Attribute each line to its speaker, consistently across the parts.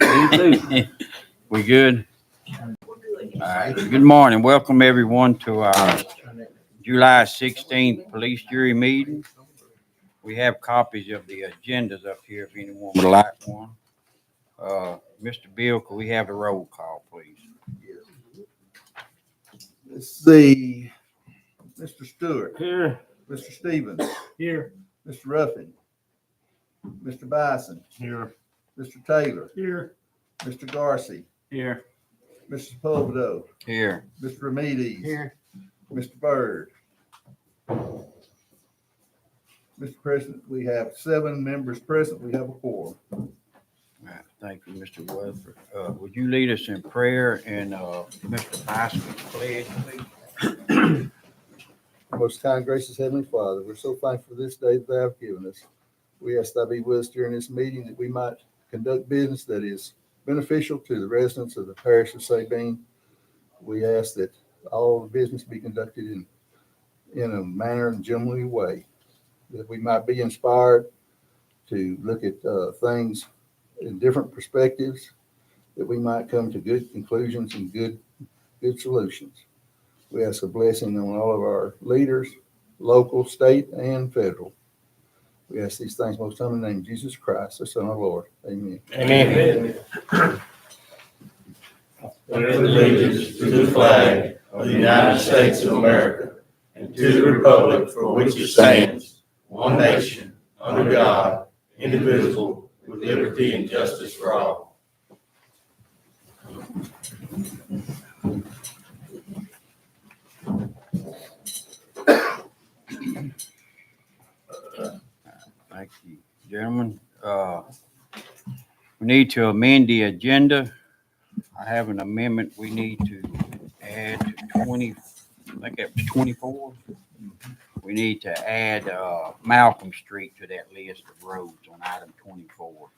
Speaker 1: You too. We good? All right. Good morning. Welcome everyone to our July 16th police jury meeting. We have copies of the agendas up here if anyone would like one. Mr. Bill, could we have the roll call, please?
Speaker 2: Let's see. Mr. Stewart.
Speaker 1: Here.
Speaker 2: Mr. Stevens.
Speaker 1: Here.
Speaker 2: Mr. Ruffin. Mr. Bison.
Speaker 1: Here.
Speaker 2: Mr. Taylor.
Speaker 1: Here.
Speaker 2: Mr. Garcia.
Speaker 1: Here.
Speaker 2: Mr. Sepulveda.
Speaker 1: Here.
Speaker 2: Mr. Ramirez.
Speaker 1: Here.
Speaker 2: Mr. Byrd. Mr. President, we have 7 members present. We have a quorum.
Speaker 1: All right. Thank you, Mr. Weatherford. Would you lead us in prayer and Mr. Bison pledge, please?
Speaker 2: Most kind, gracious Heavenly Father, we're so thankful for this day that thou hast given us. We ask thou be with us during this meeting that we might conduct business that is beneficial to the residents of the parish of Sabine. We ask that all the business be conducted in a manner and gentlemanly way, that we might be inspired to look at things in different perspectives, that we might come to good conclusions and good solutions. We ask a blessing on all of our leaders, local, state, and federal. We ask these things most humbly in the name of Jesus Christ, the Son of the Lord. Amen.
Speaker 3: Amen. With allegiance to the flag of the United States of America and to the republic for which it stands, one nation, under God, indivisible, with liberty and justice for all.
Speaker 1: Thank you, gentlemen. We need to amend the agenda. I have an amendment we need to add to 20, I think that was 24. We need to add Malcolm Street to that list of roads on item 24.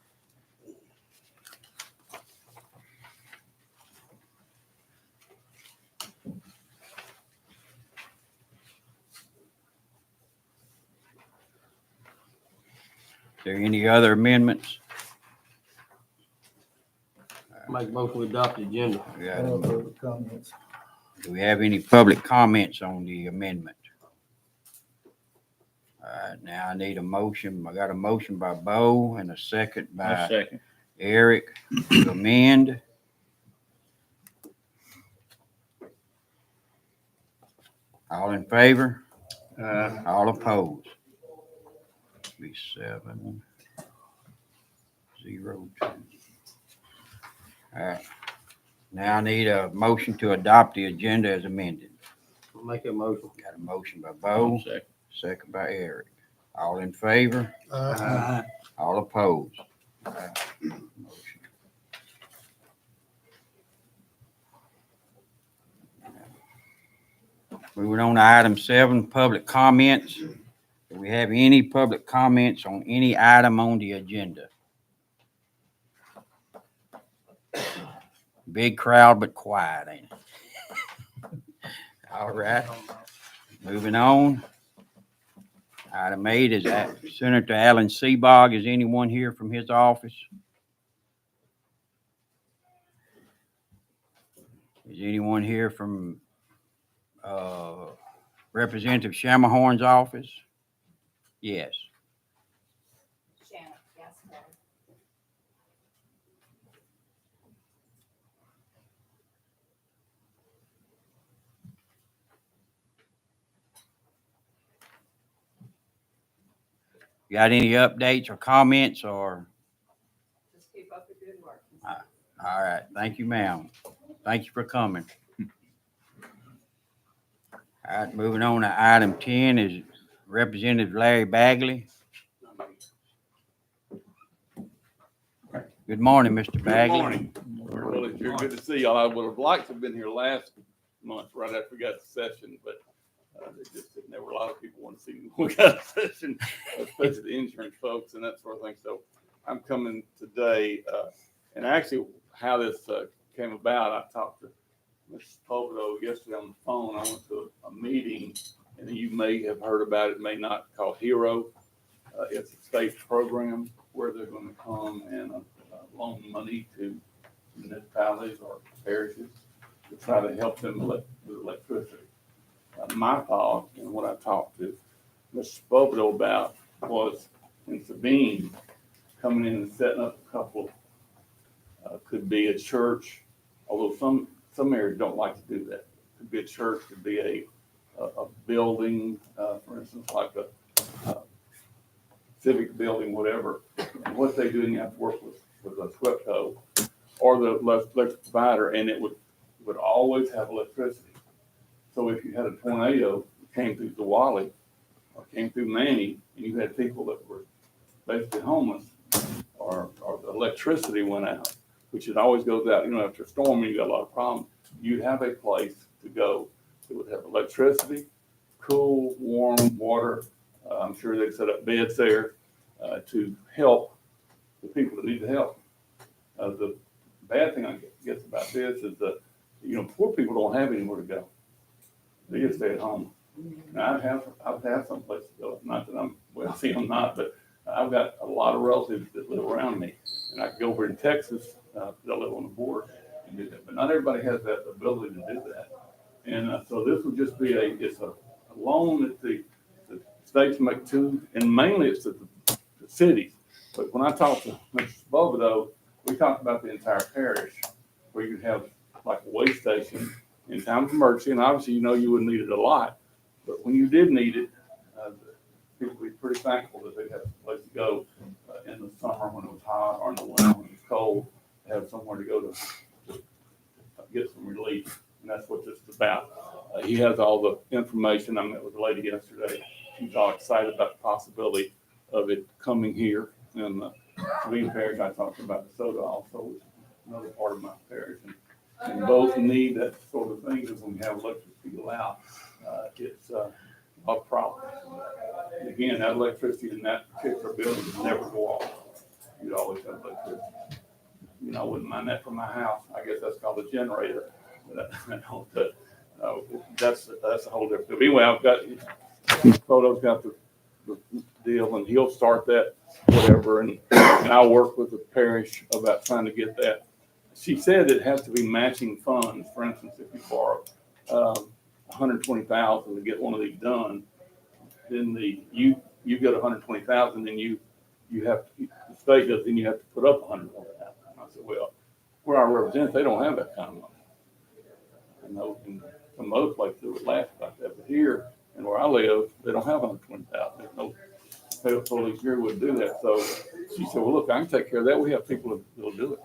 Speaker 1: Is there any other amendments?
Speaker 3: Make a motion to adopt the agenda.
Speaker 1: We got a-
Speaker 2: Public comments.
Speaker 1: Do we have any public comments on the amendment? All right, now I need a motion. I got a motion by Bo and a second by
Speaker 3: Second.
Speaker 1: Eric to amend. All in favor? All opposed? Be 7-0-2. All right. Now I need a motion to adopt the agenda as amended.
Speaker 3: Make a motion.
Speaker 1: Got a motion by Bo, second by Eric. All in favor? All opposed? Motion. Moving on to item 7, public comments. Do we have any public comments on any item on the agenda? Big crowd, but quiet, ain't it? All right. Moving on. Item 8 is Senator Alan Seabog. Is anyone here from his office? Is anyone here from Representative Shamahorn's office? Yes.
Speaker 4: Shannon, yes, ma'am.
Speaker 1: Got any updates or comments or?
Speaker 4: Just keep up the good work.
Speaker 1: All right. Thank you, ma'am. Thank you for coming. All right, moving on to item 10 is Representative Larry Bagley. Good morning, Mr. Bagley.
Speaker 5: Good morning. Well, it's good to see y'all. I would have liked to have been here last month, right after we got the session, but there were a lot of people want to see me when we got a session, especially the insurance folks and that sort of thing. So I'm coming today, and actually how this came about, I talked to Mrs. Poverdo yesterday on the phone. I went to a meeting, and you may have heard about it, may not, called HERO. It's a state program where they're going to come and loan money to municipalities or parishes to try to help them with electricity. My thought, and what I talked to Mr. Bobo about, was in Sabine, coming in and setting up a couple, could be a church, although some areas don't like to do that. Could be a church, could be a building, for instance, like a civic building, whatever. And what they do, and you have to work with a SWEPCO or the electric provider, and it would always have electricity. So if you had a tornado that came through Zawali or came through Manny, and you had people that were basically homeless, or the electricity went out, which it always goes out, after a storm, you got a lot of problems, you'd have a place to go that would have electricity, cool, warm water. I'm sure they'd set up beds there to help the people that need the help. The bad thing I guess about this is that, poor people don't have anywhere to go. They just stay at home. Now, I've had some place to go. Not that I'm wealthy, I'm not, but I've got a lot of relatives that live around me. And I could go over in Texas, because I live on the border, and do that. But not everybody has that ability to do that. And so this would just be it's a loan that the states make to, and mainly it's the cities. But when I talked to Mr. Bobodo, we talked about the entire parish, where you have like a weigh station in time of emergency, and obviously you wouldn't need it a lot, but when you did need it, people would be pretty thankful that they had a place to go in the summer when it was hot, or in the winter when it was cold, to have somewhere to go to get some relief, and that's what this is about. He has all the information. I met with a lady yesterday. She's all excited about the possibility of it coming here. And Sabine Parish, I talked about DeSoto also, which is another part of my parish. And both need that sort of thing, because when we have electricity go out, it's a problem. And again, that electricity in that particular building would never go off. You'd always have electricity. I wouldn't mind that for my house. I guess that's called a generator. But I don't. That's a whole different. But anyway, I've got Photo's got the deal, and he'll start that whatever, and I'll work with the parish about trying to get that. She said it has to be matching funds. For instance, if you borrow $120,000 to get one of these done, then you get $120,000, then you have to, the state does, then you have to put up $120,000. I said, well, where I represent, they don't have that kind of money. I know in some other places they would laugh about that, but here and where I live, they don't have $120,000. There's no police here would do that. So she said, well, look, I can take care of that. We have people that will do it.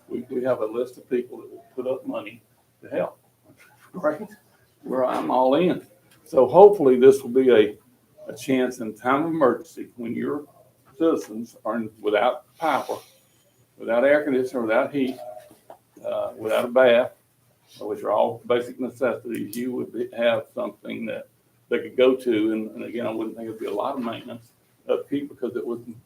Speaker 5: We have a list of people that will put up money to help. Great. Where I'm all in. So hopefully this will be a chance in time of emergency, when your citizens are without power, without air conditioner, without heat, without a bath, which are all basic necessities, you would have something that they could go to. And again, I wouldn't think it'd be a lot of maintenance upkeep, because it wouldn't,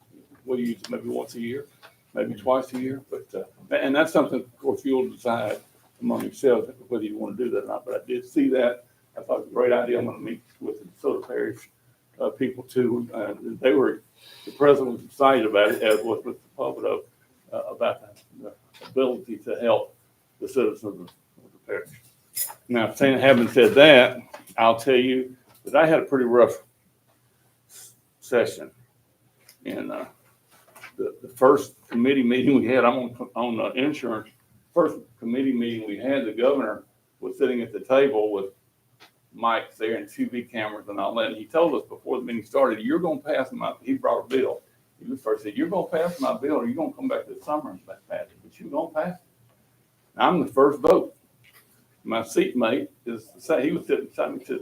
Speaker 5: what do you use it maybe once a year, maybe twice a year. But and that's something, of course, you'll decide among yourselves whether you want to do that or not. But I did see that. I thought it was a great idea. I'm going to meet with the DeSoto Parish people too. The president was excited about it, as was Mr. Pablo, about the ability to help the citizens of the parish. Now, having said that, I'll tell you that I had a pretty rough session. And the first committee meeting we had, I'm on insurance. First committee meeting we had, the governor was sitting at the table with mics there and TV cameras and all that. And he told us before the meeting started, you're going to pass he brought a bill. He was first said, you're going to pass my bill, or you're going to come back this summer and pass it, but you're going to pass it. I'm the first vote. My seatmate he was sitting beside me and said,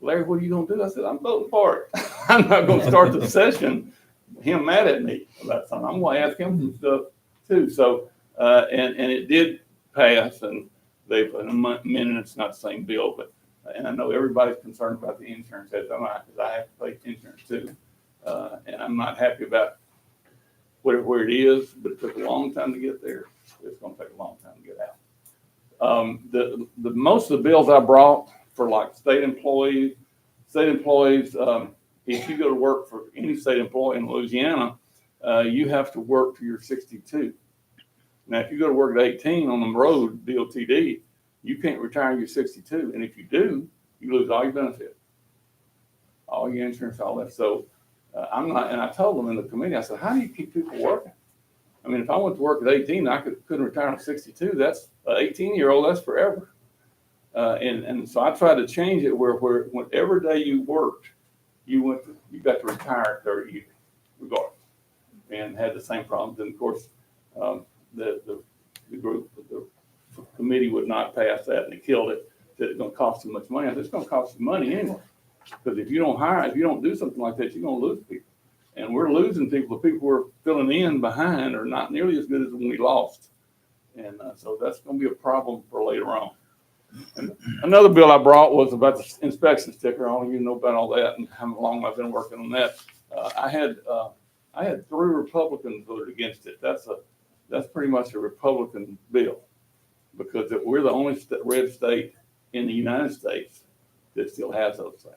Speaker 5: Larry, what are you going to do? I said, I'm voting for it. I'm not going to start the session him mad at me about something. I'm going to ask him some stuff too. So, and it did pass, and they put in a minute. It's not the same bill, but, and I know everybody's concerned about the insurance, as am I, because I have to pay insurance too. And I'm not happy about where it is, but it took a long time to get there. It's going to take a long time to get out. The most of the bills I brought for like state employees, if you go to work for any state employee in Louisiana, you have to work till you're 62. Now, if you go to work at 18 on the road, DOTD, you can't retire until you're 62. And if you do, you lose all your benefits, all your insurance, all that. So I'm not, and I told them in the committee, I said, how do you keep people working? I mean, if I went to work at 18, I couldn't retire at 62. That's an 18-year-old, that's forever. And so I tried to change it where whatever day you worked, you got to retire at 30 years, regardless, and had the same problems. And of course, the group, the committee would not pass that, and they killed it. Said it's going to cost too much money. I said, it's going to cost you money anyway, because if you don't do something like that, you're going to lose people. And we're losing people. The people we're filling in behind are not nearly as good as when we lost. And so that's going to be a problem for later on. And another bill I brought was about the inspection sticker. All of you know about all that and how long I've been working on that. I had 3 Republicans voted against it. That's pretty much a Republican bill, because we're the only red state in the United States that still has those things.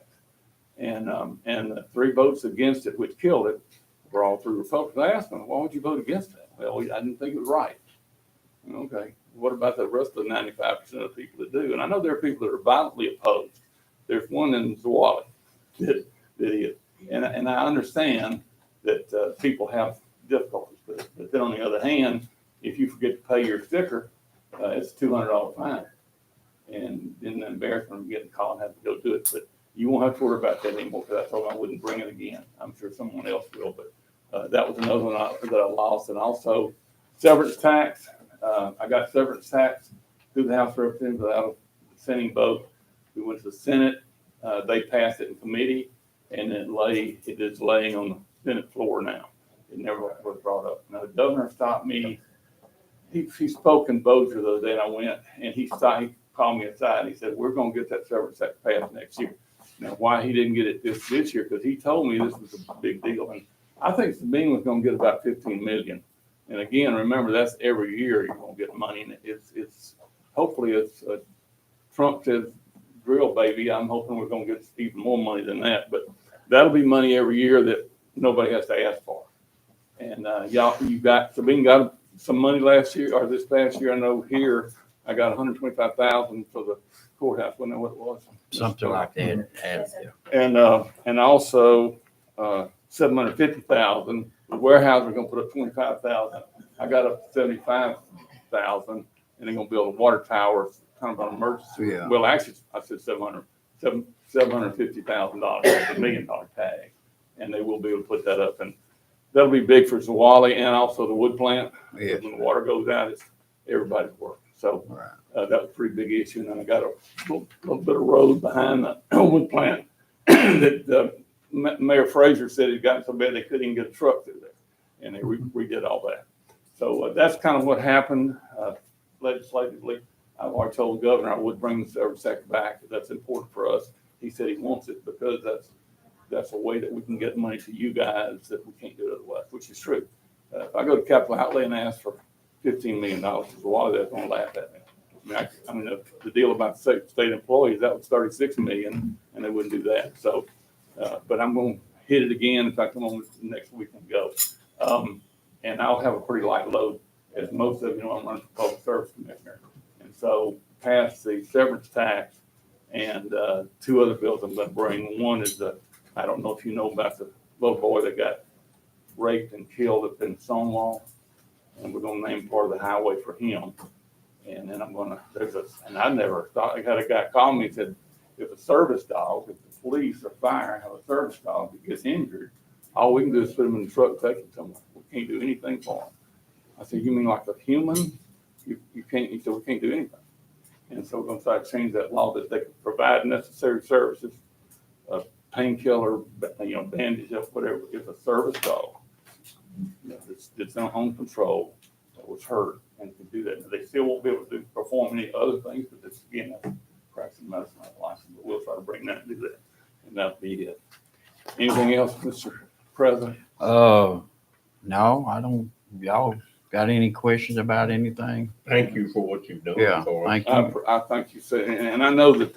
Speaker 5: And the 3 votes against it, which killed it, were all 3 Republicans. I asked them, why would you vote against that? Well, I didn't think it was right. Okay, what about the rest of the 95% of the people that do? And I know there are people that are violently opposed. There's one in Zawali that is. And I understand that people have difficulties with it. But then on the other hand, if you forget to pay your sticker, it's a $200 fine. And then the embarrassment of getting caught and having to go do it. But you won't have to worry about that anymore, because I told them I wouldn't bring it again. I'm sure someone else will, but that was another one that I lost. And also severance tax. I got severance tax through the House of Representatives without a dissenting vote. We went to the Senate. They passed it in committee, and it is laying on the Senate floor now. It never was brought up. Now, the governor stopped me. He spoke in Bossier the other day, and I went, and he called me aside, and he said, we're going to get that severance tax passed next year. Now, why he didn't get it this year, because he told me this was a big deal. And I think Sabine was going to get about $15 million. And again, remember, that's every year you're going to get money. And it's hopefully it's Trump says drill, baby. I'm hoping we're going to get even more money than that. But that'll be money every year that nobody has to ask for. And Sabine got some money last year or this past year. I know here I got $125,000 for the courthouse. Wasn't that what it was?
Speaker 1: Something like that.
Speaker 5: And also $750,000. The warehouse, we're gonna put up $25,000. I got up to $75,000, and they're gonna build a water tower, kind of an emergency.
Speaker 1: Yeah.
Speaker 5: Well, actually, I said $750,000, $1 million tag, and they will be able to put that up, and that'll be big for Zawali and also the wood plant.
Speaker 1: Yeah.
Speaker 5: When the water goes out, it's everybody's work. So
Speaker 1: Right.
Speaker 5: that was a pretty big issue. And then I got a little bit of road behind the wood plant that Mayor Fraser said it got so bad they couldn't even get a truck through there, and they redid all that. So that's kind of what happened legislatively. I've already told the governor I would bring the severance tax back. That's important for us. He said he wants it because that's a way that we can get money to you guys that we can't do it otherwise, which is true. If I go to capital outlay and ask for $15 million, there's a lot of that's going to laugh at me. I mean, the deal about state employees, that was $36 million, and they wouldn't do that. So. But I'm going to hit it again. In fact, I'm on next week and go. And I'll have a pretty light load. As most of you know, I'm running for public service commissioner. And so pass the severance tax and 2 other bills I'm going to bring. One is I don't know if you know about the little boy that got raped and killed up in Stonewall. And we're going to name part of the highway for him. And then and I never thought, I had a guy call me and said, if a service dog, if the police or fire have a service dog that gets injured, all we can do is put him in the truck and take him somewhere. We can't do anything for him. I said, you mean like a human? You can't. He said, we can't do anything. And so we're going to try to change that law that they can provide necessary services, a painkiller, bandage up, whatever. If a service dog, it's on home control, that was hurt and can do that. They still won't be able to perform any other things, but this again, that's practicing medicine license. But we'll try to bring that and do that, and that'll be it. Anything else, Mr. President?
Speaker 1: No, I don't. Y'all got any questions about anything?
Speaker 3: Thank you for what you've done
Speaker 1: Yeah,
Speaker 3: for us.
Speaker 1: thank you.
Speaker 5: I thank you, sir. And I know that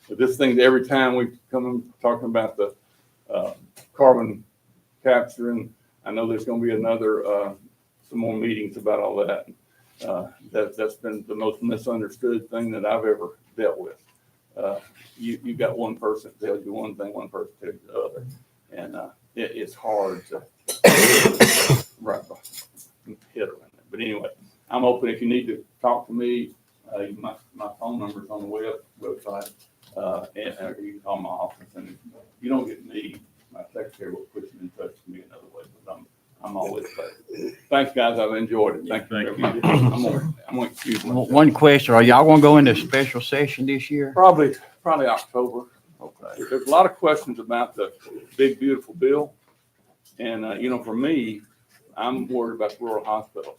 Speaker 5: this thing, every time we come in talking about the carbon capture, and I know there's going to be some more meetings about all that. That's been the most misunderstood thing that I've ever dealt with. You got one person that tells you one thing, one person tells you the other, and it's hard to right hit her in it. But anyway, I'm open if you need to talk to me. My phone number's on the website, and you can call my office. And if you don't get me, my secretary will put you in touch with me another way. But I'm always available. Thanks, guys. I've enjoyed it. Thank you very much. I'm gonna excuse myself.
Speaker 1: One question, are y'all gonna go into special session this year?
Speaker 5: Probably October.
Speaker 1: Okay.
Speaker 5: There's a lot of questions about the big, beautiful bill. And, for me, I'm worried about the rural hospitals.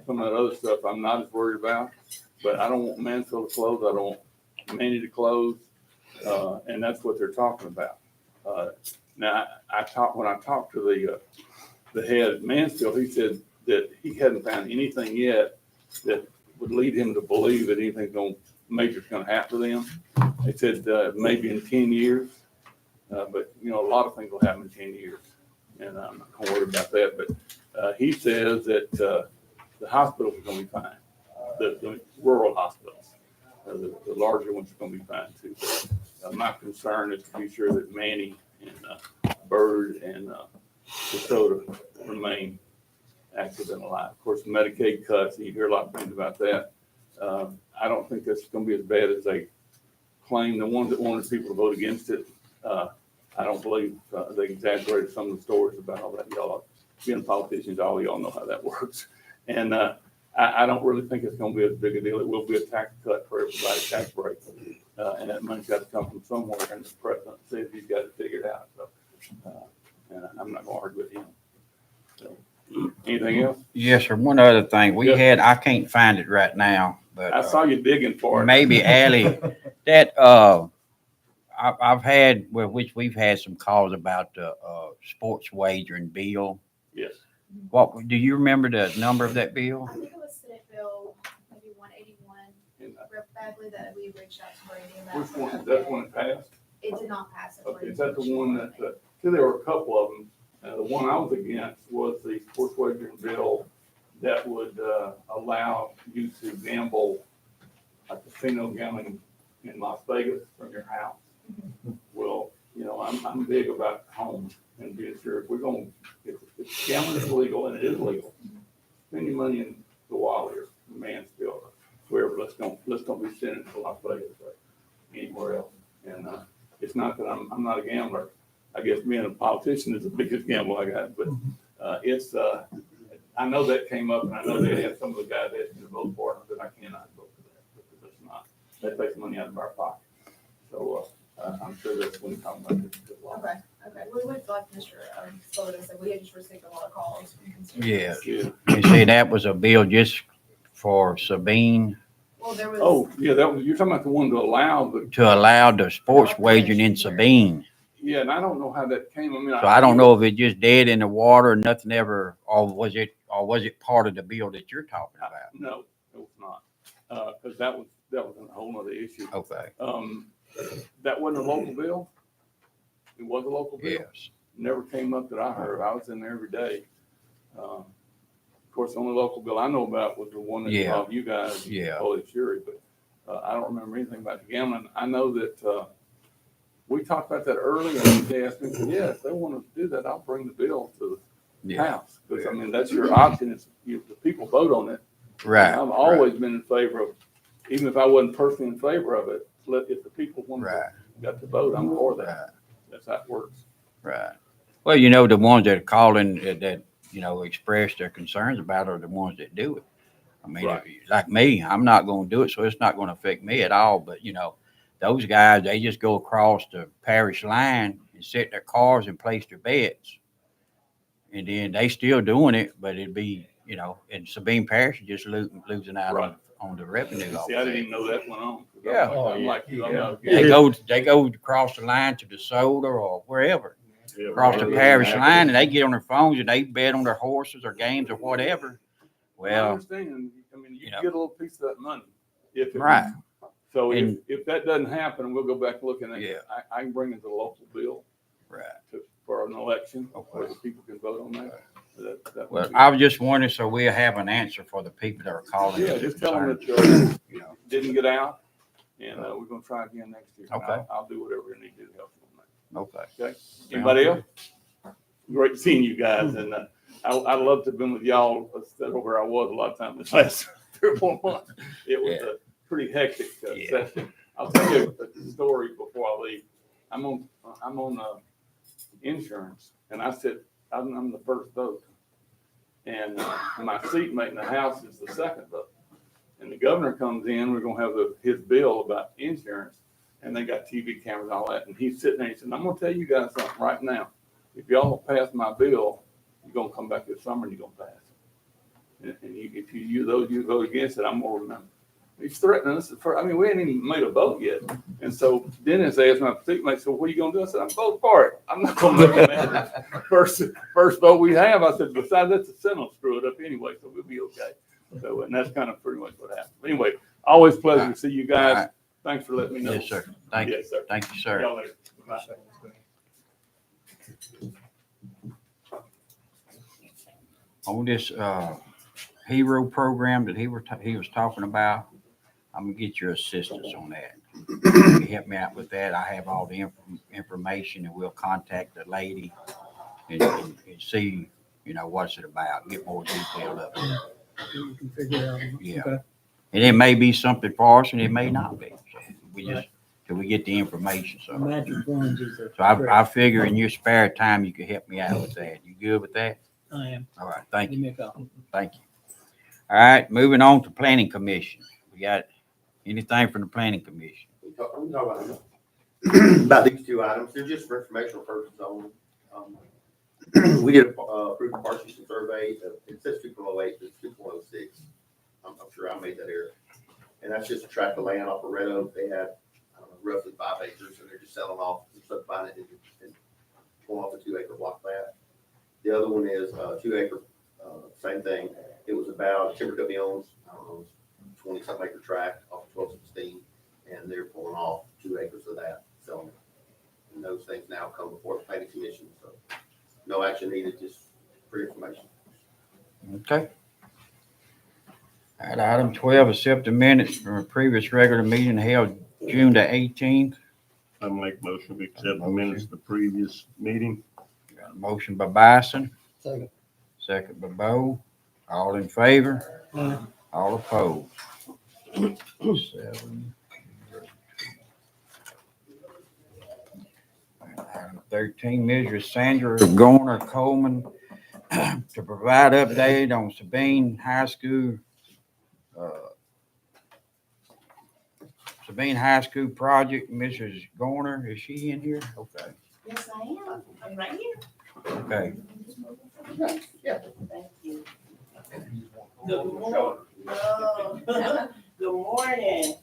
Speaker 5: Some of that other stuff I'm not as worried about, but I don't want Mansfield to close. I don't want Manny to close. And that's what they're talking about. Now, when I talked to the head at Mansfield, he said that he hadn't found anything yet that would lead him to believe that anything major's going to happen to them. They said maybe in 10 years, but a lot of things will happen in 10 years, and I'm not going to worry about that. But he says that the hospitals are going to be fine, the rural hospitals, the larger ones are going to be fine too. My concern is to be sure that Manny and Bird and DeSoto remain active and alive. Of course, the Medicaid cuts, you hear a lot of things about that. I don't think that's going to be as bad as they claim. The ones that wanted people to vote against it, I don't believe they exaggerated some of the stories about all that. Y'all, being politicians, all y'all know how that works. And I don't really think it's going to be as big a deal. It will be a tax cut for everybody, tax break. And that money's got to come from somewhere, and the president says he's got to figure it out. So, and I'm not going to argue with him. So, anything else?
Speaker 1: Yes, sir. One other thing, I can't find it right now, but
Speaker 5: I saw you digging for it.
Speaker 1: maybe Allie, that I've had, which we've had some calls about the sports wagering bill.
Speaker 5: Yes.
Speaker 1: What do you remember the number of that bill?
Speaker 4: I think it was Senate Bill, maybe 181, Rep. Bagley, that we reached out to Brady about.
Speaker 5: Which one? That's one that passed?
Speaker 4: It did not pass.
Speaker 5: Okay, is that the one that, see, there were a couple of them. The one I was against was the sports wagering bill that would allow you to gamble, like casino gambling in Las Vegas from your house. Well, I'm big about home and being sure if gambling is legal, and it is legal, spend your money in the Wally or Mansfield or wherever. Let's don't be sending it to Las Vegas or anywhere else. And it's not that I'm not a gambler. I guess being a politician is the biggest gamble I got, but I know that came up, and I know they had some of the guys asking to vote for it, but I cannot vote for that because it's not. That takes money out of our pocket. So I'm sure that's when we talk about this.
Speaker 4: Okay. We would like Mr. Sloan said, we had just received a lot of calls.
Speaker 1: Yeah.
Speaker 5: Yeah.
Speaker 1: You see, that was a bill just for Sabine
Speaker 4: Well, there was.
Speaker 5: Oh, yeah, you're talking about the one to allow the,
Speaker 1: to allow the sports wagering in Sabine.
Speaker 5: yeah, and I don't know how that came. I mean,
Speaker 1: So I don't know if it just dead in the water, nothing ever, or was it part of the bill that you're talking about?
Speaker 5: No, it was not. Cause that was a whole nother issue.
Speaker 1: Okay.
Speaker 5: That wasn't a local bill. It was a local bill.
Speaker 1: Yes.
Speaker 5: Never came up that I heard. I was in there every day. Of course, the only local bill I know about was the one that
Speaker 1: Yeah.
Speaker 5: involved you guys.
Speaker 1: Yeah.
Speaker 5: Holy Fury, but I don't remember anything about the gambling. I know that we talked about that earlier, and they asked me, yeah, if they want to do that, I'll bring the bill to the
Speaker 1: Yeah.
Speaker 5: house. Because, I mean, that's your option. It's, the people vote on it.
Speaker 1: Right.
Speaker 5: I've always been in favor of, even if I wasn't personally in favor of it, if the people got to vote, I'm for that.
Speaker 1: Right.
Speaker 5: That's how it works.
Speaker 1: Right. Well, the ones that are calling that express their concerns about are the ones that do it. I mean,
Speaker 5: Right.
Speaker 1: like me, I'm not going to do it, so it's not going to affect me at all. But those guys, they just go across the parish line and set their cars and place their bets, and then they still doing it, but it'd be and Sabine Parish is just losing out
Speaker 5: Right.
Speaker 1: on the revenue.
Speaker 5: See, I didn't even know that went on.
Speaker 1: Yeah.
Speaker 5: I'm like you. I'm not
Speaker 1: They go across the line to DeSoto or wherever. Across the parish line, and they get on their phones and they bet on their horses or games or whatever.
Speaker 5: I
Speaker 1: Well,
Speaker 5: understand. I mean, you get a little piece of that money. If it-
Speaker 1: right.
Speaker 5: So
Speaker 1: And-
Speaker 5: if that doesn't happen, we'll go back looking at it.
Speaker 1: Yeah.
Speaker 5: I can bring it to the local bill
Speaker 1: Right.
Speaker 5: for an election
Speaker 1: Okay.
Speaker 5: where the people can vote on that. That would
Speaker 1: Well,
Speaker 5: be-
Speaker 1: I was just wondering, so we'll have an answer for the people that are calling.
Speaker 5: Yeah, just tell them
Speaker 1: concerned,
Speaker 5: that,
Speaker 1: you know.
Speaker 5: didn't get out, and, we're gonna try again next year.
Speaker 1: Okay.
Speaker 5: I'll do whatever I need to do to help you on that.
Speaker 1: Okay.
Speaker 5: Anybody else? Great seeing you guys, and, I'd love to have been with y'all instead of where I was a lot of times this last 3 or 4 months. It was a pretty hectic session. I'll tell you a story before I leave. I'm on insurance, and I'm the first vote. And my seatmate in the House is the second vote. And the governor comes in, we're gonna have his bill about insurance, and they got TV cameras and all that, and he's sitting there, he said, I'm gonna tell you guys something right now. If y'all pass my bill, you're gonna come back this summer and you're gonna pass it. And if you vote against it, I'm gonna remember. He's threatening us. We ain't even made a vote yet. And so Dennis asked my seatmate, so what are you gonna do? I said, I'm voting for it. I'm not gonna make it matter. First vote we have, I said, besides that's the Senate will screw it up anyway, so we'll be okay. So, and that's kind of pretty much what happened. But anyway, always pleasure to see you
Speaker 1: All
Speaker 5: guys.
Speaker 1: right.
Speaker 5: Thanks for letting me know.
Speaker 1: Yes, sir. Thank you.
Speaker 5: Yes, sir.
Speaker 1: Thank you, sir.
Speaker 5: Y'all later. Bye.
Speaker 1: On this hero program that he was talking about, I'm gonna get your assistance on that. You help me out with that. I have all the information, and we'll contact the lady and see, what's it about, get more detail of it.
Speaker 6: You can figure it out.
Speaker 1: Yeah.
Speaker 6: Okay.
Speaker 1: And it may be something for us, and it may not be. So till we get the information. So
Speaker 6: Magic ones is a.
Speaker 1: I figure in your spare time you can help me out with that. You good with that?
Speaker 6: I am.
Speaker 1: All right. Thank
Speaker 6: Give
Speaker 1: you.
Speaker 6: me a call.
Speaker 1: Thank you. All right, moving on to planning commission. We got anything from the planning commission?
Speaker 3: We talk about these 2 items. They're just for informational purposes only. We did approve a partition survey. It says 2.08, but it's 2.06. I'm sure I made that error. And that's just a tract of land off of Red Oak. They had, I don't know, roughly 5 acres, and they're just selling off, subdividing it and pulling off a 2-acre block plat. The other one is 2-acre, same thing. It was about timber company owns, 20-something acre tract off of 1216, and they're pulling off 2 acres of that. So, and those things now come before the planning commission. So, no action needed, just for information.
Speaker 1: Okay. All right, item 12, accept the minutes from a previous regular meeting held June the 18th.
Speaker 7: I make motion to accept the minutes of the previous meeting.
Speaker 1: Got a motion by Bison,
Speaker 6: Second.
Speaker 1: second by Bo. All in favor?
Speaker 6: Aye.
Speaker 1: All opposed? 7. Item 13, Mrs. Sandra Garner Coleman to provide update on Sabine High School. Sabine High School project. Mrs. Garner, is she in here? Okay.
Speaker 8: Yes, I am. I'm right here.
Speaker 1: Okay.
Speaker 8: Thank you. Good morning. Good morning.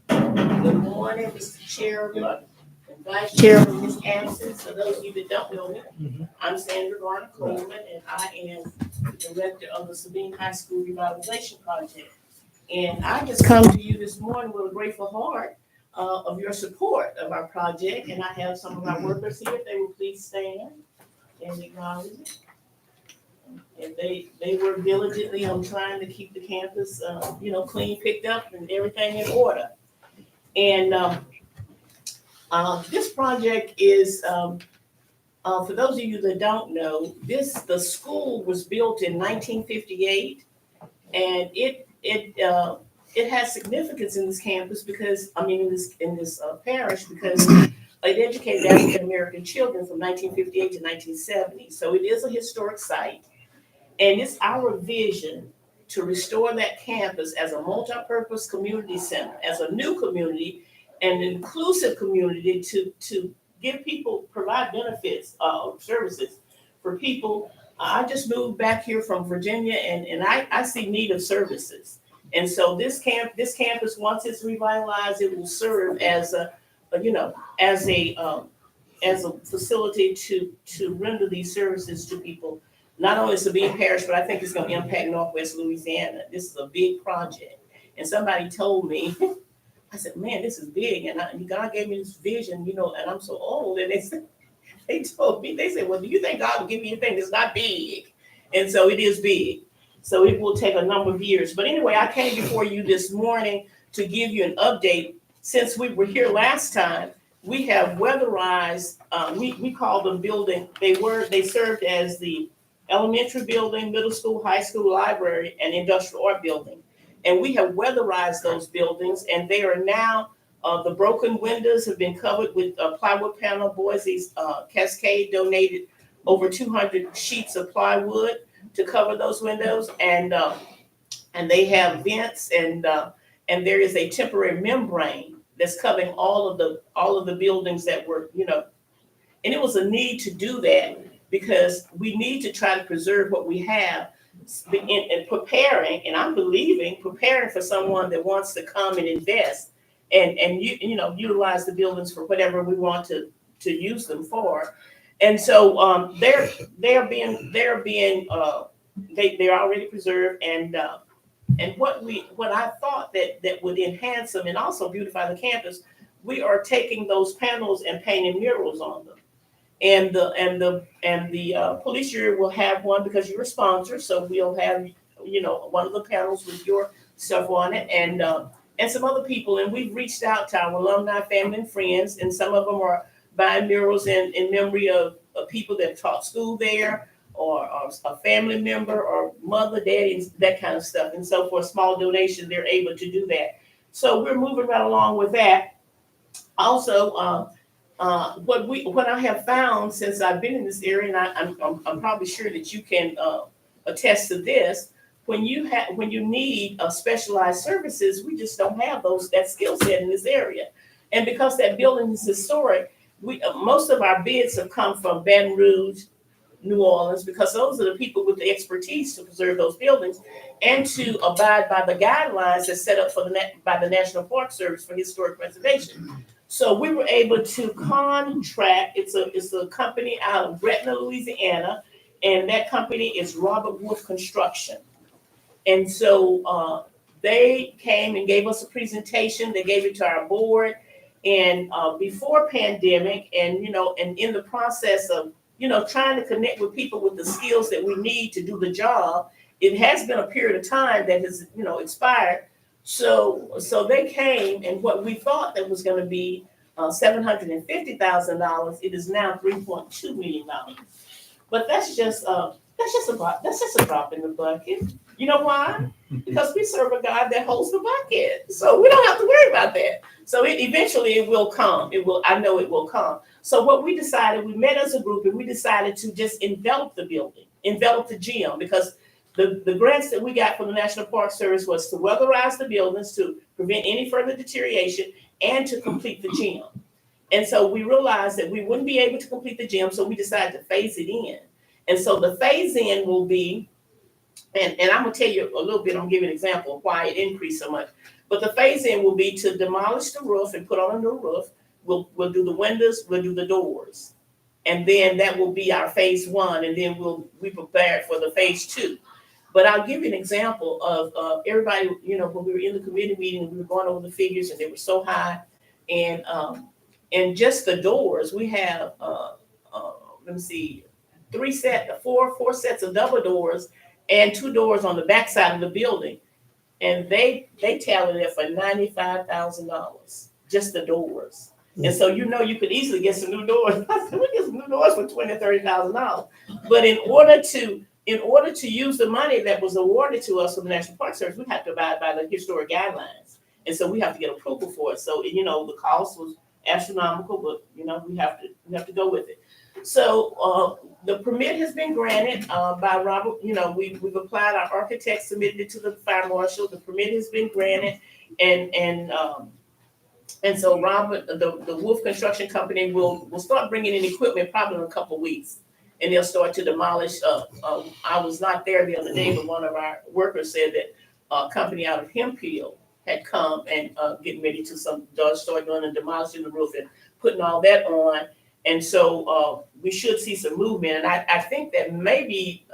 Speaker 8: Good morning, Mr. Chairman and Vice Chairman, Ms. Absence. For those of you that don't know me, I'm Sandra Garner Coleman, and I am the Director of the Sabine High School Revitalization Project. And I just come to you this morning with a grateful heart of your support of our project. And I have some of our workers here, if they will please stand and acknowledge it. And they work diligently on trying to keep the campus, clean, picked up, and everything in order. And this project is, for those of you that don't know, the school was built in 1958, and it has significance in this campus because, in this parish, because it educated African American children from 1958 to 1970. So it is a historic site. And it's our vision to restore that campus as a multi-purpose community center, as a new community, an inclusive community to give people, provide benefits, services for people. I just moved back here from Virginia, and I see need of services. And so this campus, once it's revitalized, it will serve as a facility to render these services to people. Not only Sabine Parish, but I think it's going to impact Northwest Louisiana. This is a big project. And somebody told me, I said, man, this is big. And God gave me this vision, and I'm so old. And they said, they told me, they said, well, do you think God will give you anything that's not big? And so it is big. So it will take a number of years. But anyway, I came before you this morning to give you an update. Since we were here last time, we have weatherized, we call them building, they served as the elementary building, middle school, high school, library, and industrial art building. And we have weatherized those buildings, and they are now, the broken windows have been covered with plywood panel. Boise's Cascade donated over 200 sheets of plywood to cover those windows, and they have vents, and there is a temporary membrane that's covering all of the buildings that were, and it was a need to do that because we need to try to preserve what we have in preparing, and I'm preparing for someone that wants to come and invest and utilize the buildings for whatever we want to use them for. And so they're already preserved, and what I thought that would enhance them and also beautify the campus, we are taking those panels and painting murals on them. And the police jury will have one because you're a sponsor, so we'll have one of the panels with your stuff on it, and some other people. And we've reached out to our alumni, family, and friends, and some of them are buying murals in memory of people that taught school there, or a family member, or mother, daddy, that kind of stuff. And so for a small donation, they're able to do that. So we're moving right along with that. Also, what I have found since I've been in this area, and I'm probably sure that you can attest to this, when you need specialized services, we just don't have that skill set in this area. And because that building is historic, most of our bids have come from Baton Rouge, New Orleans, because those are the people with the expertise to preserve those buildings and to abide by the guidelines that's set up by the National Park Service for historic preservation. So we were able to contract. It's a company out of Gretna, Louisiana, and that company is Robert Wolf Construction. And so they came and gave us a presentation. They gave it to our board, and before pandemic, and and in the process of trying to connect with people with the skills that we need to do the job, it has been a period of time that has expired. So they came, and what we thought that was going to be $750,000, it is now $3.2 million. But that's just a drop in the bucket. You know why? Because we serve a God that holds the bucket, so we don't have to worry about that. So eventually it will come. I know it will come. So what we decided, we met as a group, and we decided to just envelop the building, envelop the gym, because the grants that we got from the National Park Service was to weatherize the buildings, to prevent any further deterioration, and to complete the gym. And so we realized that we wouldn't be able to complete the gym, so we decided to phase it in. And so the phase in will be, and I'm gonna tell you a little bit, I'll give you an example of why it increased so much. But the phase in will be to demolish the roof and put on a new roof. We'll do the windows, we'll do the doors. And then that will be our phase one, and then we prepare for the phase two. But I'll give you an example of everybody, when we were in the committee meeting, we were going over the figures, and they were so high. And just the doors, we have, let me see, four sets of double doors and 2 doors on the backside of the building. And they tallied it for $95,000, just the doors. And so you could easily get some new doors. I said, we get some new doors for $20,000 or $30,000. But in order to use the money that was awarded to us from the National Park Service, we have to abide by the historic guidelines. And so we have to get approval for it. So the cost was astronomical, but we have to go with it. So the permit has been granted by Robert. We've applied. Our architect submitted it to the fire marshal. The permit has been granted, and so Robert, the Wolf Construction Company will start bringing in equipment probably in a couple of weeks, and they'll start to demolish. I was not there the other day, but one of our workers said that a company out of Hemphill had come and getting ready to start going and demolishing the roof and putting all that on. And so we should see some movement. And I think that maybe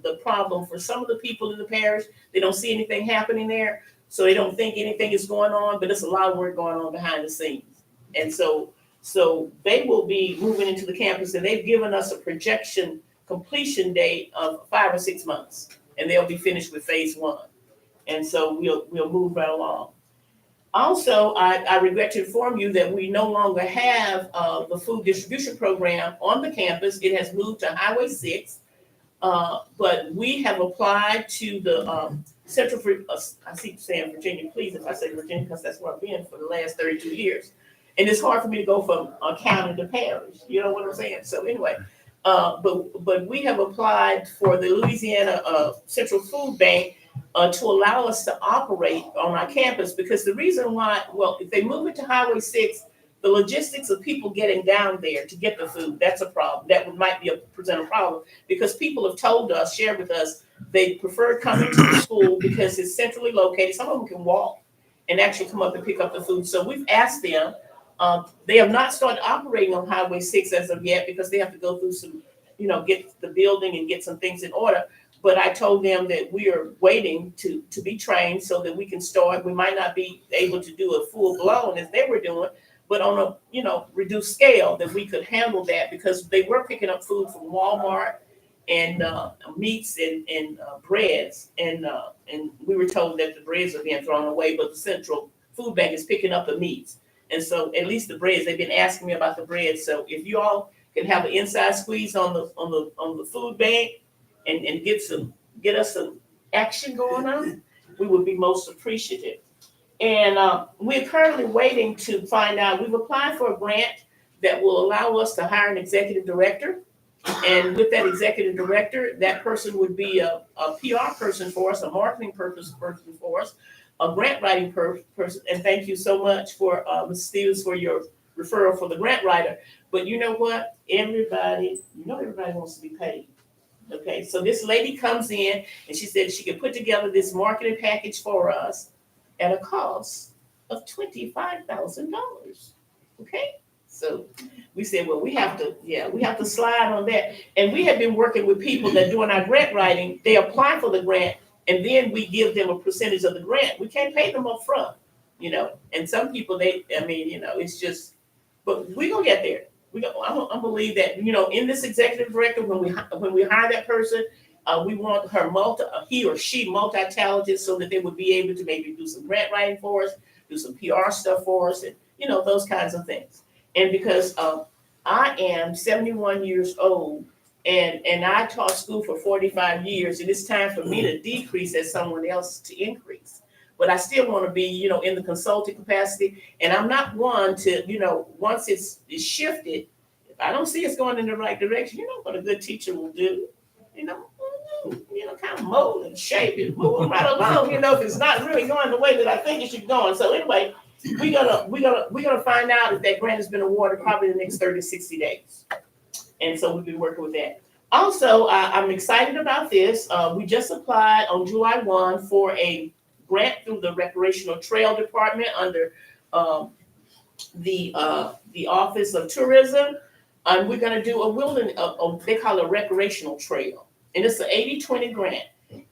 Speaker 8: the problem for some of the people in the parish, they don't see anything happening there. So they don't think anything is going on, but there's a lot of work going on behind the scenes. And so So they will be moving into the campus, and they've given us a projection completion date of 5 or 6 months, and they'll be finished with phase 1. And so we'll move right along. Also, I regret to inform you that we no longer have the food distribution program on the campus. It has moved to Highway 6. But we have applied to the Central, I keep saying Virginia, please, if I say Virginia, because that's where I've been for the last 32 years. And it's hard for me to go from a county to parish, you know what I'm saying? So anyway, but we have applied for the Louisiana Central Food Bank to allow us to operate on our campus, because the reason why, well, if they move it to Highway 6, the logistics of people getting down there to get the food, that's a problem. That might present a problem, because people have told us, shared with us, they prefer coming to the school because it's centrally located. Some of them can walk and actually come up and pick up the food. So we've asked them, they have not started operating on Highway 6 as of yet, because they have to go through some, get the building and get some things in order. But I told them that we are waiting to be trained so that we can start. We might not be able to do a full blown as they were doing, but on a reduced scale, that we could handle that, because they were picking up food from Walmart and meats and breads, and we were told that the breads are being thrown away, but the Central Food Bank is picking up the meats, and so at least the breads. They've been asking me about the bread, so if you all can have an inside squeeze on the food bank and get us some action going on, we would be most appreciative. And we're currently waiting to find out. We've applied for a grant that will allow us to hire an executive director. And with that executive director, that person would be a PR person for us, a marketing person for us, a grant writing person. And thank you so much for Ms. Stevens for your referral for the grant writer. But you know what? Everybody wants to be paid. Okay, so this lady comes in and she said she could put together this marketing package for us at a cost of $25,000. Okay, so we said, well, we have to slide on that. And we have been working with people that doing our grant writing. They apply for the grant, and then we give them a percentage of the grant. We can't pay them up front, And some people, it's just. But we gonna get there. I believe that in this executive director, when we hire that person, we want her he or she multi-talented, so that they would be able to maybe do some grant writing for us, do some PR stuff for us, and those kinds of things. And because I am 71 years old, and I taught school for 45 years, and it's time for me to decrease as someone else to increase. But I still want to be, in the consulting capacity. And I'm not one to, once it's shifted, if I don't see it's going in the right direction, what a good teacher will do, kind of mold and shape it, move right along, if it's not really going the way that I think it should go. And so anyway, we're gonna find out if that grant has been awarded probably in the next 30 to 60 days. And so we'll be working with that. Also, I'm excited about this. We just applied on July 1 for a grant through the Recreational Trail Department under the Office of Tourism. And we're going to do they call it a recreational trail. And it's an 80-20 grant.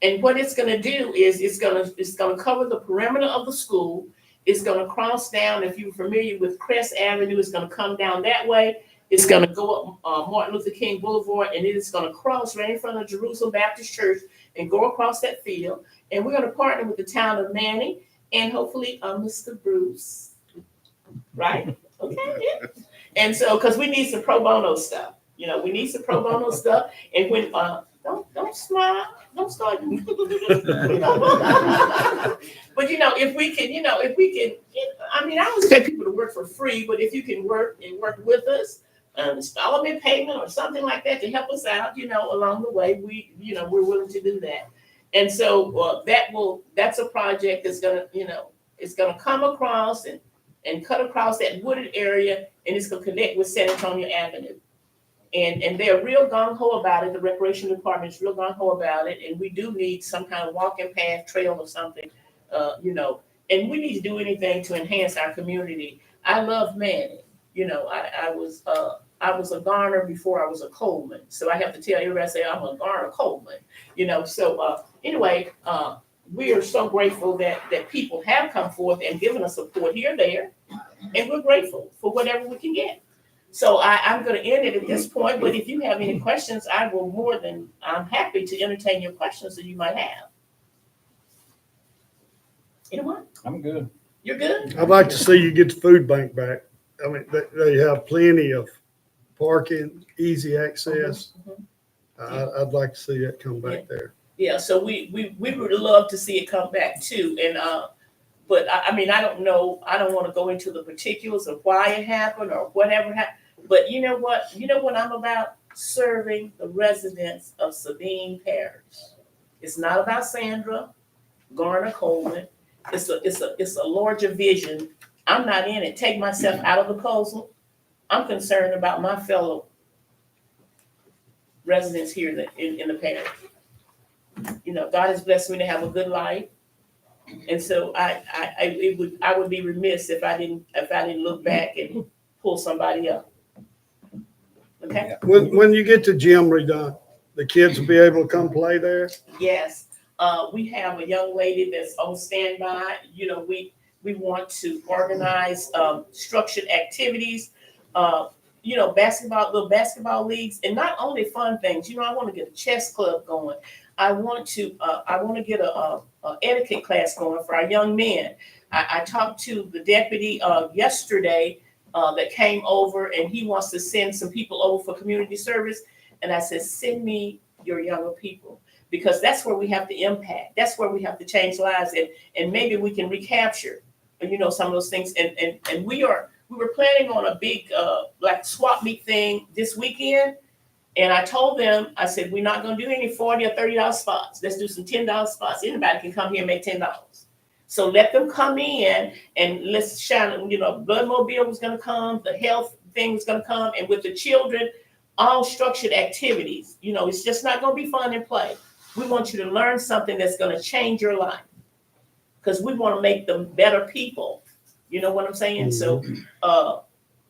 Speaker 8: And what it's going to do is it's going to cover the perimeter of the school. It's going to cross down, if you're familiar with Crest Avenue, it's going to come down that way. It's going to go up Martin Luther King Boulevard, and then it's going to cross right in front of Jerusalem Baptist Church and go across that field. And we're going to partner with the town of Manning and hopefully Mr. Bruce. Right? Okay. Yeah. And so, because we need some pro bono stuff. We need some pro bono stuff. And when, don't smile. Don't start. But, if we can, I always expect people to work for free, but if you can work with us, installment payment or something like that to help us out, along the way, we're willing to do that. And so that's a project that's gonna, it's gonna come across and cut across that wooded area, and it's gonna connect with San Antonio Avenue. And they're real gung-ho about it. The Recreation Department is real gung-ho about it, and we do need some kind of walking path, trail or something, and we need to do anything to enhance our community. I love Manning. I was a Garner before I was a Coleman. So I have to tell everybody, say I'm a Garner Coleman, So anyway, we are so grateful that people have come forth and given us support here, there. and we're grateful for whatever we can get. So I'm gonna end it at this point, but if you have any questions, I'm happy to entertain your questions that you might have. Anyone?
Speaker 1: I'm good.
Speaker 8: You're good?
Speaker 6: I'd like to see you get the food bank back. I mean, they have plenty of parking, easy access.
Speaker 8: Mhm.
Speaker 6: I'd like to see that come back there.
Speaker 8: Yeah, so we would love to see it come back too, and, but I mean, I don't know, I don't wanna go into the particulars of why it happened or whatever happened, but you know what I'm about? Serving the residents of Sabine Parish. It's not about Sandra, Garner Coleman, it's a larger vision. I'm not in it, take myself out of the puzzle. I'm concerned about my fellow residents here in the parish. You know, God has blessed me to have a good life. And so I would be remiss if I didn't look back and pull somebody up. Okay?
Speaker 6: When you get the gym redone, the kids will be able to come play there?
Speaker 8: Yes. We have a young lady that's on standby. You know, we want to organize structured activities, you know, little basketball leagues, and not only fun things. You know, I want to get a chess club going. I want to get a etiquette class going for our young men. I talked to the deputy yesterday that came over, and he wants to send some people over for community service. And I said, send me your younger people, because that's where we have the impact. That's where we have to change lives, and maybe we can recapture, you know, some of those things. And we were planning on a big like swap meet thing this weekend. And I told them, I said, we're not gonna do any $40 or $30 spots. Let's do some $10 spots. Anybody can come here and make $10. So let them come in and let's shine, you know, Blood Mobile was gonna come, the health thing was gonna come, and with the children, all structured activities. You know, it's just not gonna be fun and play. We want you to learn something that's gonna change your life, because we wanna make them better people. You know what I'm saying? So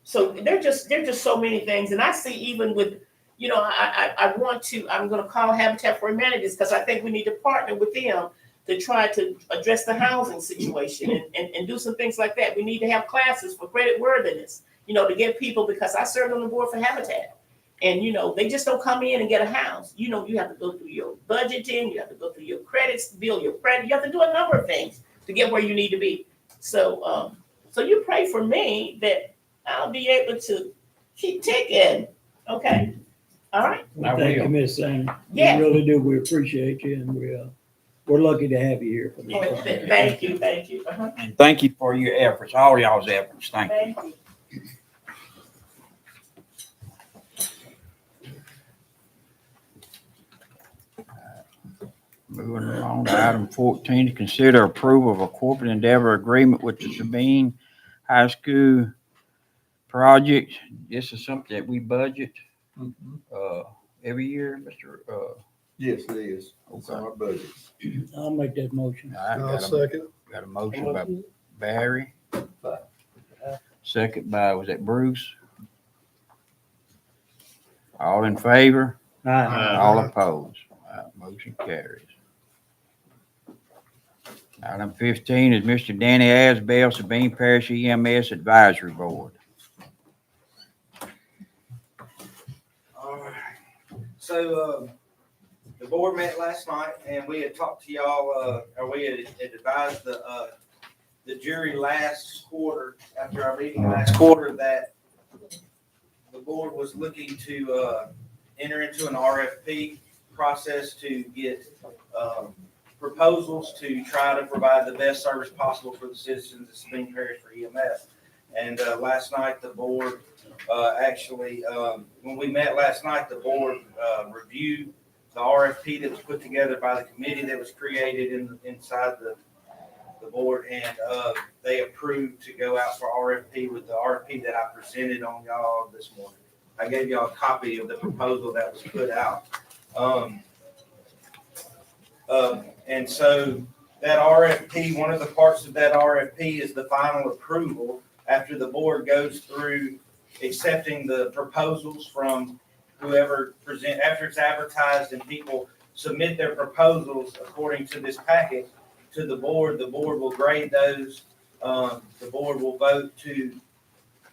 Speaker 8: they're just so many things. And I see even with, you know, I'm gonna call Habitat for Humanity, because I think we need to partner with them to try to address the housing situation and do some things like that. We need to have classes for credit worthiness, you know, to get people, because I served on the board for Habitat. And, you know, they just don't come in and get a house. You know, you have to go through your budgeting, you have to go through your credits, build your credit, you have to do a number of things to get where you need to be. So, so you pray for me that I'll be able to keep ticking. Okay. All right.
Speaker 1: I
Speaker 9: Thank you,
Speaker 1: will.
Speaker 9: Miss Sandra.
Speaker 8: Yeah.
Speaker 9: We really do. We appreciate you, and we're lucky to have you here for this.
Speaker 8: Oh,
Speaker 9: program.
Speaker 8: thank you, thank you. Uh-huh.
Speaker 1: And thank you for your efforts, all y'all's efforts. Thank you.
Speaker 8: Thank you.
Speaker 1: Moving along to item 14, to consider approval of a corporate endeavor agreement with the Sabine High School project. This is something that we budget every year, Mr.
Speaker 2: Yes, it is. It's on
Speaker 1: Okay.
Speaker 2: our budget.
Speaker 9: I'll make that motion.
Speaker 6: I'll second.
Speaker 1: Got a motion by Barry. Second by, was that Bruce? All in favor?
Speaker 9: Aye.
Speaker 1: All opposed? Motion carries. Item 15 is Mr. Danny Asbell, Sabine Parish EMS Advisory Board.
Speaker 10: All right. So, the board met last night, and we had talked to y'all, or we had advised the jury last quarter, after our meeting last quarter, that the board was looking to enter into an RFP process to get proposals to try to provide the best service possible for the citizens of Sabine Parish for EMS. And last night, the board actually, when we met last night, the board reviewed the RFP that was put together by the committee that was created inside the board, and they approved to go out for RFP with the RFP that I presented on y'all this morning. I gave y'all a copy of the proposal that was put out. And so that RFP, one of the parts of that RFP is the final approval after the board goes through accepting the proposals from whoever after it's advertised and people submit their proposals according to this packet to the board will grade those. The board will vote to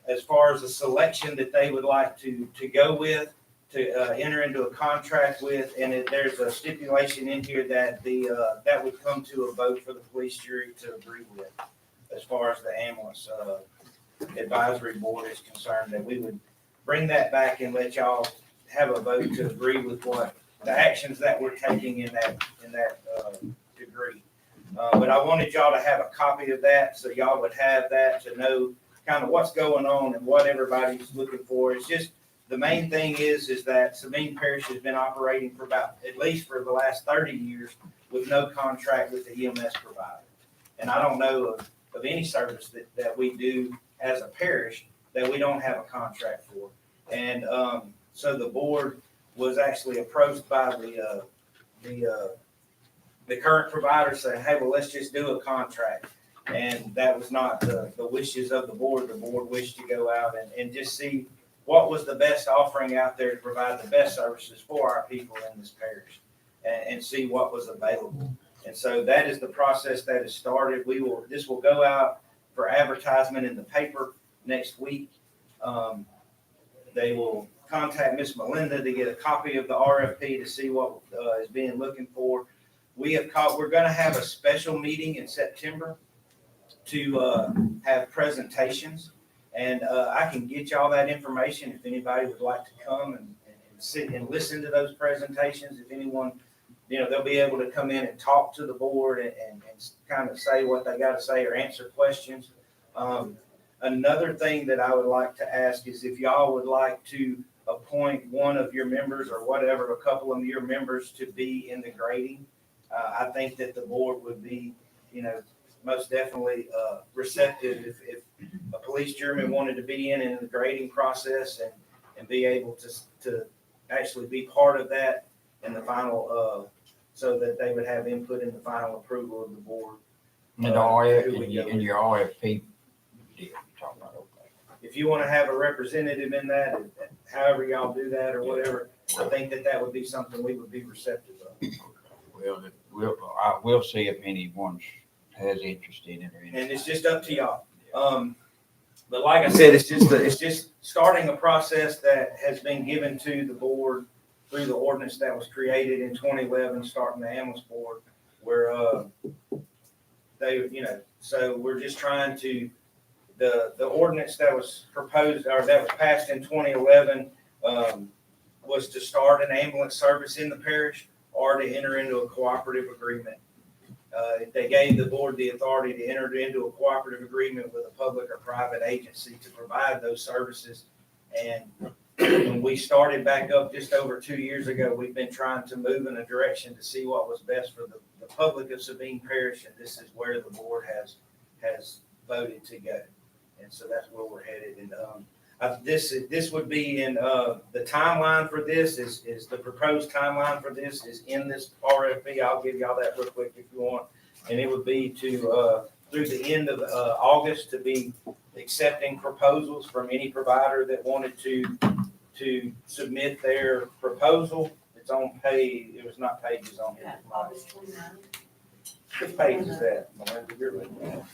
Speaker 10: as far as the selection that they would like to go with, to enter into a contract with, and there's a stipulation in here that that would come to a vote for the police jury to agree with, as far as the ambulance advisory board is concerned, that we would bring that back and let y'all have a vote to agree with what the actions that we're taking in that degree. But I wanted y'all to have a copy of that, so y'all would have that to know kind of what's going on and what everybody's looking for. It's just, the main thing is that Sabine Parish has been operating for at least for the last 30 years with no contract with the EMS provider. And I don't know of any service that we do as a parish that we don't have a contract for. And so the board was actually approached by the current provider saying, hey, well, let's just do a contract. And that was not the wishes of the board. The board wished to go out and just see what was the best offering out there to provide the best services for our people in this parish, and see what was available. And so that is the process that has started. This will go out for advertisement in the paper next week. They will contact Miss Melinda to get a copy of the RFP to see what is being looking for. We're going to have a special meeting in September to have presentations. And I can get y'all that information if anybody would like to come and sit and listen to those presentations. If anyone, they'll be able to come in and talk to the board and kind of say what they got to say or answer questions. Another thing that I would like to ask is if y'all would like to appoint one of your members or whatever, a couple of your members to be in the grading. I think that the board would be, most definitely receptive if a police juryman wanted to be in the grading process and be able to actually be part of that in the final, so that they would have input in the final approval of the board.
Speaker 1: And your RFP deal you're talking about, okay.
Speaker 10: If you want to have a representative in that, however y'all do that or whatever, I think that would be something we would be receptive of.
Speaker 1: Well, we'll see if anyone has interest in it or anything.
Speaker 10: And it's just up to y'all. But like I said, it's just starting a process that has been given to the board through the ordinance that was created in 2011, starting the ambulance board, where so we're just trying to, the ordinance that was proposed or that was passed in 2011 was to start an ambulance service in the parish or to enter into a cooperative agreement. They gave the board the authority to enter into a cooperative agreement with a public or private agency to provide those services. And when we started back up just over 2 years ago, we've been trying to move in a direction to see what was best for the public of Sabine Parish, and this is where the board has voted to go. And so that's where we're headed. And this would be in the timeline for this is the proposed timeline for this is in this RFP. I'll give y'all that real quick if you want. And it would be to through the end of August to be accepting proposals from any provider that wanted to submit their proposal. It's on page. It was not pages on here.
Speaker 11: August 29th.
Speaker 10: What page is that, Melinda? You're looking at.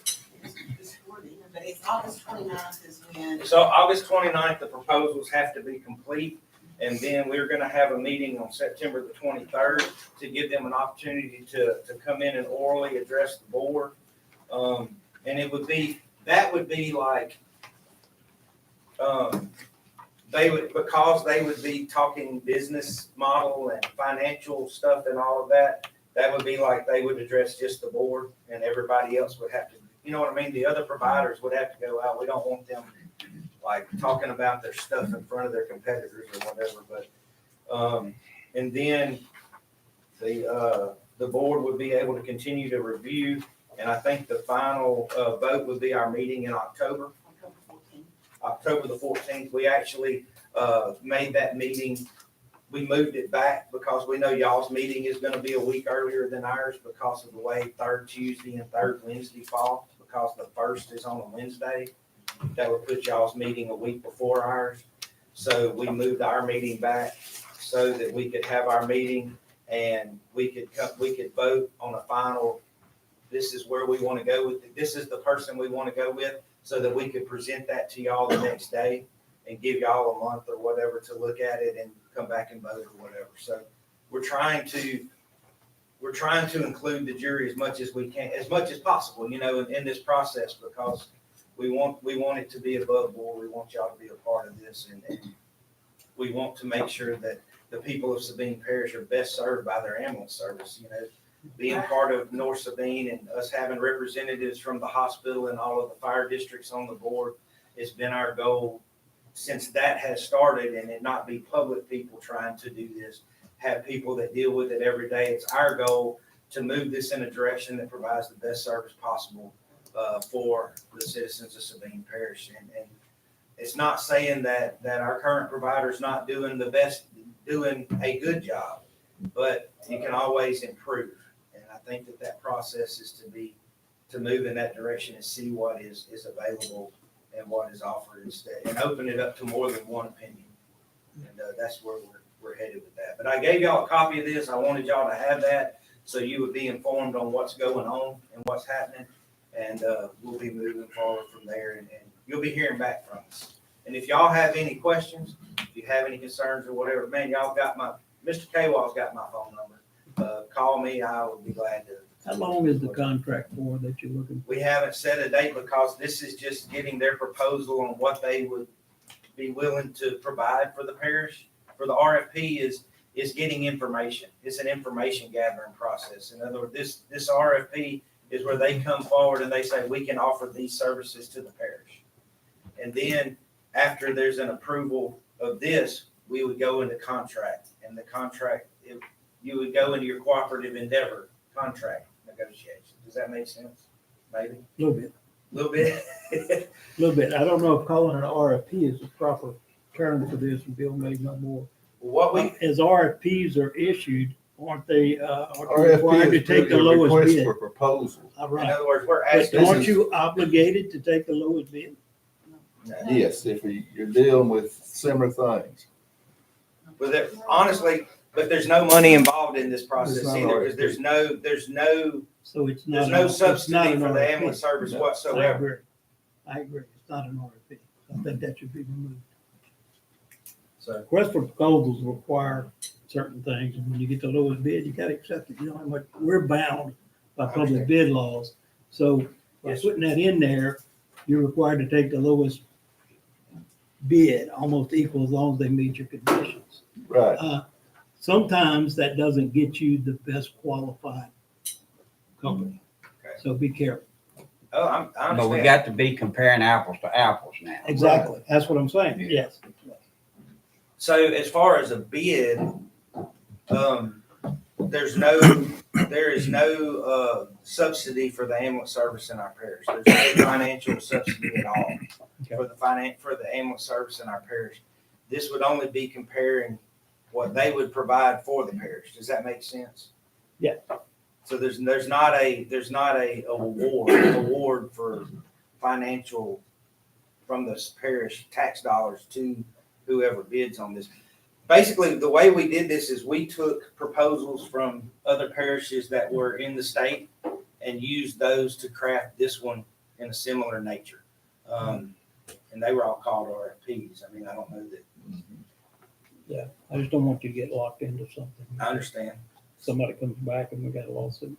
Speaker 11: But it's August 29th is when.
Speaker 10: So August 29th, the proposals have to be complete. And then we're going to have a meeting on September the 23rd to give them an opportunity to come in and orally address the board. And that would be like, they would be talking business model and financial stuff and all of that. That would be like, they would address just the board and everybody else would have to, you know what I mean? The other providers would have to go out. We don't want them like talking about their stuff in front of their competitors or whatever, but, and then the board would be able to continue to review. And I think the final vote would be our meeting in October. October the 14th. We actually made that meeting. We moved it back because we know y'all's meeting is going to be a week earlier than ours because of the way third Tuesday and third Wednesday fall, because the first is on a Wednesday. That would put y'all's meeting a week before ours. So we moved our meeting back so that we could have our meeting and we could vote on a final this is where we want to go with it. This is the person we want to go with, so that we could present that to y'all the next day and give y'all a month or whatever to look at it and come back and vote or whatever. So we're trying to include the jury as much as we can, as much as possible, in this process, because we want it to be above board. We want y'all to be a part of this, and we want to make sure that the people of Sabine Parish are best served by their ambulance service. Being part of North Sabine and us having representatives from the hospital and all of the fire districts on the board, it's been our goal since that has started, and it not be public people trying to do this, have people that deal with it every day. It's our goal to move this in a direction that provides the best service possible for the citizens of Sabine Parish. And it's not saying that our current provider is not doing a good job, but you can always improve. And I think that process is to move in that direction and see what is available and what is offered instead, and open it up to more than one opinion. And that's where we're headed with that. But I gave y'all a copy of this. I wanted y'all to have that so you would be informed on what's going on and what's happening. And we'll be moving forward from there, and you'll be hearing back from us. And if y'all have any questions, if you have any concerns or whatever, man, y'all got Mr. Kwall's got my phone number. Call me. I would be glad to.
Speaker 9: How long is the contract for that you're looking for?
Speaker 10: We haven't set a date because this is just getting their proposal on what they would be willing to provide for the parish. For the RFP is getting information. It's an information gathering process. In other words, this RFP is where they come forward and they say, we can offer these services to the parish. And then after there's an approval of this, we would go into contract, and the contract, you would go into your cooperative endeavor contract negotiation. Does that make sense? Maybe?
Speaker 9: A little bit.
Speaker 10: Little bit?
Speaker 9: A little bit. I don't know if calling it an RFP is the proper term for this, and Bill may know more. As RFPs are issued, aren't they required to take the lowest
Speaker 2: request
Speaker 9: bid?
Speaker 2: for proposal.
Speaker 9: All
Speaker 10: In
Speaker 9: right.
Speaker 10: other words, we're
Speaker 9: But
Speaker 10: asking.
Speaker 9: aren't you obligated to take the lowest bid?
Speaker 2: Yes, if you're dealing with similar things.
Speaker 10: Honestly, but there's no money involved in this process
Speaker 2: It's not
Speaker 10: either, because
Speaker 2: RFP.
Speaker 10: there's no
Speaker 9: So it's not.
Speaker 10: There's no
Speaker 9: it's not
Speaker 10: subsidy
Speaker 9: an
Speaker 10: for the
Speaker 9: RFP.
Speaker 10: ambulance service
Speaker 2: No.
Speaker 10: whatsoever.
Speaker 9: I agree. It's not an RFP. I think that should be removed.
Speaker 10: So,
Speaker 9: Request for proposals require certain things, and when you get the lowest bid, you gotta accept it. You know how much, we're bound by public bid laws. So by
Speaker 10: Yes,
Speaker 9: putting that in there, you're required to take the lowest bid, almost equal, as long as they meet your conditions.
Speaker 2: Right.
Speaker 9: Sometimes that doesn't get you the best qualified company.
Speaker 10: Okay.
Speaker 9: So be careful.
Speaker 10: I
Speaker 1: But we
Speaker 10: understand.
Speaker 1: got to be comparing apples to apples now.
Speaker 9: Exactly. That's what I'm saying. Yes.
Speaker 10: So as far as a bid, there is no subsidy for the ambulance service in our parish. There's no financial subsidy at all for the ambulance service in our parish. This would only be comparing what they would provide for the parish. Does that make sense?
Speaker 9: Yeah.
Speaker 10: So there's not a award for financial from the parish tax dollars to whoever bids on this. Basically, the way we did this is we took proposals from other parishes that were in the state and used those to craft this one in a similar nature. And they were all called RFPs. I mean, I don't know that.
Speaker 9: Yeah. I just don't want you to get locked into something.
Speaker 10: I understand.
Speaker 9: Somebody comes back and we got a lawsuit.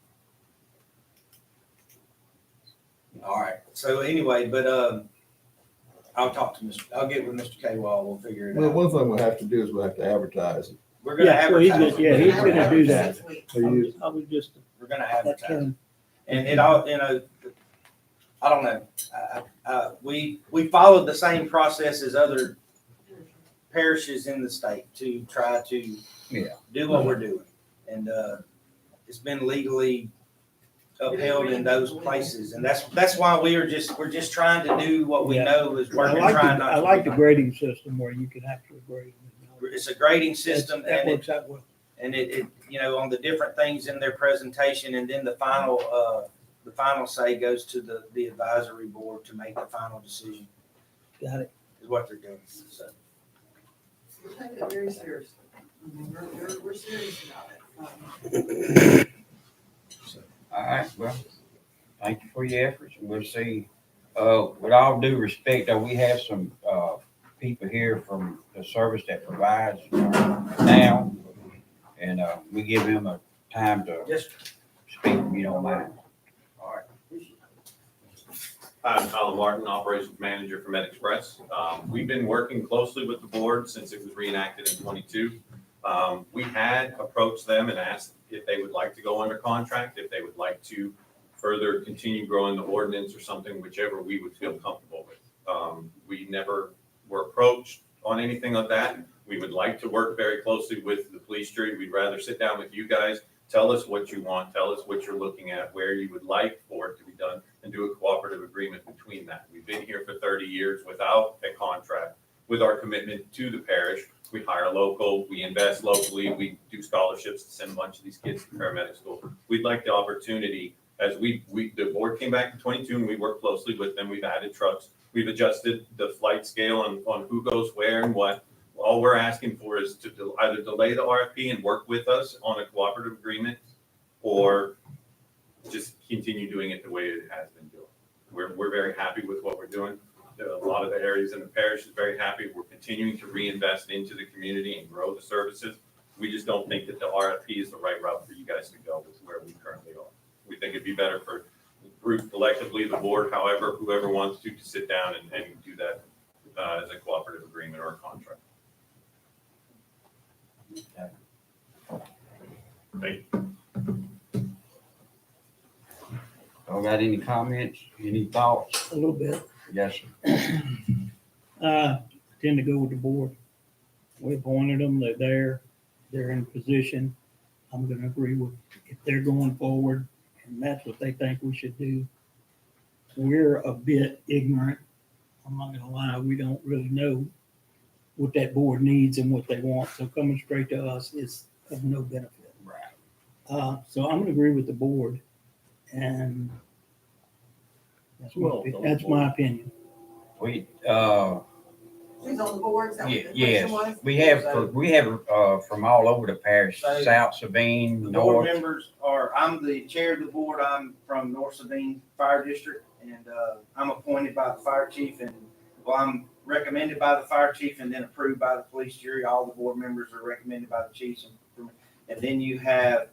Speaker 10: All right. So anyway, but I'll get with Mr. Kwall. We'll figure it
Speaker 2: Well,
Speaker 10: out.
Speaker 2: one thing we'll have to do is we'll have to advertise it.
Speaker 10: We're gonna
Speaker 9: Yeah, well, he's
Speaker 10: advertise.
Speaker 9: gonna- yeah, he's gonna do that.
Speaker 2: So
Speaker 9: I was just,
Speaker 10: We're gonna
Speaker 9: that
Speaker 10: advertise.
Speaker 9: kind
Speaker 10: And it all, I don't know. We followed the same process as other parishes in the state to try to do what we're doing. And it's been legally upheld in those places. And that's why we're just trying to do what we
Speaker 9: Yeah.
Speaker 10: know is
Speaker 9: I
Speaker 10: working,
Speaker 9: like
Speaker 10: trying
Speaker 9: the,
Speaker 10: not
Speaker 9: I
Speaker 10: to.
Speaker 9: like the grading system where you can actually grade them.
Speaker 10: It's a grading system,
Speaker 9: That
Speaker 10: and
Speaker 9: works out well.
Speaker 10: it on the different things in their presentation, and then the final say goes to the advisory board to make the final decision,
Speaker 9: Got it.
Speaker 10: is what they're doing. So,
Speaker 11: We're taking it very seriously. I mean, we're serious about it.
Speaker 1: All right, well, Thank you for your efforts, and we'll see. With all due respect, though, we have some, people here from the service that provides now, and, we give them a time to
Speaker 10: Yes,
Speaker 1: speak, if you don't mind.
Speaker 12: I'm Colin Martin, Operations Manager for MedExpress. We've been working closely with the board since it was reenacted in '22. We had approached them and asked if they would like to go under contract, if they would like to further continue growing the ordinance or something, whichever we would feel comfortable with. We never were approached on anything like that. We would like to work very closely with the police jury. We'd rather sit down with you guys, tell us what you want, tell us what you're looking at, where you would like for it to be done, and do a cooperative agreement between that. We've been here for 30 years without a contract. With our commitment to the parish, we hire local, we invest locally, we do scholarships to send a bunch of these kids to paramedic school. We'd like the opportunity, as the board came back in '22 and we worked closely with them, we've added trucks, we've adjusted the flight scale on who goes where and what. All we're asking for is to either delay the RFP and work with us on a cooperative agreement, or just continue doing it the way it has been doing. We're very happy with what we're doing. A lot of the areas in the parish is very happy. We're continuing to reinvest into the community and grow the services. We just don't think that the RFP is the right route for you guys to go with where we currently are. We think it'd be better for the group collectively, the board, however, whoever wants to sit down and do that as a cooperative agreement or a contract. Thank you.
Speaker 1: Y'all got any comments, any thoughts?
Speaker 9: A little bit.
Speaker 1: Yes, sir.
Speaker 9: I tend to go with the board. We appointed them, they're there, they're in position. I'm gonna agree with, if they're going forward and that's what they think we should do. We're a bit ignorant. I'm not gonna lie, we don't really know what that board needs and what they want. So coming straight to us is of no benefit.
Speaker 1: Right.
Speaker 9: So I'm gonna agree with the board, and that's my opinion.
Speaker 1: We,
Speaker 11: She's on the board, is that what the question
Speaker 1: yes,
Speaker 11: was?
Speaker 1: we have, from all over the parish,
Speaker 10: So,
Speaker 1: South Sabine,
Speaker 10: the board
Speaker 1: North.
Speaker 10: members are, I'm the chair of the board, I'm from North Sabine Fire District, and I'm appointed by the fire chief, and, well, I'm recommended by the fire chief and then approved by the police jury. All the board members are recommended by the chiefs. And then you have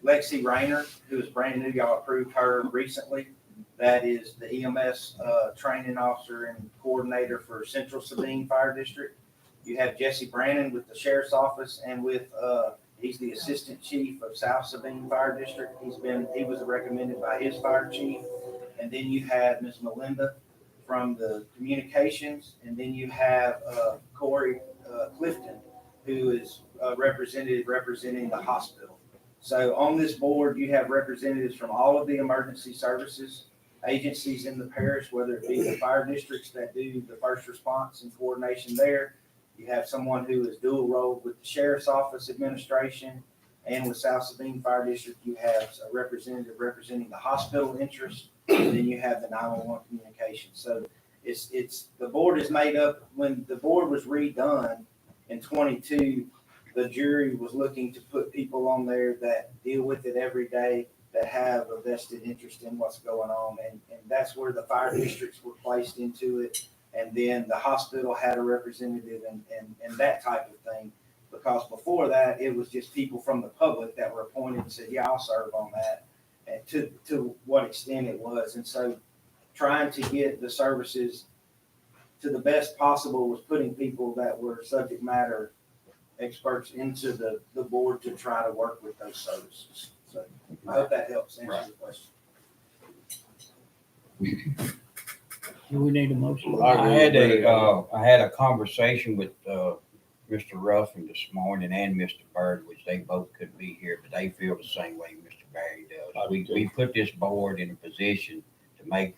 Speaker 10: Lexi Rayner, who is brand new, y'all approved her recently. That is the EMS training officer and coordinator for Central Sabine Fire District. You have Jesse Brannon with the sheriff's office and with, he's the assistant chief of South Sabine Fire District. He was recommended by his fire chief. And then you have Ms. Melinda from the communications. And then you have Corey Clifton, who is representing the hospital. So on this board, you have representatives from all of the emergency services agencies in the parish, whether it be the fire districts that do the first response and coordination there. You have someone who is dual role with the sheriff's office administration, and with South Sabine Fire District, you have a representative representing the hospital interest, and then you have the 911 communication. So it's the board is made up. When the board was redone in 22, the jury was looking to put people on there that deal with it every day, that have a vested interest in what's going on. And that's where the fire districts were placed into it. And then the hospital had a representative and that type of thing. Because before that, it was just people from the public that were appointed and said, yeah, I'll serve on that. And to what extent it was. And so trying to get the services to the best possible was putting people that were subject matter experts into the board to try to work with those services. So I hope that helps answer the question.
Speaker 9: Do we need a motion?
Speaker 1: I had a conversation with, Mr. Ruffin this morning and Mr. Bird, which they both couldn't be here, but they feel the same way Mr. Barry does. We put this board in a position to make,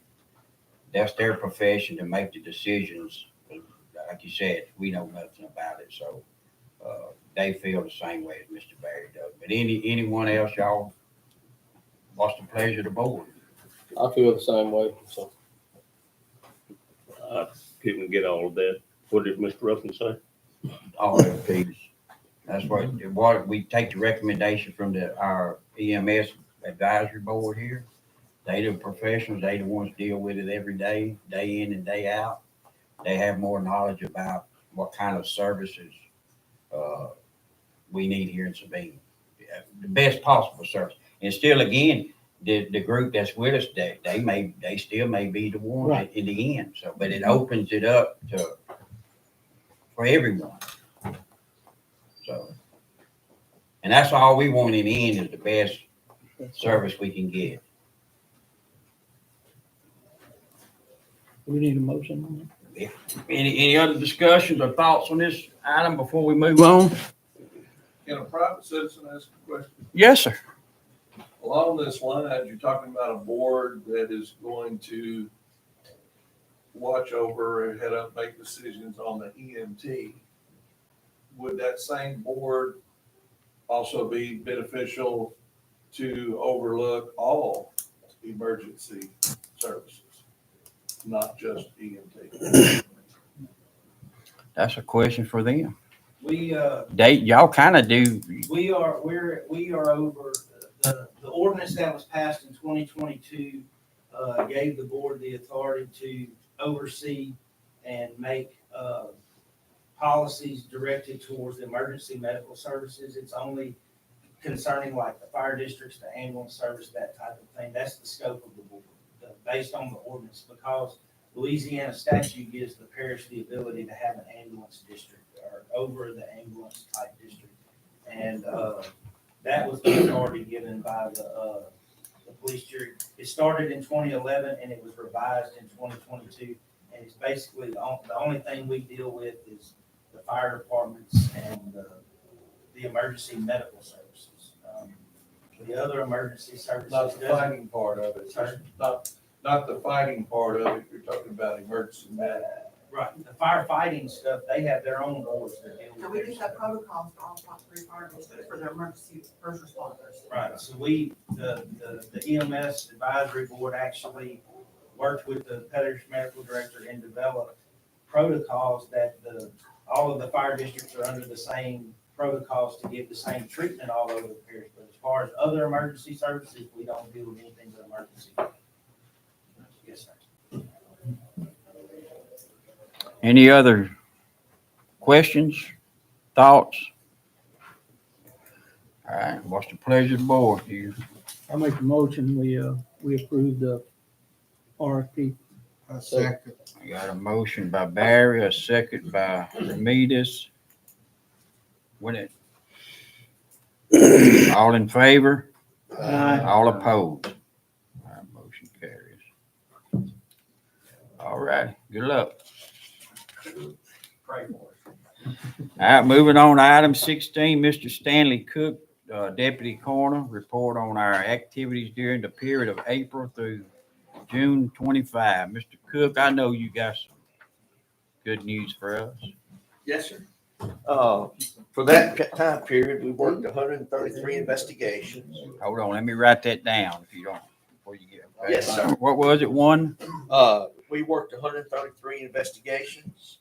Speaker 1: that's their profession, to make the decisions. Like you said, we know nothing about it, so they feel the same way as Mr. Barry does. But anyone else, y'all, what's the pleasure of the board?
Speaker 7: I feel the same way, so. I couldn't get all of that. What did Mr. Ruffin say?
Speaker 1: All LPs. That's what we take the recommendation from our EMS advisory board here. They the professionals, they the ones deal with it every day, day in and day out. They have more knowledge about what kind of services we need here in Sabine. Yeah, the best possible service. And still, again, the group that's with us, they still may be the ones
Speaker 9: Right.
Speaker 1: in the end. So, but it opens it up for everyone. So, and that's all we want in the end is the best service we can get.
Speaker 9: We need a motion on
Speaker 1: Any other discussions or thoughts on this item before we move on?
Speaker 13: Can a private citizen ask a question?
Speaker 1: Yes, sir.
Speaker 13: Along this line, you're talking about a board that is going to watch over and head up, make decisions on the EMT. Would that same board also be beneficial to overlook all emergency services, not just EMT?
Speaker 1: That's a question for them.
Speaker 10: Y'all
Speaker 1: kind of do.
Speaker 10: We are over, the ordinance that was passed in 2022 gave the board the authority to oversee and make policies directed towards the emergency medical services. It's only concerning like the fire districts, the ambulance service, that type of thing. That's the scope of the board, based on the ordinance, because Louisiana statute gives the parish the ability to have an ambulance district or over the ambulance type district. And that was the authority given by the police jury. It started in 2011 and it was revised in 2022. And it's basically the only thing we deal with is the fire departments and the emergency medical services. The other emergency services.
Speaker 13: Not the fighting part of it,
Speaker 10: Sorry?
Speaker 13: not the fighting part of it, you're talking about emergency medical.
Speaker 10: Right, the firefighting stuff, they have their own boards that deal
Speaker 11: And
Speaker 10: with
Speaker 11: we
Speaker 10: it.
Speaker 11: just have protocols for all top three fire districts for their emergency first responders.
Speaker 10: Right, so the EMS advisory board actually worked with the parish medical director and developed protocols that all of the fire districts are under the same protocols to give the same treatment all over the parish. But as far as other emergency services, we don't deal with anything but emergency. Yes, sir.
Speaker 1: Any other questions, thoughts? All right, what's the pleasure of the board here?
Speaker 9: I make a motion, we approve the RFP.
Speaker 2: I second.
Speaker 1: I got a motion by Barry, a second by Ramirez. When it, all in favor?
Speaker 9: Aye.
Speaker 1: All opposed? All right, motion carries. All right, good luck.
Speaker 10: Pray for us.
Speaker 1: All right, moving on to item 16, Mr. Stanley Cook, Deputy Coroner, report on our activities during the period of April through June 25. Mr. Cook, I know you got some good news for us.
Speaker 3: Yes, sir. For that time period, we worked 133 investigations.
Speaker 1: Hold on, let me write that down if you don't, before you get. Okay?
Speaker 3: Yes, sir.
Speaker 1: What was it, one?
Speaker 3: We worked 133 investigations,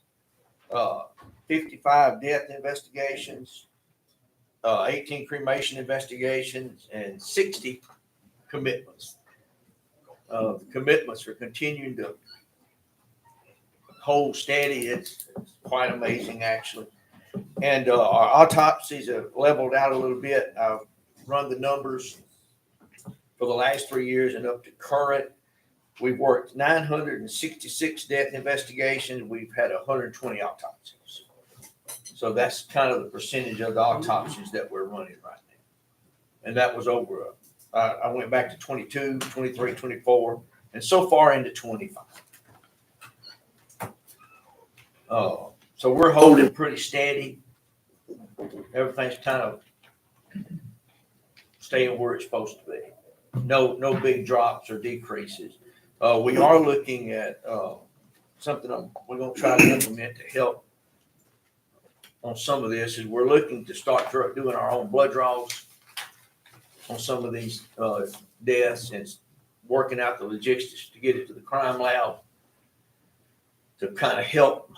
Speaker 3: 55 death investigations, 18 cremation investigations, and 60 commitments. The commitments are continuing to hold steady. It's quite amazing, actually. And our autopsies have leveled out a little bit. I've run the numbers for the last 3 years and up to current. We've worked 966 death investigations. We've had 120 autopsies. So that's kind of the percentage of the autopsies that we're running right now. And that was over, I went back to 22, 23, 24, and so far into 25. So we're holding pretty steady. Everything's kind of staying where it's supposed to be. No big drops or decreases. We are looking at something we're going to try to implement to help on some of this. Is we're looking to start doing our own blood draws on some of these deaths and working out the logistics to get it to the crime lab to kind of help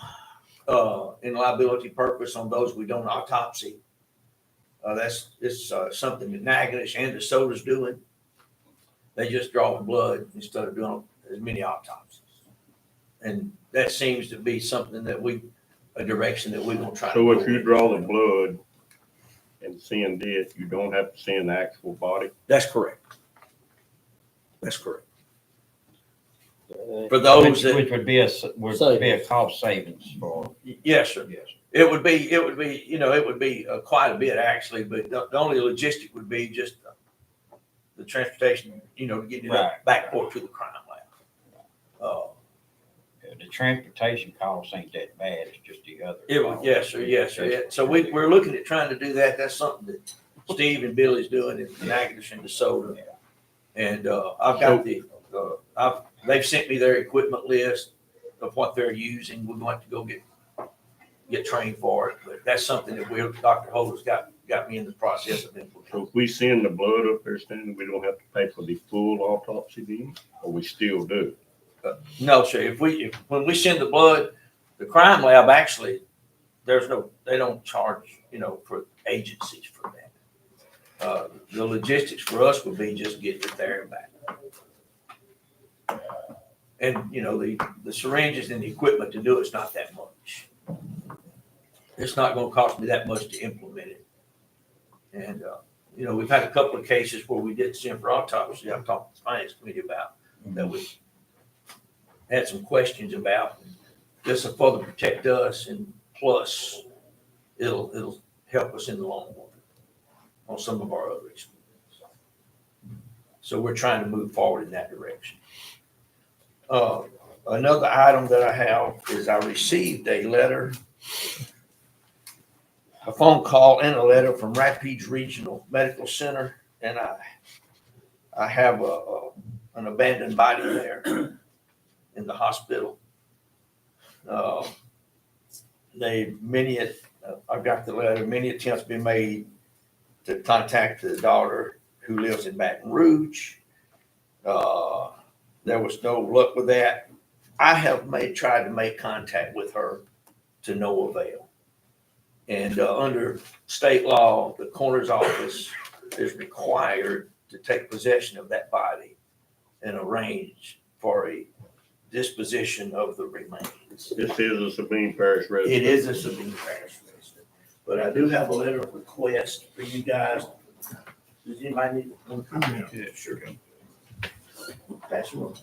Speaker 3: in liability purpose on those we don't
Speaker 14: They just draw the blood instead of doing as many autopsies. And that seems to be something that a direction that we're gonna try to
Speaker 7: So
Speaker 14: go
Speaker 7: if you
Speaker 14: in.
Speaker 7: draw the blood and send it, you don't have to send the actual body?
Speaker 14: That's correct. That's correct. For those that.
Speaker 1: Which would be a cost savings for.
Speaker 14: Yes, sir.
Speaker 1: Yes.
Speaker 14: It would be, it would be quite a bit actually, but the only logistic would be just the transportation, to get it up back and forth to the crime lab.
Speaker 1: The transportation costs ain't that bad, it's just the other.
Speaker 14: Yes, sir, yes, sir. Yeah. So we're looking at trying to do that. That's something that Steve and Billy's doing in Natchitoches and DeSoto. And I've got they've sent me their equipment list of what they're using. We're going to go get trained for it, but that's something that Dr. Holder's got me in the process of implementing.
Speaker 7: So if we send the blood up there, Stanley, we don't have to pay for the full autopsy then, or we still do?
Speaker 14: No, sir. When we send the blood, the crime lab actually, they don't charge, for agencies for that. The logistics for us would be just getting it there and back. And, the syringes and the equipment to do it's not that much. It's not gonna cost me that much to implement it. And, we've had a couple of cases where we did send for autopsy. I've talked to the finance committee about that we had some questions about. This will further protect us, and plus it'll help us in the long run on some of our other expenses. So we're trying to move forward in that direction. Another item that I have is I received a letter, a phone call and a letter from Rapides Regional Medical Center, and I have an abandoned body there in the hospital. I've got the letter. Many attempts have been made to contact the daughter who lives in Baton Rouge. There was no luck with that. I have tried to make contact with her to no avail. And under state law, the coroner's office is required to take possession of that body and arrange for a disposition of the remains.
Speaker 7: This is a Sabine Parish resident.
Speaker 14: It is a Sabine Parish resident. But I do have a letter of request for you guys. Does anybody need one? Yeah, sure. Pass them on.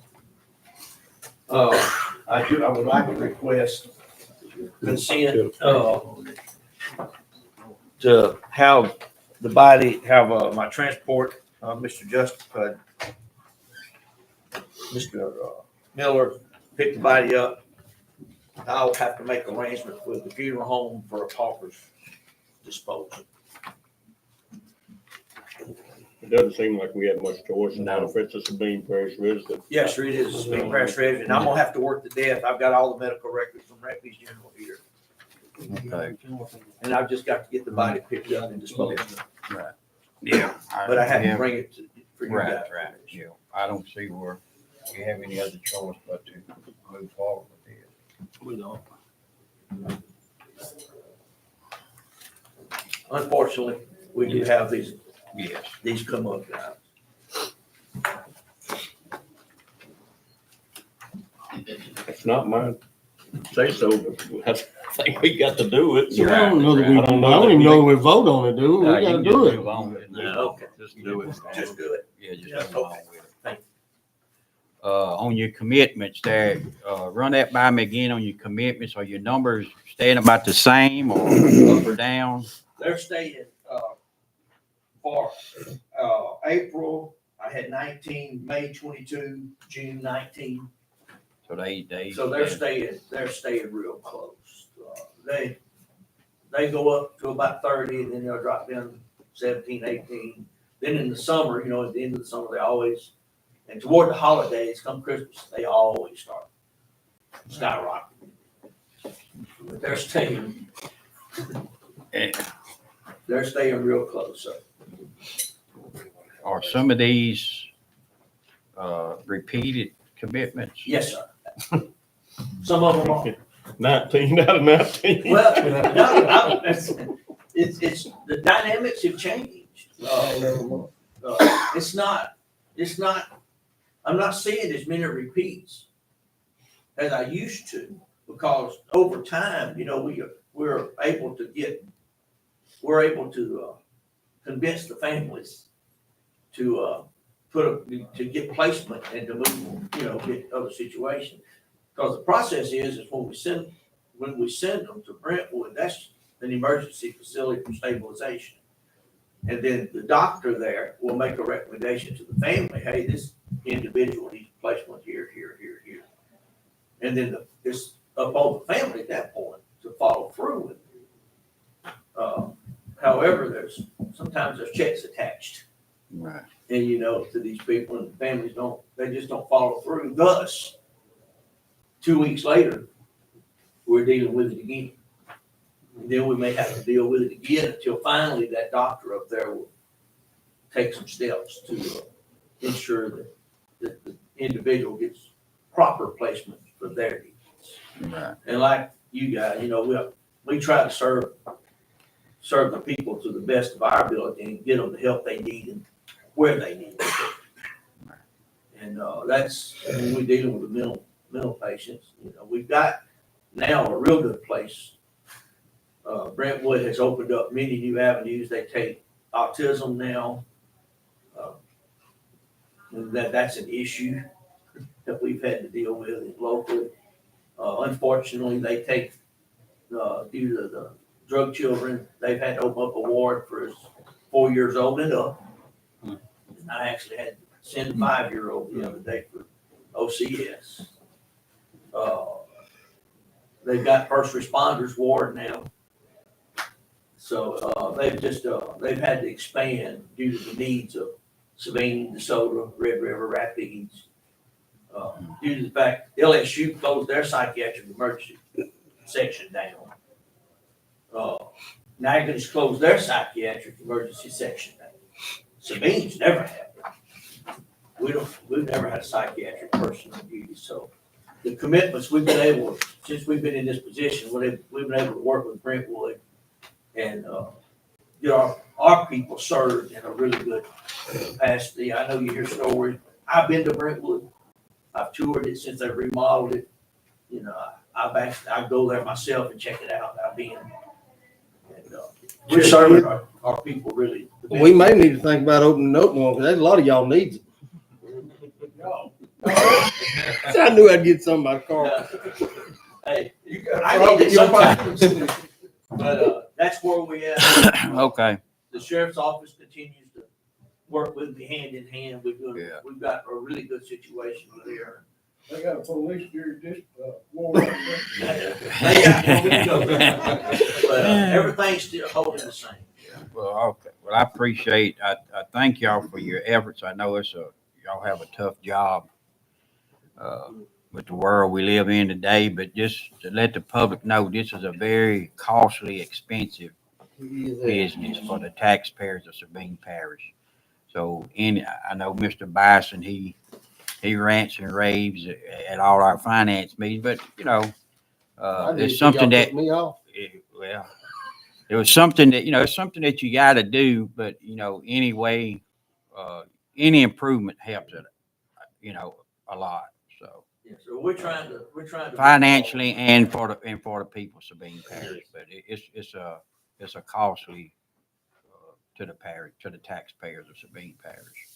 Speaker 14: I would like to request consent, to have the body, my transport, Mr. Miller pick the body up. I'll have to make arrangements with the funeral home for a pauper's disposal.
Speaker 7: It doesn't seem like we have much choice in that if it's a Sabine Parish resident.
Speaker 14: Yes, sir, it is a Sabine Parish resident. I'm gonna have to work to death. I've got all the medical records from Rapides General here.
Speaker 1: Okay.
Speaker 14: And I've just got to get the body picked up and disposed of.
Speaker 1: Right. Yeah.
Speaker 14: But I have to bring it for you guys.
Speaker 1: Right. Yeah. I don't see where we have any other choice but to move forward with it.
Speaker 14: We don't. Unfortunately, we do have these.
Speaker 1: Yes.
Speaker 14: These come up now.
Speaker 7: It's not mine. Say so, but I think we got to do it.
Speaker 3: I don't know that I don't even know that we vote on it, do we? We gotta do it.
Speaker 14: Okay.
Speaker 1: Just do it.
Speaker 14: Just do it.
Speaker 1: Yeah, just
Speaker 14: Yeah,
Speaker 1: move on
Speaker 14: okay.
Speaker 1: with it.
Speaker 14: Thank
Speaker 1: On your commitments there, run that by me again on your commitments. Are your numbers staying about the same or up or down?
Speaker 14: They're staying, for, April, I had 19, May 22, June 19.
Speaker 1: So they.
Speaker 14: So they're staying real close. They go up to about 30, then they'll drop down to 17, 18. Then in the summer, at the end of the summer, they always, and toward the holidays, come Christmas, they always start skyrocketing. But they're staying real close. So.
Speaker 1: Are some of these repeated commitments?
Speaker 14: Yes, sir. Some of them are.
Speaker 7: 19 out of 19.
Speaker 14: Well, no, it's the dynamics have changed. It's not I'm not seeing as many repeats as I used to, because over time, you know, we're able to convince the families to to get placement and to move, you know, get other situations. Because the process is when we send them to Brentwood, that's an emergency facility for stabilization. And then the doctor there will make a recommendation to the family, hey, this individual needs placement here, here, here, here. And then it's up on the family at that point to follow through with it. However, sometimes there's checks attached.
Speaker 1: Right.
Speaker 14: And you know, to these people, and families they just don't follow through. Thus, 2 weeks later, we're dealing with it again. And then we may have to deal with it again until finally that doctor up there will take some steps to ensure that the individual gets proper placement for their needs.
Speaker 1: Right.
Speaker 14: And like you guys, you know, we try to serve the people to the best of our ability and get them the help they need and where they need it. And that's when we're dealing with the mental patients. You know, we've got now a real good place. Brentwood has opened up many new avenues. They take autism now. And that's an issue that we've had to deal with locally. Unfortunately, they take, due to the drug children, they've had to open up a ward for 4 years old and up. And I actually had to send a 5-year-old the other day for OCS. They've got first responders ward now. So they've had to expand due to the needs of Sabine, DeSoto, Red River, Rapids. Due to the fact LSU closed their psychiatric emergency section down. Niagara's closed their psychiatric emergency section down. Sabine's never had one. We've never had a psychiatric person on duty. So the commitments we've been able, since we've been in this position, we've been able to work with Brentwood and get our people served in a really good capacity. I know you hear stories. I've been to Brentwood. I've toured it since they remodeled it. You know, I go there myself and check it out. I've been. And we're serving our people really.
Speaker 3: We may need to think about opening up one, because there's a lot of y'all needs it. I knew I'd get some by car.
Speaker 14: Hey, I need it sometimes. But that's where we at.
Speaker 1: Okay.
Speaker 14: The sheriff's office continues to work with me hand in hand. We've got a really good situation there.
Speaker 6: They got a police jurisdiction, war.
Speaker 14: But everything's still holding the same.
Speaker 1: Well, okay. Well, I appreciate, I thank y'all for your efforts. I know y'all have a tough job with the world we live in today, but just to let the public know, this is a very costly, expensive business for the taxpayers of Sabine Parish. So I know Mr. Bison, he rants and raves at all our finance meetings, but you know, it's something that, well, it was something that, you know, it's something that you got to do, but you know, anyway, any improvement helps it, you know, a lot. So.
Speaker 14: Yeah, so we're trying to
Speaker 1: Financially and for the people of Sabine Parish, but it's a costly to the parish, to the taxpayers of Sabine Parish.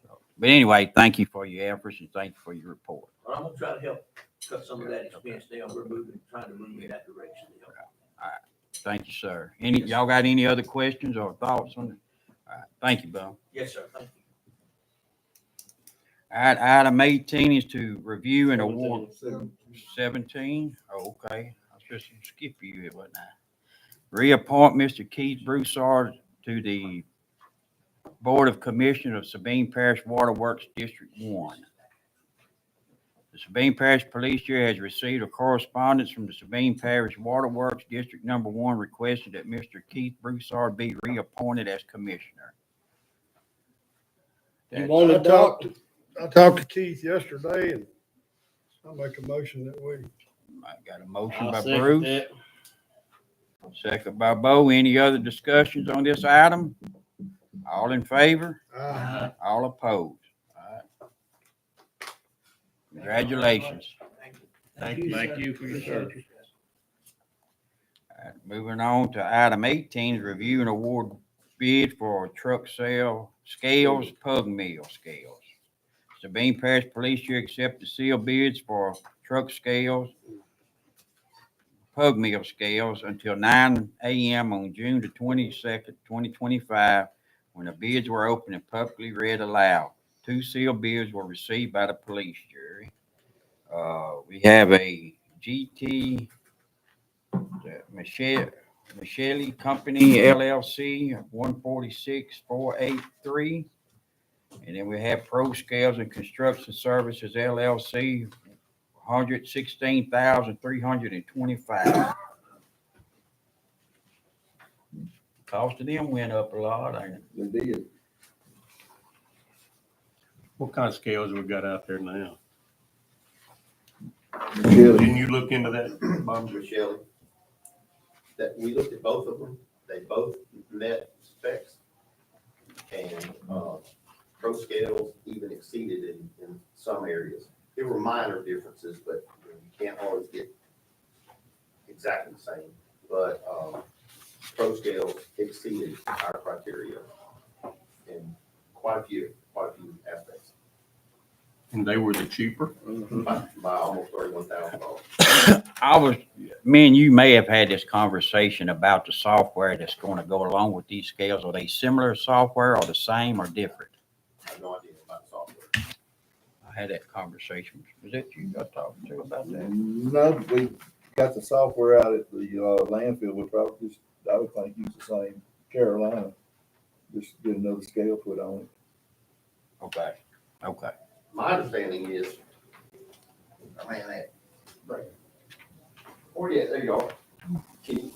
Speaker 1: So, but anyway, thank you for your efforts and thank you for your report.
Speaker 14: Well, I'm gonna try to help cut some of that expense down. We're trying to move in that direction.
Speaker 1: All right, thank you, sir. Y'all got any other questions or thoughts on it? All right, thank you, Bill.
Speaker 14: Yes, sir. Thank you.
Speaker 1: All right, item 18 is to review and award 17. Oh, okay. I was supposed to skip you here, wasn't I? Reappoint Mr. Keith Broussard to the Board of Commissioners of Sabine Parish Waterworks District 1. The Sabine Parish Police Jury has received a correspondence from the Sabine Parish Waterworks District Number 1 requesting that Mr. Keith Broussard be reappointed as commissioner.
Speaker 3: You want to talk?
Speaker 6: I talked to Keith yesterday, and I'll make a motion that we.
Speaker 1: I got a motion by Bruce. Second by Bo. Any other discussions on this item? All in favor? All opposed? All right. Congratulations.
Speaker 7: Thank you for your service.
Speaker 1: All right, moving on to item 18 is review and award bid for truck sale scales, pug mill scales. Sabine Parish Police Jury accept the seal bids for truck scales, pug mill scales until 9 a.m. on June the 22nd, 2025, when the bids were opened and publicly read aloud. 2 seal bids were received by the police jury. We have a GT Michele Company LLC 146483. And then we have Pro Scales and Construction Services LLC 116,325. Cost of them went up a lot, ain't it?
Speaker 2: They did.
Speaker 7: What kind of scales we got out there now?
Speaker 2: Michele.
Speaker 7: Didn't you look into that, Bob?
Speaker 3: Michelle, that we looked at both of them, they both met specs. And, Pro Scales even exceeded in some areas. There were minor differences, but you can't always get exactly the same. But, Pro Scales exceeded our criteria in quite a few aspects.
Speaker 7: And they were the cheaper?
Speaker 3: By almost $31,000.
Speaker 1: Me and you may have had this conversation about the software that's going to go along with these scales. Are they similar software or the same or different?
Speaker 3: I have no idea about software.
Speaker 1: I had that conversation. Was that you I talked to about that?
Speaker 2: No, we got the software out at the landfill. We'll probably just, I would think, use the same Carolina. Just get another scale put on it.
Speaker 1: Okay. Okay.
Speaker 3: My understanding is, I ran that. Right. Oh, yeah, there you are. Do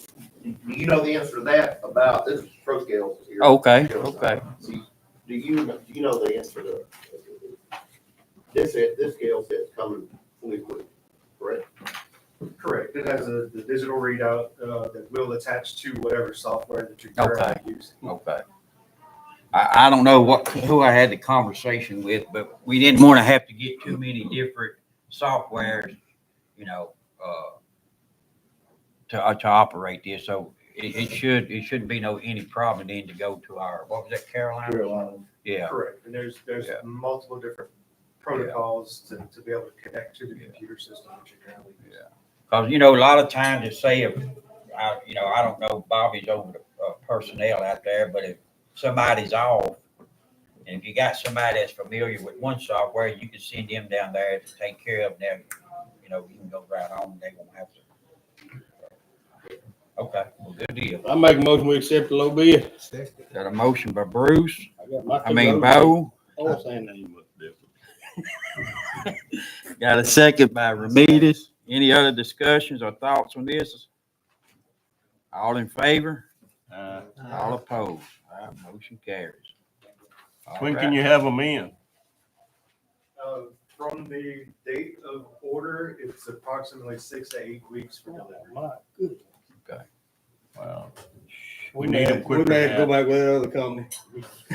Speaker 3: you know the answer to that about, this is Pro Scales here.
Speaker 1: Okay. Okay.
Speaker 3: See, do you know the answer to this scale says coming fully equipped, correct?
Speaker 15: Correct. It has the digital readout that will attach to whatever software that you're currently using.
Speaker 1: Okay. I don't know who I had the conversation with, but we didn't want to have to get too many different softwares, you know, to operate this. So it shouldn't be any problem then to go to our, what was that, Carolina? Yeah.
Speaker 15: Correct. And there's multiple different protocols to be able to connect to the computer system that you're currently using.
Speaker 1: Because, you know, a lot of times they say, I don't know, Bobby's over the personnel out there, but if somebody's off, and if you got somebody that's familiar with one software, you can send them down there to take care of them. You know, you can go right on, they won't have to. Okay, well, good deal.
Speaker 7: I make a motion, we accept the low bid.
Speaker 1: Got a motion by Bruce,
Speaker 7: Bo.
Speaker 1: Bo.
Speaker 7: Oh, saying name was different.
Speaker 1: Got a second by Ramirez. Any other discussions or thoughts on this? All in favor? All opposed? All right, motion carries.
Speaker 7: When can you have them in?
Speaker 15: From the date of order, it's approximately 6 to 8 weeks for delivery.
Speaker 7: My goodness.
Speaker 1: Okay.
Speaker 7: Wow. We need them quicker.
Speaker 6: We may have to go back with another company.
Speaker 15: I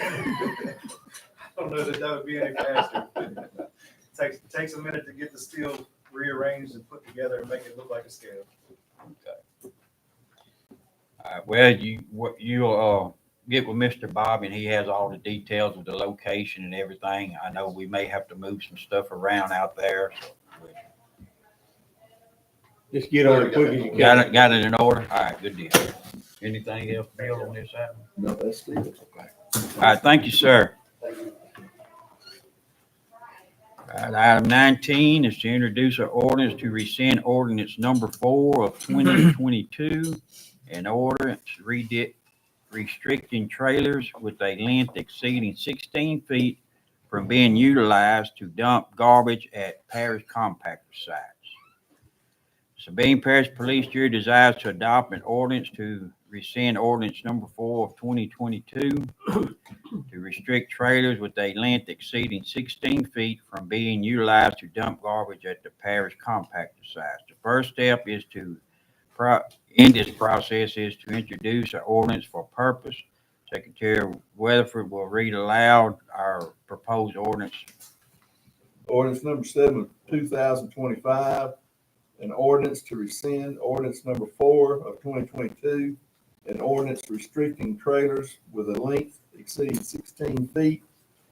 Speaker 15: don't know that would be any faster. Takes a minute to get the steel rearranged and put together and make it look like a scale.
Speaker 1: Okay. All right, well, you'll get with Mr. Bob, and he has all the details of the location and everything. I know we may have to move some stuff around out there. So
Speaker 7: Just get on it quick as you can.
Speaker 1: got it in order? All right, good deal. Anything else, Bill, on this item?
Speaker 2: No, that's good.
Speaker 1: Okay. All right, thank you, sir. All right, item 19 is to introduce an ordinance to rescind ordinance number 4 of 2022, an ordinance restricting trailers with a length exceeding 16 feet from being utilized to dump garbage at parish compactor sites. Sabine Parish Police Jury desires to adopt an ordinance to rescind ordinance number 4 of 2022 to restrict trailers with a length exceeding 16 feet from being utilized to dump garbage at the parish compactor sites. The first step is in this process is to introduce an ordinance for purpose. Secretary Weatherford will read aloud our proposed ordinance
Speaker 2: Ordinance number 7 of 2025, an ordinance to rescind ordinance number 4 of 2022, an ordinance restricting trailers with a length exceeding 16 feet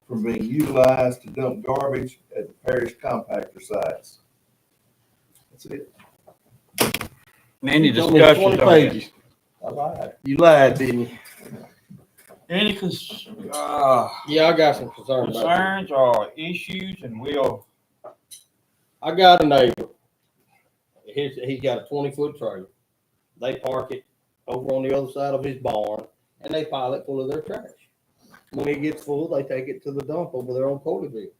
Speaker 2: from being utilized to dump garbage at the parish compactor sites. That's it.
Speaker 1: Any
Speaker 14: You told me
Speaker 1: discussions
Speaker 14: 20
Speaker 1: on this?
Speaker 14: pages. I lied. You lied, didn't you?
Speaker 1: Any
Speaker 14: Yeah, I got some concerns about
Speaker 1: concerns or issues, and we'll,
Speaker 14: I got a neighbor. He's got a 20-foot trailer. They park it over on the other side of his barn, and they pile it full of their trash. When it gets full, they take it to the dump over there on Coleyville.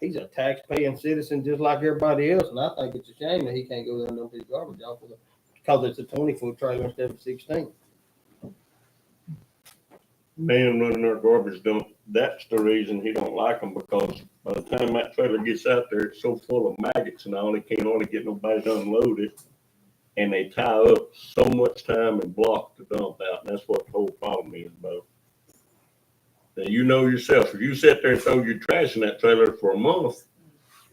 Speaker 14: He's a tax-paying citizen just like everybody else, and I think it's a shame that he can't go there and dump his garbage off of it because it's a 20-foot trailer instead of 16.
Speaker 7: Man running our garbage dump, that's the reason he don't like them, because by the time that trailer gets out there, it's so full of maggots and all, he can't hardly get nobody to unload it. And they tie up so much time and block the dump out, and that's what the whole problem is about. Now, you know yourself, if you sit there and throw your trash in that trailer for a month,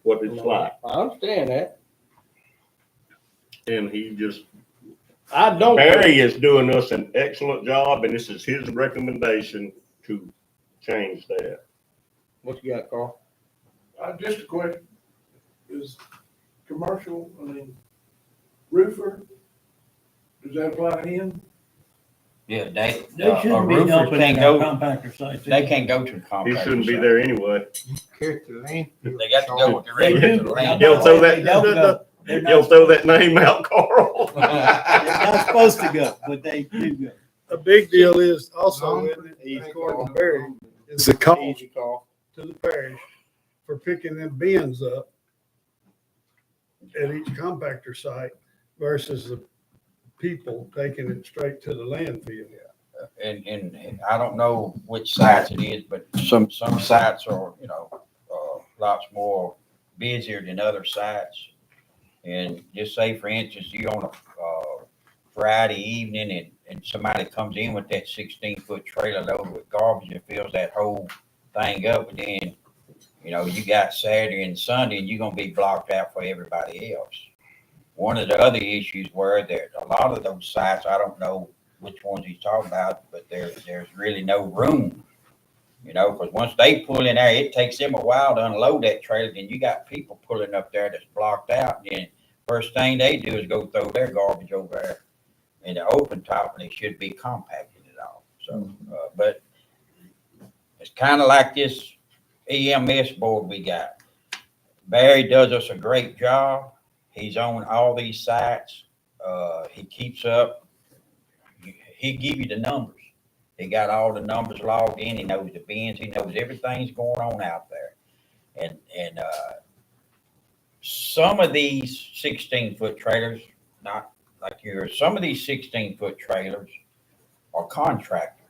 Speaker 7: what it's like.
Speaker 14: I understand that.
Speaker 7: And he just,
Speaker 14: I don't.
Speaker 7: Barry is doing us an excellent job, and this is his recommendation to change that.
Speaker 14: What you got, Carl?
Speaker 6: Just a question. Is commercial, roofer, does that apply to him?
Speaker 1: yeah, they
Speaker 9: shouldn't be
Speaker 1: roofers
Speaker 9: dumping
Speaker 1: can't
Speaker 9: in our
Speaker 1: go,
Speaker 9: compactor sites.
Speaker 1: they can't go to the compactor.
Speaker 7: He shouldn't be
Speaker 1: site.
Speaker 7: there anyway.
Speaker 1: They got to go
Speaker 9: They
Speaker 1: directly to
Speaker 9: do.
Speaker 1: the land.
Speaker 7: You'll throw that,
Speaker 9: They don't go. They're not
Speaker 7: you'll throw that name out, Carl.
Speaker 9: They're not supposed to go, but they do go.
Speaker 6: A big deal is also, according to Barry, is the cost
Speaker 14: Easy call.
Speaker 6: to the parish for picking them bins up at each compactor site versus the people taking it straight to the landfill.
Speaker 1: And I don't know which sites it is, but some sites are, lots more busier than other sites. And just say, for instance, you on a Friday evening and somebody comes in with that 16-foot trailer loaded with garbage and fills that whole thing up, and then, you got Saturday and Sunday, and you're going to be blocked out for everybody else. One of the other issues were that a lot of those sites, I don't know which ones he's talking about, but there's really no room, because once they pull in there, it takes them a while to unload that trailer. Then you got people pulling up there that's blocked out. And then first thing they do is go throw their garbage over there in the open top, and they should be compacting it all. So, but it's kind of like this EMS board we got. Barry does us a great job. He's on all these sites. He keeps up. He give you the numbers. He got all the numbers logged in. He knows the bins. He knows everything's going on out there. And some of these 16-foot trailers, not like yours, some of these 16-foot trailers are contractors.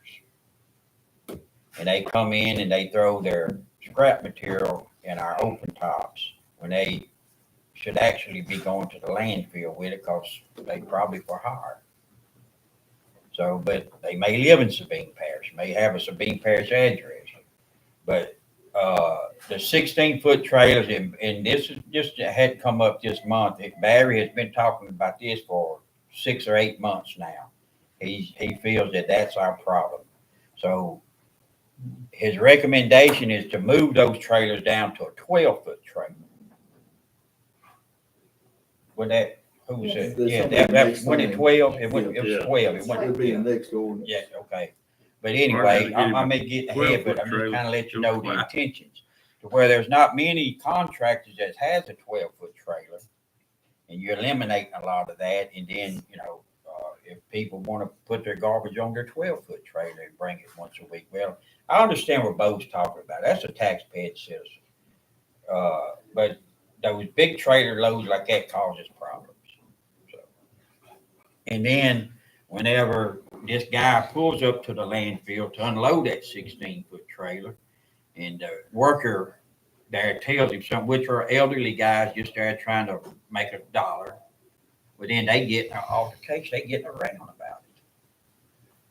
Speaker 1: And they come in and they throw their scrap material in our open tops when they should actually be going to the landfill with it, because they probably for hire. So, but they may live in Sabine Parish, may have a Sabine Parish address. But the 16-foot trailers, and this is just had come up this month. Barry has been talking about this for 6 or 8 months now. He feels that that's our problem. So his recommendation is to move those trailers down to a 12-foot trailer. Would that? Who was it? Yeah, that went at 12. It was 12. It went.
Speaker 2: It'll be the next ordinance.
Speaker 1: Yeah, okay. But anyway, I may get ahead, but I'm just kind of let you know the intentions. To where there's not many contractors that has a 12-foot trailer, and you're eliminating a lot of that. And then, if people want to put their garbage on their 12-foot trailer and bring it once a week, well, I understand what Bo's talking about. That's a taxpaying citizen. But those big trailer loads like that causes problems. So, and then whenever this guy pulls up to the landfill to unload that 16-foot trailer, and the worker there tells him something, which are elderly guys just there trying to make $1, but then they get an altercation, they get around about it.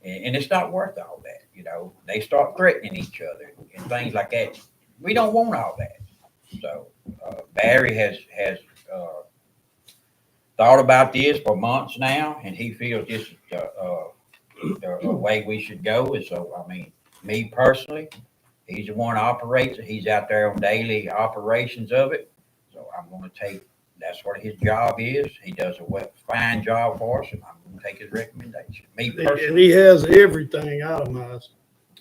Speaker 1: And it's not worth all that, They start threatening each other and things like that. We don't want all that. So, Barry has, thought about this for months now, and he feels this is the way we should go. And so, I mean, me personally, he's the one operates it. He's out there on daily operations of it. So I'm gonna take, that's what his job is. He does a fine job for us, and I'm gonna take his recommendation. Me
Speaker 6: And
Speaker 1: personally,
Speaker 6: he has everything itemized.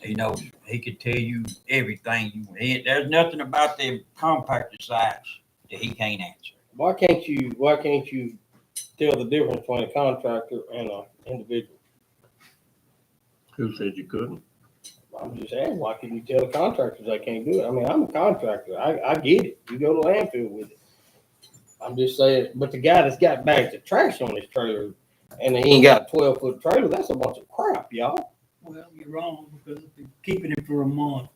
Speaker 1: he knows, he could tell you everything. There's nothing about the compactor sites that he can't answer.
Speaker 3: Why can't you tell the difference between a contractor and an individual?
Speaker 7: Who said you couldn't?
Speaker 3: I'm just saying, why can you tell the contractors they can't do it? I mean, I'm a contractor. I get it. You go to landfill with it. I'm just saying, but the guy that's got bags of trash on his trailer and he ain't got a 12-foot trailer, that's a bunch of crap, y'all.
Speaker 9: Well, you're wrong, because if you're keeping it for a month,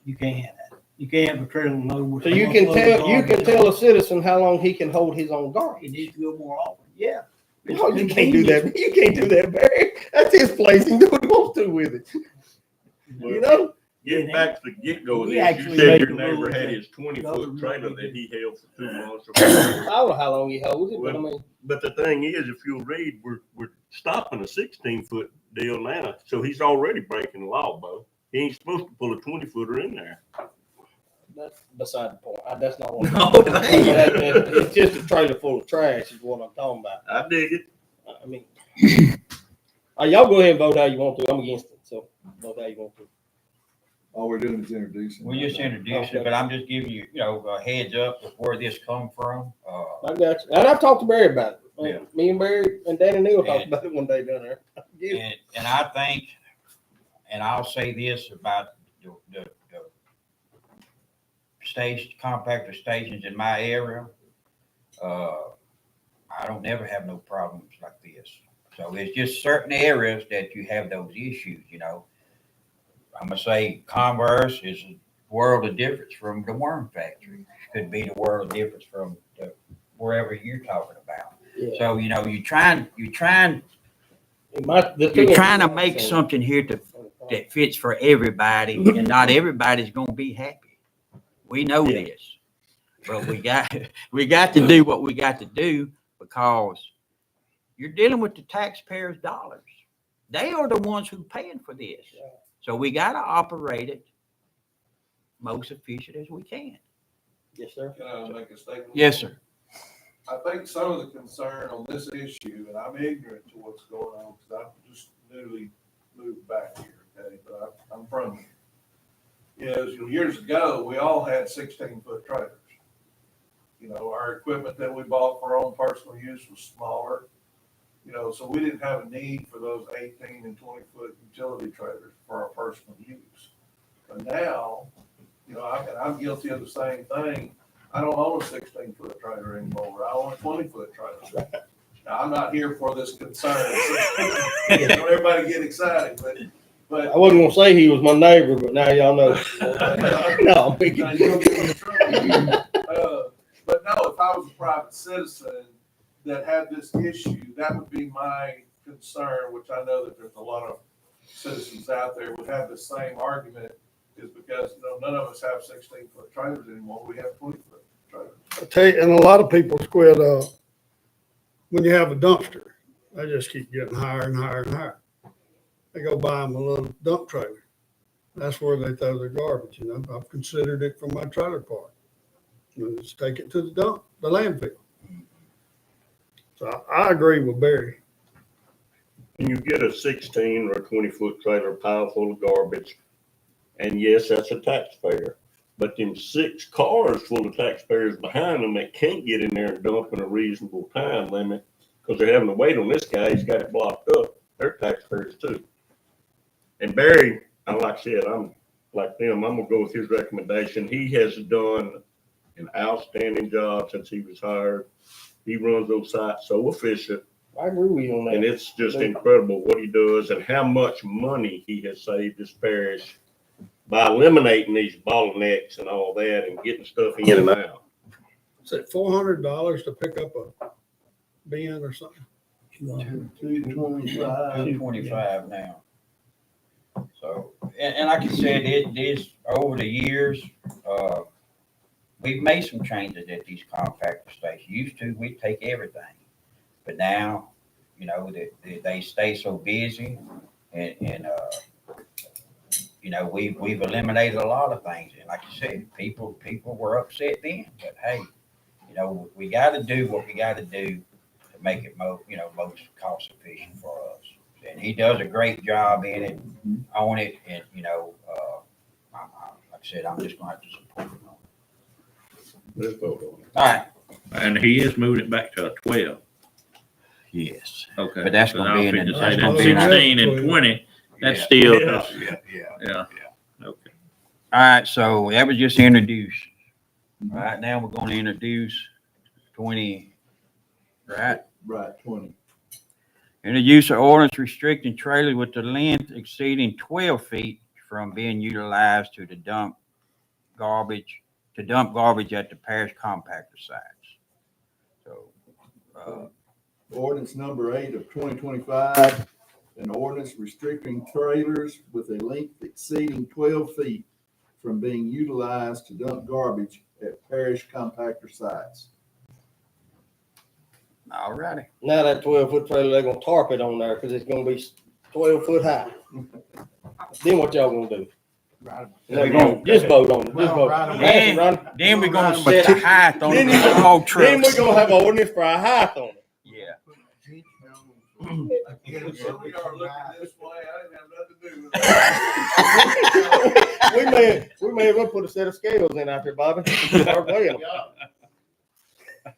Speaker 9: you can't have that. You can't have a trailer load with.
Speaker 3: So you can tell a citizen how long he can hold his own garbage.
Speaker 9: He needs to go more often, yeah.
Speaker 3: No, you can't do that. You can't do that, Barry. That's his place. He can do what he wants to with it. You know?
Speaker 7: Getting back to the get-go of
Speaker 9: We
Speaker 7: this,
Speaker 9: actually
Speaker 7: you said
Speaker 9: make
Speaker 7: your
Speaker 9: the
Speaker 7: neighbor
Speaker 9: rules
Speaker 7: had
Speaker 9: that
Speaker 7: his 20-foot trailer that he held for 2 months.
Speaker 3: I don't know how long he holds it, but I mean.
Speaker 7: But the thing is, if you'll read, we're stopping a 16-foot deal now, so he's already breaking the law, Bo. He ain't supposed to pull a 20-footer in there.
Speaker 3: That's beside the point. That's not what
Speaker 7: No,
Speaker 3: I'm
Speaker 7: it ain't.
Speaker 3: It's just a trailer full of trash is what I'm talking about.
Speaker 7: I dig it.
Speaker 3: I mean, y'all go ahead and vote how you want to. I'm against it, so vote how you want to.
Speaker 2: All we're doing is introducing.
Speaker 1: We just introduced it, but I'm just giving you, a heads up of where this come from.
Speaker 3: I got you. And I've talked to Barry about it.
Speaker 1: Yeah.
Speaker 3: Me and Barry and Dan and Neil talked
Speaker 1: And-
Speaker 3: about it one day down there.
Speaker 1: And I think, and I'll say this about the station, compactor stations in my area, I don't never have no problems like this. So it's just certain areas that you have those issues, I'm gonna say Converse is a world of difference from the worm factory. Could be the world of difference from wherever you're talking about.
Speaker 3: Yeah.
Speaker 1: So, you're trying
Speaker 3: You're
Speaker 1: trying to make something here that fits for everybody, and not everybody's gonna be happy. We know this, but we got to do what we got to do, because you're dealing with the taxpayers' dollars. They are the ones who paying for this. So we got to operate it most efficient as we can.
Speaker 3: Yes, sir.
Speaker 13: Can I make a statement?
Speaker 1: Yes, sir.
Speaker 13: I think some of the concern on this issue, and I'm ignorant to what's going on, because I've just newly moved back here, okay, but I'm from here. Is years ago, we all had 16-foot trailers. Our equipment that we bought for our own personal use was smaller, so we didn't have a need for those 18 and 20-foot utility trailers for our personal use. But now, I'm guilty of the same thing. I don't own a 16-foot trailer anymore. I own a 20-foot trailer. Now, I'm not here for this concern. Don't everybody get excited, but
Speaker 3: I wasn't gonna say he was my neighbor, but now y'all know. No, I'm picking.
Speaker 13: But no, if I was a private citizen that had this issue, that would be my concern, which I know that there's a lot of citizens out there would have the same argument, is because, none of us have 16-foot trailers anymore. We have 20-foot trailers.
Speaker 6: I tell you, and a lot of people quit, when you have a dumpster, they just keep getting higher and higher and higher. They go buy them a little dump trailer. That's where they throw their garbage, I've considered it for my trailer park. Just take it to the landfill. So I agree with Barry.
Speaker 7: When you get a 16 or a 20-foot trailer pile full of garbage, and yes, that's a taxpayer, but them 6 cars full of taxpayers behind them that can't get in there and dump in a reasonable time limit because they're having to wait on this guy, he's got it blocked up. They're taxpayers too. And Barry, like I said, I'm like them, I'm gonna go with his recommendation. He has done an outstanding job since he was hired. He runs those sites so efficient.
Speaker 3: I agree with you on that.
Speaker 7: And it's just incredible what he does and how much money he has saved this parish by eliminating these bottlenecks and all that and getting stuff in and out.
Speaker 6: Is it $400 to pick up a bin or something?
Speaker 1: $225 now. So, and like I said, it is over the years, we've made some changes at these compactor stations. Used to, we'd take everything. But now, you know, they stay so busy and you know, we've eliminated a lot of things. And like you said, people were upset then, but hey, you know, we got to do what we got to do to make it most cost efficient for us. And he does a great job in it, on it, and you know, like I said, I'm just going to have to support him on it.
Speaker 7: Let's vote on it.
Speaker 1: All right.
Speaker 3: And he is moving it back to a 12.
Speaker 1: Yes.
Speaker 3: Okay.
Speaker 1: But that's gonna be in the- that's gonna be in our-
Speaker 3: 16 and 20, that's
Speaker 1: Yeah.
Speaker 3: still.
Speaker 1: Yeah.
Speaker 3: Okay.
Speaker 1: All right, so that was just introduced. All right, now we're going to introduce 20, right?
Speaker 2: Right, 20.
Speaker 1: Introduce an ordinance restricting trailers with the length exceeding 12 feet from being utilized to dump garbage at the parish compactor sites. So,
Speaker 2: Ordinance number 8 of 2025, an ordinance restricting trailers with a length exceeding 12 feet from being utilized to dump garbage at parish compactor sites.
Speaker 1: all righty.
Speaker 16: Now that 12-foot trailer, they're gonna tarp it on there because it's gonna be 12 foot high. Then what y'all gonna do?
Speaker 1: We gonna-
Speaker 16: Just vote on it, just vote.
Speaker 1: Then we're going to set a height on
Speaker 16: Then
Speaker 1: the
Speaker 16: you-
Speaker 1: dog trucks.
Speaker 16: Then we're gonna have an ordinance for a height on it.
Speaker 1: Yeah.
Speaker 13: Again, so we are looking this way, I didn't have nothing to do with it.
Speaker 16: We may as well put a set of scales in out there, Bobby. Start weighing them.
Speaker 1: All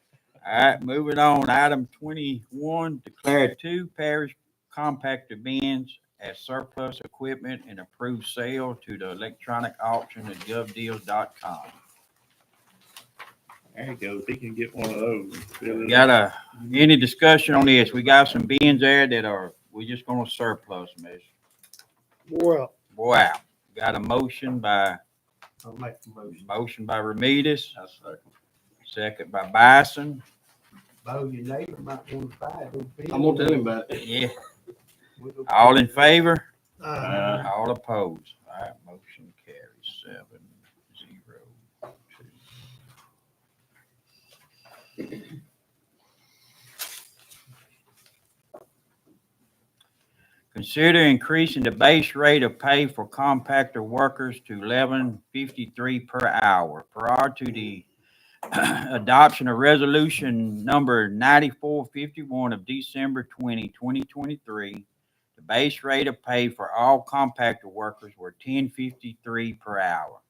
Speaker 1: right, moving on. Item 21, declare 2 parish compactor bins as surplus equipment and approve sale to the electronic auction at govdeals.com.
Speaker 3: There he goes. He can get one of those.
Speaker 1: Any discussion on this? We got some bins there that we're just gonna surplus them.
Speaker 6: Well,
Speaker 1: Wow. Got a motion by
Speaker 16: I'll make the motion.
Speaker 1: Remedis. Second by Bison.
Speaker 16: Bo, your neighbor might want to buy it.
Speaker 2: I'm gonna tell him about it.
Speaker 1: Yeah. All in favor?
Speaker 6: uh,
Speaker 1: All opposed? All right, motion carries 7-0. Consider increasing the base rate of pay for compactor workers to $11.53 per hour. Prior to the adoption of resolution number 9451 of December 2023, the base rate of pay for all compactor workers were $10.53 per hour.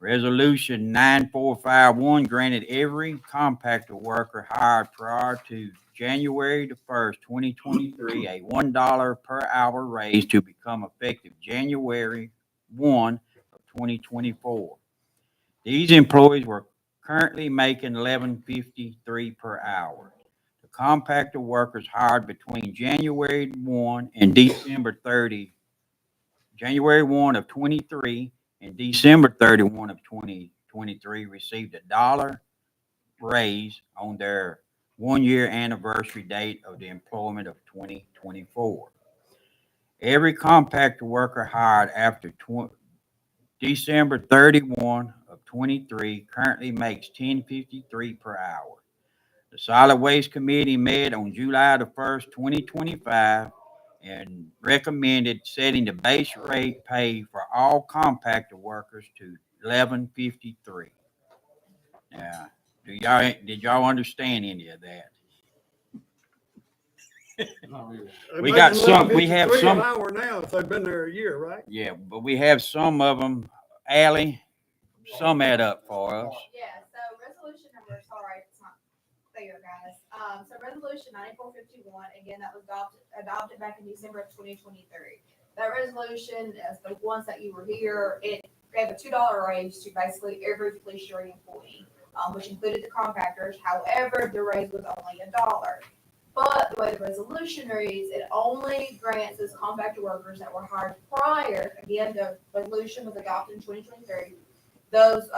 Speaker 1: Resolution 9451 granted every compactor worker hired prior to January the 1st, 2023, a $1 per hour raise to become effective January 1 of 2024. These employees were currently making $11.53 per hour. The compactor workers hired between January 1 and December 30, January 1 of 23 and December 31 of 2023 received a $1 raise on their 1-year anniversary date of the employment of 2024. Every compactor worker hired after December 31 of 23 currently makes $10.53 per hour. The Solid Waste Committee met on July the 1st, 2025 and recommended setting the base rate pay for all compactor workers to $11.53. Now, did y'all understand any of that? We got some. We have some.
Speaker 6: $11.53 an hour now if they've been there a year, right?
Speaker 1: Yeah, but we have some of them. Allie, sum that up for us.
Speaker 4: Yeah, so resolution number, sorry, it's not there, guys. So resolution 9451, again, that was adopted back in December of 2023. That resolution, as the ones that you were here, it gave a $2 raise to basically every police jury employee, which included the compactors. However, the raise was only $1. But the way the resolution reads, it only grants those compactor workers that were hired prior. Again, the resolution was adopted in 2023. Those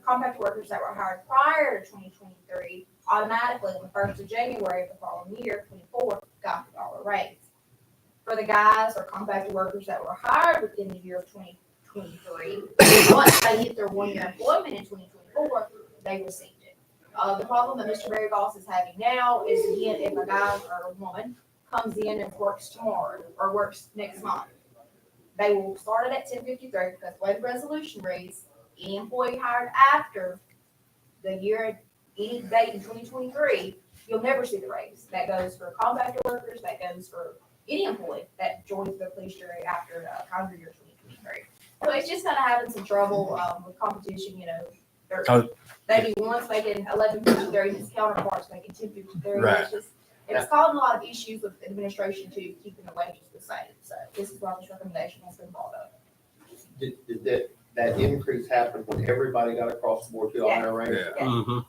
Speaker 4: compactor workers that were hired prior to 2023 automatically on the 1st of January of the following year, 24, got the $1 raise. For the guys or compactor workers that were hired within the year of 2023, once they hit their 1-year employment in 2024, they received it. The problem that Mr. Barry Goss is having now is, again, if a guy or a woman comes in and works tomorrow or works next month, they will start it at 10:53 because the way the resolution reads, any employee hired after the year, any date in 2023, you'll never see the raise. That goes for contractor workers, that goes for any employee that joins the police jury after calendar year 2023. So it's just kind of having some trouble with competition, you know. Maybe one's making 11:53, his counterpart's making 10:53.
Speaker 1: Right.
Speaker 4: It's causing a lot of issues with administration too, keeping the wages the same. So this is why this recommendation has been brought up.
Speaker 17: Did that increase happen when everybody got across the board to a higher rate?
Speaker 1: Yeah.
Speaker 16: Mm-hmm.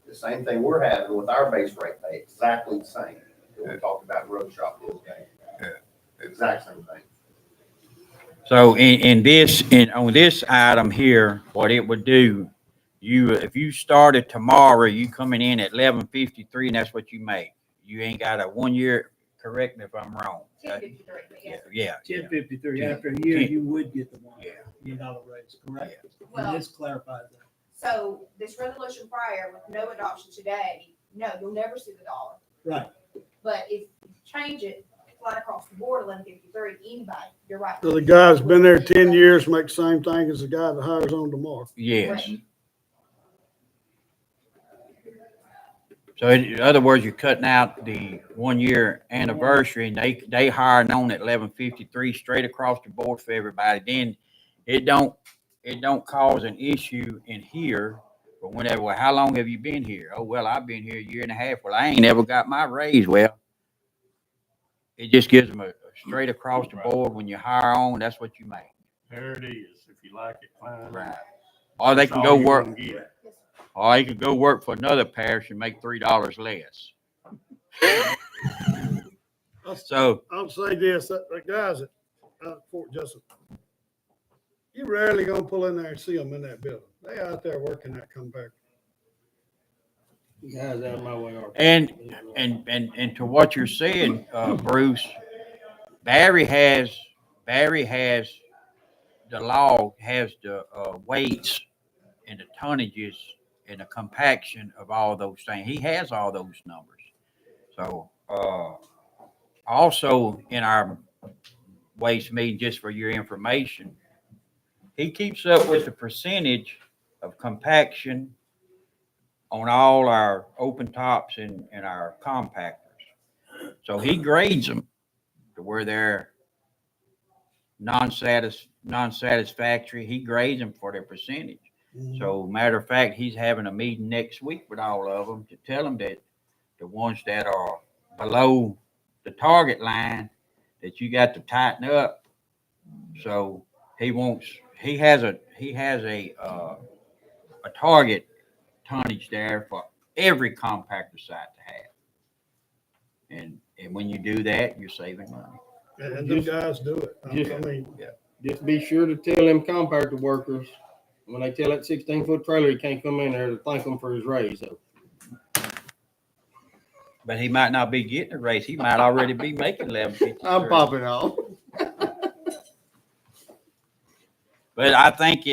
Speaker 17: The same thing we're having with our base rate pay, exactly the same. We talked about road shop the other day.
Speaker 1: Yeah.
Speaker 17: Exact same thing.
Speaker 1: So on this item here, what it would do, if you started tomorrow, you coming in at 11:53, and that's what you make. You ain't got a 1 year. Correct me if I'm wrong.
Speaker 4: 10:53.
Speaker 1: Yeah.
Speaker 9: 1053, after a year, you would get the $1 raise, correct?
Speaker 4: Well,
Speaker 9: And this clarifies that.
Speaker 4: So this resolution prior with no adoption today, no, you'll never see the dollar.
Speaker 9: Right.
Speaker 4: But if you change it flat across the board, 11:53, anybody, you're right.
Speaker 6: So the guy's been there 10 years, make the same thing as the guy that hires on tomorrow.
Speaker 1: Yes. So in other words, you're cutting out the 1 year anniversary, and they hiring on at 11:53 straight across the board for everybody. Then it don't cause an issue in here. But whenever, well, how long have you been here? Oh, well, I've been here a year and a half. Well, I ain't never got my raise. Well, it just gives them a straight across the board. When you hire on, that's what you make.
Speaker 7: There it is. If you like it, fine.
Speaker 1: Right. Or they can go work. Or they could go work for another parish and make $3 less. So
Speaker 6: I'll say this, the guys at Fort Jessup, you rarely gonna pull in there and see them in that building. They out there working that compactor.
Speaker 16: Guys out of my way.
Speaker 1: And to what you're saying, Bruce, Barry has the law has the weights and the tonnages and the compaction of all those things. He has all those numbers. So also in our waste meeting, just for your information, he keeps up with the percentage of compaction on all our open tops and our compactors. So he grades them to where they're non-satisfactory. He grades them for their percentage. So matter of fact, he's having a meeting next week with all of them to tell them that the ones that are below the target line, that you got to tighten up. So he has a target tonnage there for every compactor site to have. And when you do that, you're saving money.
Speaker 6: And those guys do it.
Speaker 16: Just be sure to tell them compactor workers, when they tell that 16-foot trailer he can't come in there, to thank him for his raise. So.
Speaker 1: But he might not be getting a raise. He might already be making 11.50.
Speaker 16: I'm popping off.
Speaker 1: But I think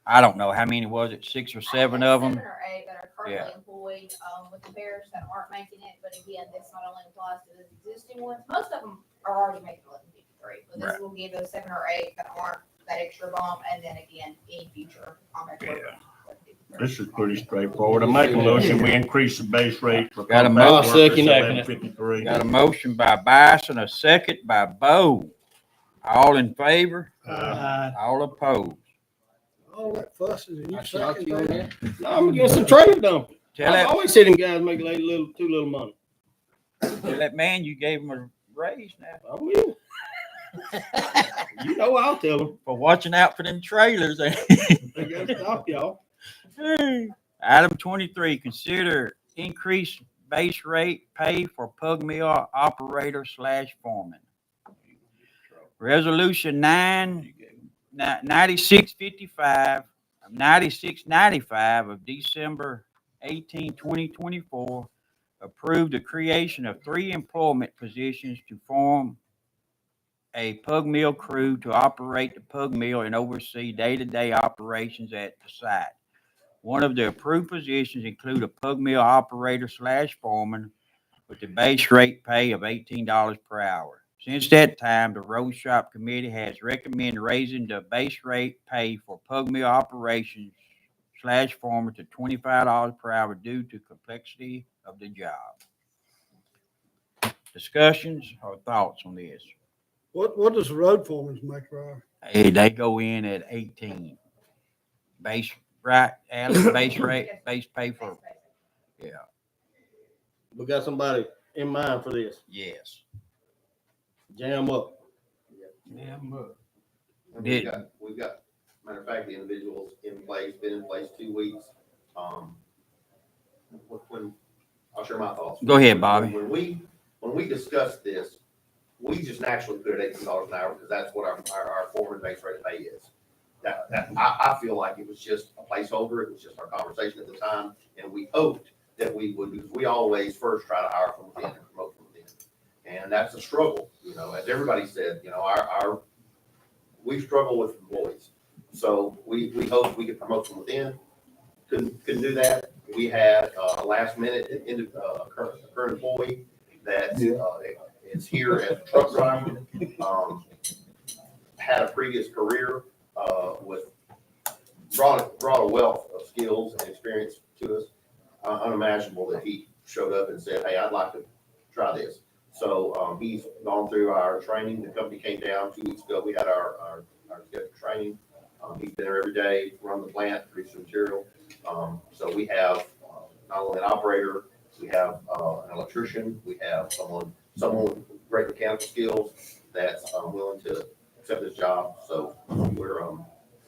Speaker 1: I don't know how many was it, 6 or 7 of them.
Speaker 4: 7 or 8 that are currently employed with the parish that aren't making it. But again, this not only applies to the existing ones. Most of them are already making 11.53. But this will give those 7 or 8 that aren't that extra bump, and then again, any future compact workers.
Speaker 7: This is pretty straightforward. I make a motion, we increase the base rate for
Speaker 1: Got a
Speaker 7: compact
Speaker 1: motion.
Speaker 7: workers to 11.53.
Speaker 1: Got a motion by Bison, a second by Bo. All in favor? All opposed?
Speaker 6: All that fuss is in your
Speaker 16: Shot
Speaker 6: second
Speaker 16: you on
Speaker 6: day.
Speaker 16: that. I'm against the trailer dumping.
Speaker 1: Tell
Speaker 16: I
Speaker 1: that-
Speaker 16: always see them guys make too little money.
Speaker 1: Tell that man you gave him a raise now.
Speaker 16: I will. You know I'll tell them.
Speaker 1: For watching out for them trailers.
Speaker 16: They gotta stop y'all.
Speaker 1: Item 23, consider increased base rate pay for pug mill operator / foreman. Resolution 9695 of December 18, 2024 approved the creation of 3 employment positions to form a pug mill crew to operate the pug mill and oversee day-to-day operations at the site. One of the approved positions include a pug mill operator / foreman with the base rate pay of $18 per hour. Since that time, the road shop committee has recommended raising the base rate pay for pug mill operations / foreman to $25 per hour due to complexity of the job. Discussions or thoughts on this?
Speaker 6: What does the road foreman's make per hour?
Speaker 1: Hey, they go in at 18. Base, right, Alex, base rate, base pay for, yeah,
Speaker 16: We got somebody in mind for this.
Speaker 1: yes.
Speaker 16: Jam up.
Speaker 1: Yeah,
Speaker 17: And we've got, matter of fact, the individuals in place, been in place 2 weeks. When, I'll share my thoughts.
Speaker 1: Go ahead, Bobby.
Speaker 17: When we discussed this, we just naturally put it $18 an hour because that's what our foreman base rate of pay is. I feel like it was just a placeholder. It was just our conversation at the time, and we hoped that we would, because we always first try to hire from within and promote from within. And that's a struggle, as everybody said, we struggle with employees. So we hoped we could promote from within. Couldn't do that. We had a last minute current employee that is here as a truck driver. Had a previous career brought a wealth of skills and experience to us. Unimaginable that he showed up and said, "Hey, I'd like to try this." So he's gone through our training. The company came down 2 weeks ago. We had our scheduled training. He's been there every day, run the plant, produce material. So we have not only an operator, we have an electrician, we have someone with great mechanical skills that's willing to accept this job. So we're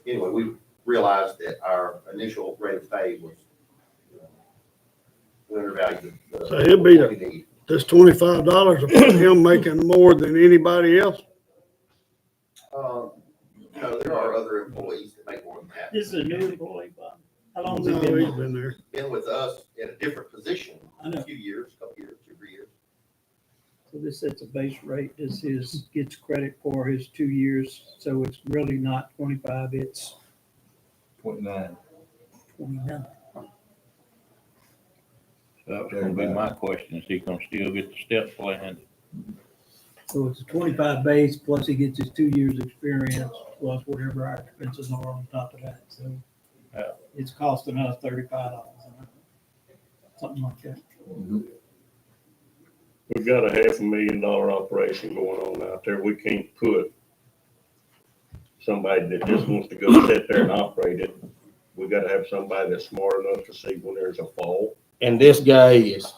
Speaker 17: anyway, we realized that our initial rate of pay was we undervalued
Speaker 6: So he'll be this $25 will put him making more than anybody else.
Speaker 17: No, there are other employees that make more than that.
Speaker 9: This is a new employee, Bob. How long has
Speaker 6: No,
Speaker 9: he been?
Speaker 6: he's been there.
Speaker 17: Been with us in a different position,
Speaker 9: I know.
Speaker 17: a few years, 2 3 years.
Speaker 9: So this sets a base rate. This gets credit for his 2 years. So it's really not 25, it's
Speaker 3: 29.
Speaker 9: 29.
Speaker 3: That was gonna be my question, is he gonna still get the step plan?
Speaker 9: So it's a 25 base plus he gets his 2 years experience plus whatever our expenses are on top of that. So
Speaker 3: Yeah.
Speaker 9: it's costing us $35 an hour. Something like that.
Speaker 7: We've got a $500,000 operation going on out there. We can't put somebody that just wants to go sit there and operate it. We gotta have somebody that's smart enough to see when there's a fault.
Speaker 16: And this guy is.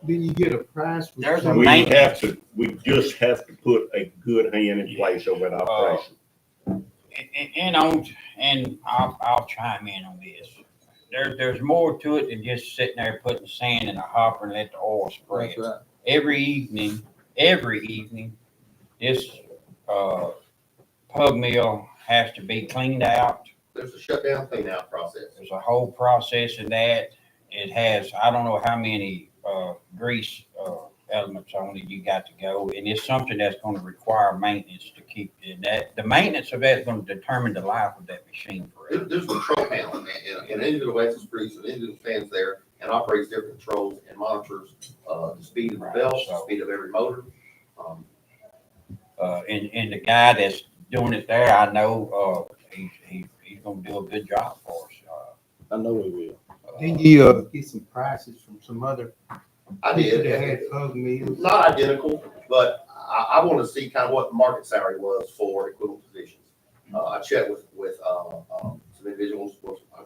Speaker 3: Did you get a price?
Speaker 1: There's a
Speaker 7: We
Speaker 1: maintenance.
Speaker 7: we just have to put a good hand in place over that operation.
Speaker 1: And I'll chime in on this. There's more to it than just sitting there putting sand in a hopper and let the oil spread.
Speaker 2: That's right.
Speaker 1: Every evening, this pug mill has to be cleaned out.
Speaker 17: There's a shutdown clean out process.
Speaker 1: There's a whole process in that. It has, I don't know how many grease elements on it you got to go, and it's something that's going to require maintenance to keep it. That the maintenance of that is going to determine the life of that machine forever.
Speaker 17: There's a control panel, and an individual has to produce, an individual stands there and operates different controls and monitors the speed of the belt, the speed of every motor.
Speaker 1: And the guy that's doing it there, I know he's going to do a good job for us.
Speaker 16: I know he will.
Speaker 3: Didn't you get some prices from some other?
Speaker 17: I did.
Speaker 3: That had pug mills?
Speaker 17: Not identical, but I want to see kind of what the market salary was for equivalent positions. I checked with some individuals.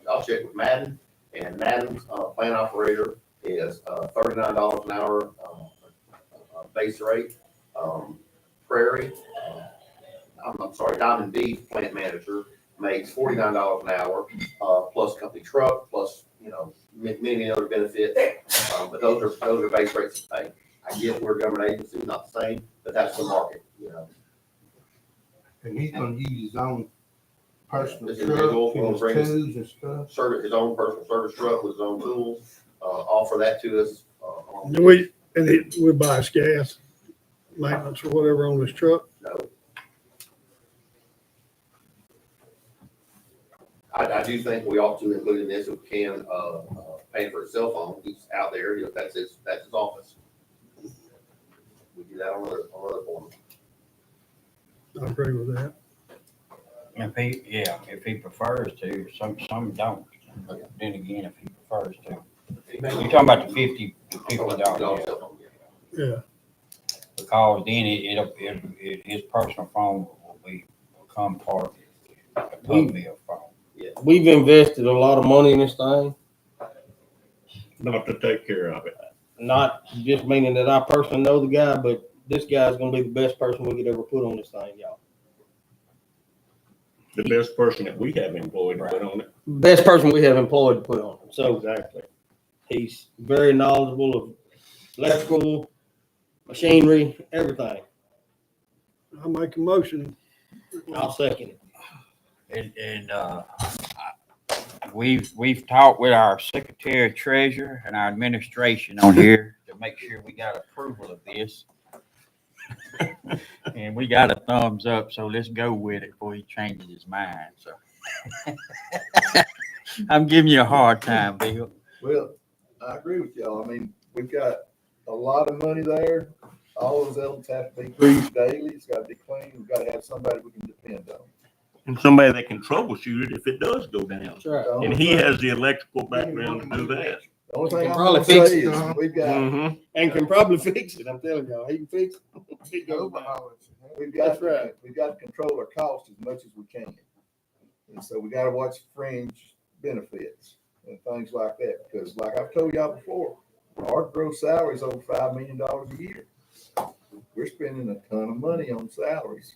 Speaker 17: I'll check with Madden, and Madden's plant operator is $39 an hour base rate. Prairie, I'm sorry, Diamond Beef plant manager makes $49 an hour plus company truck plus many other benefits. But those are base rates of pay. I get we're a government agency, not the same, but that's the market.
Speaker 3: And he's gonna use his own personal
Speaker 17: This individual
Speaker 3: truck,
Speaker 17: will
Speaker 3: his
Speaker 17: bring
Speaker 3: tools and stuff.
Speaker 17: service his own personal service truck with his own tools. Offer that to us.
Speaker 6: We buy us gas, maintenance or whatever on his truck.
Speaker 17: No. I do think we ought to include in this, if we can, pay for a cell phone, he's out there, you know, that's his office. We do that on other form.
Speaker 6: I agree with that.
Speaker 1: If he prefers to, some don't. But then again, if he prefers to. You're talking about the $50.
Speaker 6: Yeah.
Speaker 1: Because then his personal phone will become part of the pub bill phone.
Speaker 16: We've invested a lot of money in this thing.
Speaker 7: Not to take care of it.
Speaker 16: Not just meaning that I personally know the guy, but this guy's gonna be the best person we could ever put on this thing, y'all.
Speaker 7: The best person that we have employed to put on it.
Speaker 16: Best person we have employed to put on it. So
Speaker 7: Exactly.
Speaker 16: he's very knowledgeable of electrical, machinery, everything.
Speaker 6: I'll make a motion.
Speaker 16: I'll second it.
Speaker 1: We've talked with our secretary treasurer and our administration on here to make sure we got approval of this. And we got a thumbs up, so let's go with it before he changes his mind. So I'm giving you a hard time, Bill.
Speaker 2: Well, I agree with y'all. I mean, we've got a lot of money there. All those elements have to be greased daily. It's got to be clean. We've got to have somebody we can depend on.
Speaker 7: And somebody that can troubleshoot it if it does go down.
Speaker 16: That's right.
Speaker 7: And he has the electrical background to do that.
Speaker 2: The only thing
Speaker 16: Can
Speaker 2: I'm
Speaker 16: probably
Speaker 2: gonna
Speaker 16: fix
Speaker 2: say
Speaker 16: it.
Speaker 2: is we've got,
Speaker 7: Mm-hmm.
Speaker 16: And can probably fix it. I'm telling y'all, he can fix it. It goes down.
Speaker 2: That's right. We've got to control our costs as much as we can. And so we got to watch fringe benefits and things like that. Because like I've told y'all before, our gross salary is over $5 million a year. We're spending a ton of money on salaries.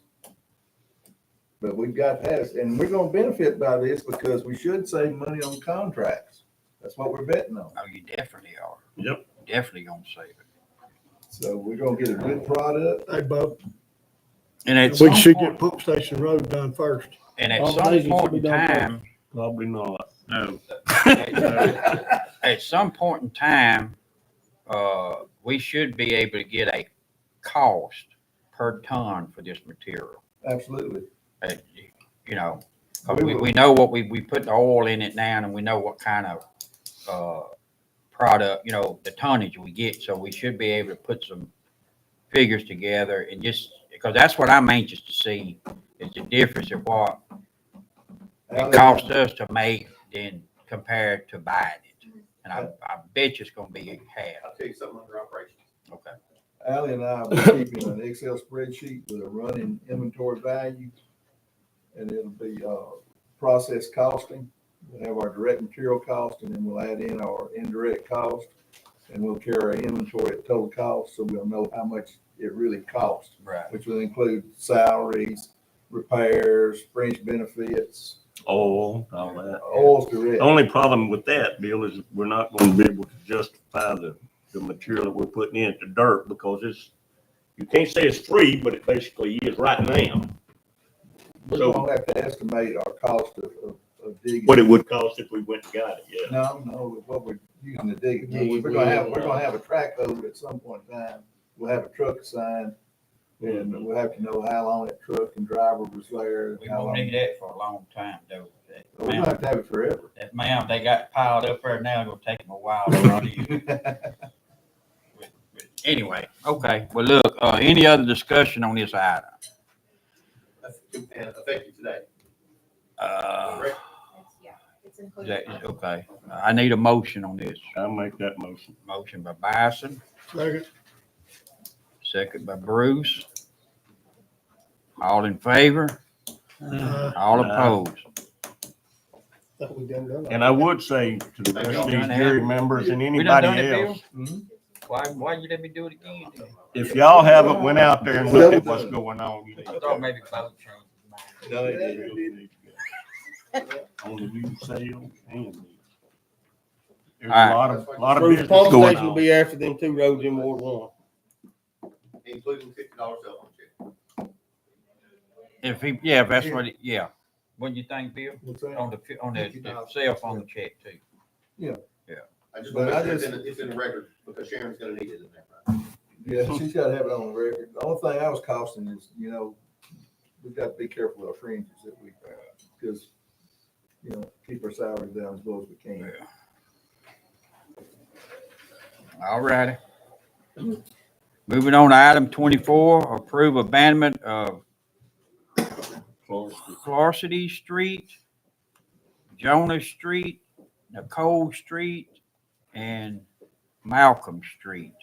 Speaker 2: But we've got that, and we're gonna benefit by this because we should save money on contracts. That's what we're betting on.
Speaker 1: Oh, you definitely are.
Speaker 7: Yep.
Speaker 1: Definitely gonna save it.
Speaker 2: So we're gonna get a good product.
Speaker 6: Hey, Bob,
Speaker 1: And at
Speaker 6: we
Speaker 1: some
Speaker 6: should
Speaker 1: point,
Speaker 6: get Pump Station Road done first.
Speaker 1: and at
Speaker 16: Combination
Speaker 1: some point
Speaker 16: should be
Speaker 1: in
Speaker 16: done first.
Speaker 1: time,
Speaker 7: Probably not. No.
Speaker 1: at some point in time, we should be able to get a cost per ton for this material.
Speaker 2: Absolutely.
Speaker 1: You know, 'cause we know what we put the oil in it now, and we know what kind of product, you know, the tonnage we get. So we should be able to put some figures together and just, because that's what I'm anxious to see is the difference of what it costs us to make than compared to buying it. And I bet you it's gonna be half.
Speaker 17: I'll tell you something under operations.
Speaker 1: Okay.
Speaker 2: Allie and I will be keeping an Excel spreadsheet with a running inventory value. And it'll be process costing. We'll have our direct material cost, and then we'll add in our indirect cost. And we'll carry our inventory at total cost, so we'll know how much it really costs.
Speaker 1: Right.
Speaker 2: Which will include salaries, repairs, fringe benefits,
Speaker 7: Oil, all that.
Speaker 2: oil's direct.
Speaker 7: The only problem with that, Bill, is we're not going to be able to justify the material that we're putting into dirt because you can't say it's free, but it basically is right now.
Speaker 2: We
Speaker 7: So
Speaker 2: don't have to estimate our cost of digging.
Speaker 7: what it would cost if we went and got it, yeah.
Speaker 2: No, what we're using to dig it. We're gonna have a track over at some point in time. We'll have a truck assigned, and we'll have to know how long that truck and driver was there.
Speaker 1: We won't need that for a long time, though.
Speaker 2: We're gonna have to have it forever.
Speaker 1: That mound they got piled up there now, it'll take them a while to run in. Anyway, okay, well, look, any other discussion on this item?
Speaker 17: Effective today.
Speaker 4: It's included.
Speaker 1: Okay, I need a motion on this.
Speaker 7: I'll make that motion.
Speaker 1: Motion by Bison,
Speaker 6: Second.
Speaker 1: second by Bruce. All in favor? All opposed?
Speaker 16: Thought we done that.
Speaker 7: And I would say to the rest of these jury members and
Speaker 1: We done
Speaker 7: anybody
Speaker 1: done it,
Speaker 7: else,
Speaker 1: Bill? Why you let me do it again?
Speaker 7: if y'all haven't went out there and looked at what's going on, you need
Speaker 1: I
Speaker 7: to
Speaker 1: thought
Speaker 7: go.
Speaker 1: maybe both changed.
Speaker 7: No, they didn't. On the new sales and these. There's a lot of
Speaker 16: Bruce,
Speaker 7: business
Speaker 16: Pump
Speaker 7: going
Speaker 16: Station will
Speaker 7: on.
Speaker 16: be after them two roads in Ward 1.
Speaker 17: Including $50 cell phone check.
Speaker 1: If that's what What do you think, Bill? On the cell phone check too.
Speaker 17: I just want to make sure it's in the record because Sharon's gonna need it in there.
Speaker 2: Yeah, she's gotta have it on the record. The only thing I was costing is, we've got to be careful with our fringes that we, because you know, keep our salaries down as low as we can.
Speaker 1: All righty. Moving on to item 24, approve abandonment of Clarcity Street, Jonas Street, Nicole Street, and Malcolm Street,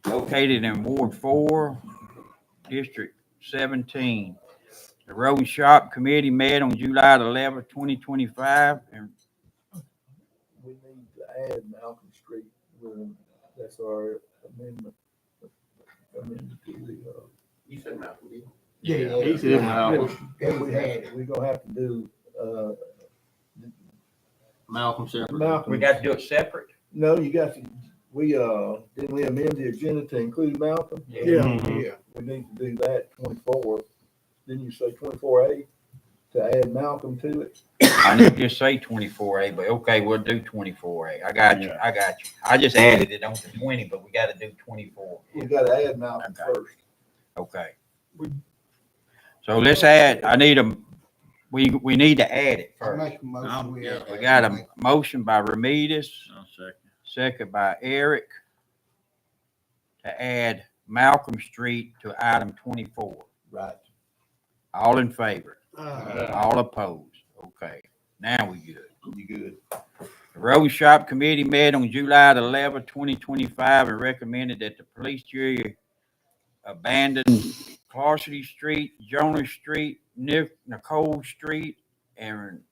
Speaker 1: located in Ward 4, District 17. The Road and Shop Committee met on July 11, 2025, and
Speaker 2: We need to add Malcolm Street with them. That's our amendment. Amendment to the,
Speaker 17: You said Malcolm, didn't
Speaker 2: yeah,
Speaker 16: He said Malcolm.
Speaker 2: we're gonna have to do,
Speaker 16: Malcolm separate.
Speaker 2: Malcolm.
Speaker 1: we got to do it separate.
Speaker 2: No, you got to, didn't we amend the agenda to include Malcolm?
Speaker 6: Yeah.
Speaker 2: Yeah, we need to do that 24. Didn't you say 24A to add Malcolm to it?
Speaker 1: I didn't just say 24A, but okay, we'll do 24A. I got you. I just added it on to 20, but we got to do 24.
Speaker 2: We gotta add Malcolm first.
Speaker 1: Okay. So let's add, we need to add it
Speaker 16: I'll
Speaker 1: first.
Speaker 16: make a motion.
Speaker 1: We got a motion by Remedios, second by Eric, to add Malcolm Street to item 24.
Speaker 2: Right.
Speaker 1: All in favor? All opposed? Okay, now we good.
Speaker 2: You good?
Speaker 1: The Road Shop Committee met on July 11, 2025, and recommended that the police jury abandon Clarcity Street, Jonas Street, Nicole Street, and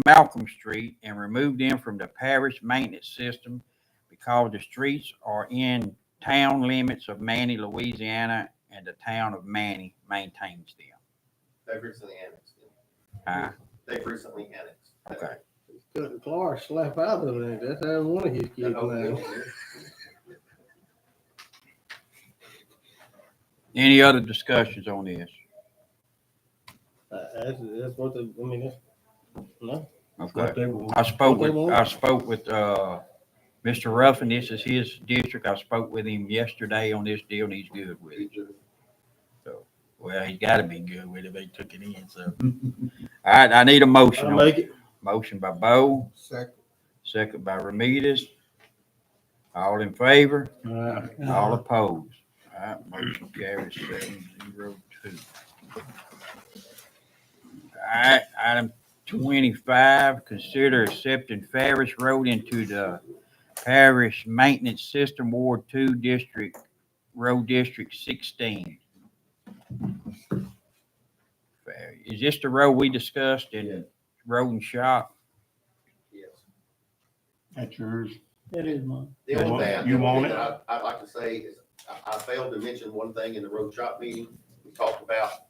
Speaker 1: Malcolm Street, and remove them from the parish maintenance system because the streets are in town limits of Manny, Louisiana, and the town of Manny maintains them.
Speaker 17: They've recently annexed them. They've recently annexed.
Speaker 1: Okay.
Speaker 16: Cut Clark slap out of it. That's how one of his kids now.
Speaker 1: Any other discussions on this?
Speaker 16: That's what the, I mean, that's, no.
Speaker 1: Okay. I spoke with Mr. Ruffin. This is his district. I spoke with him yesterday on this deal, and he's good with it. So, well, he's got to be good with it. They took it in. So, all right, I need a motion.
Speaker 16: I'll make it.
Speaker 1: Motion by Bo. Second by Remedios. All in favor? All opposed? All right, motion carries 7-0-2. All right, item 25, consider accepting Farish Road into the Parish Maintenance System, Ward 2, Road District 16. Is this the road we discussed in Road and Shop?
Speaker 17: Yes.
Speaker 16: That's yours.
Speaker 9: That is mine.
Speaker 17: The only thing,
Speaker 16: You want it?
Speaker 17: that I'd like to say is, I failed to mention one thing in the road shop meeting. We talked about,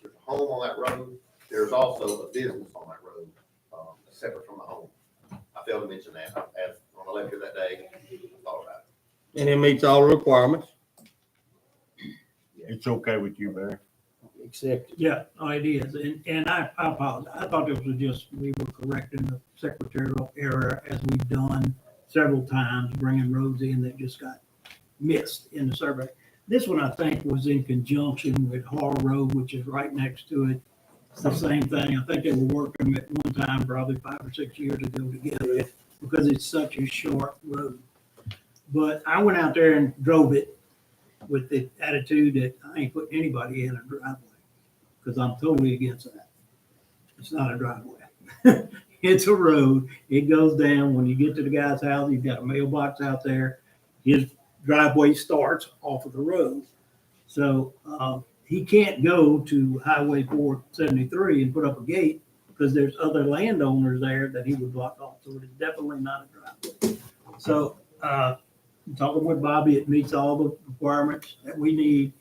Speaker 17: there's a home on that road. There's also a business on that road, separate from the home. I failed to mention that. As on the lecture that day, I thought about it.
Speaker 16: And it meets all the requirements.
Speaker 7: It's okay with you, Barry?
Speaker 16: Except.
Speaker 9: Yeah, no, it is. And I apologize. I thought this was just, we were correcting the secretarial error as we've done several times, bringing roads in that just got missed in the survey. This one, I think, was in conjunction with Hall Road, which is right next to it. It's the same thing. I think they were working at one time, probably 5 or 6 years ago together, because it's such a short road. But I went out there and drove it with the attitude that I ain't putting anybody in a driveway, because I'm totally against that. It's not a driveway. It's a road. It goes down. When you get to the guy's house, he's got a mailbox out there. His driveway starts off of the road. So he can't go to Highway 473 and put up a gate because there's other landowners there that he would block off. So it's definitely not a driveway. So talking with Bobby, it meets all the requirements that we need.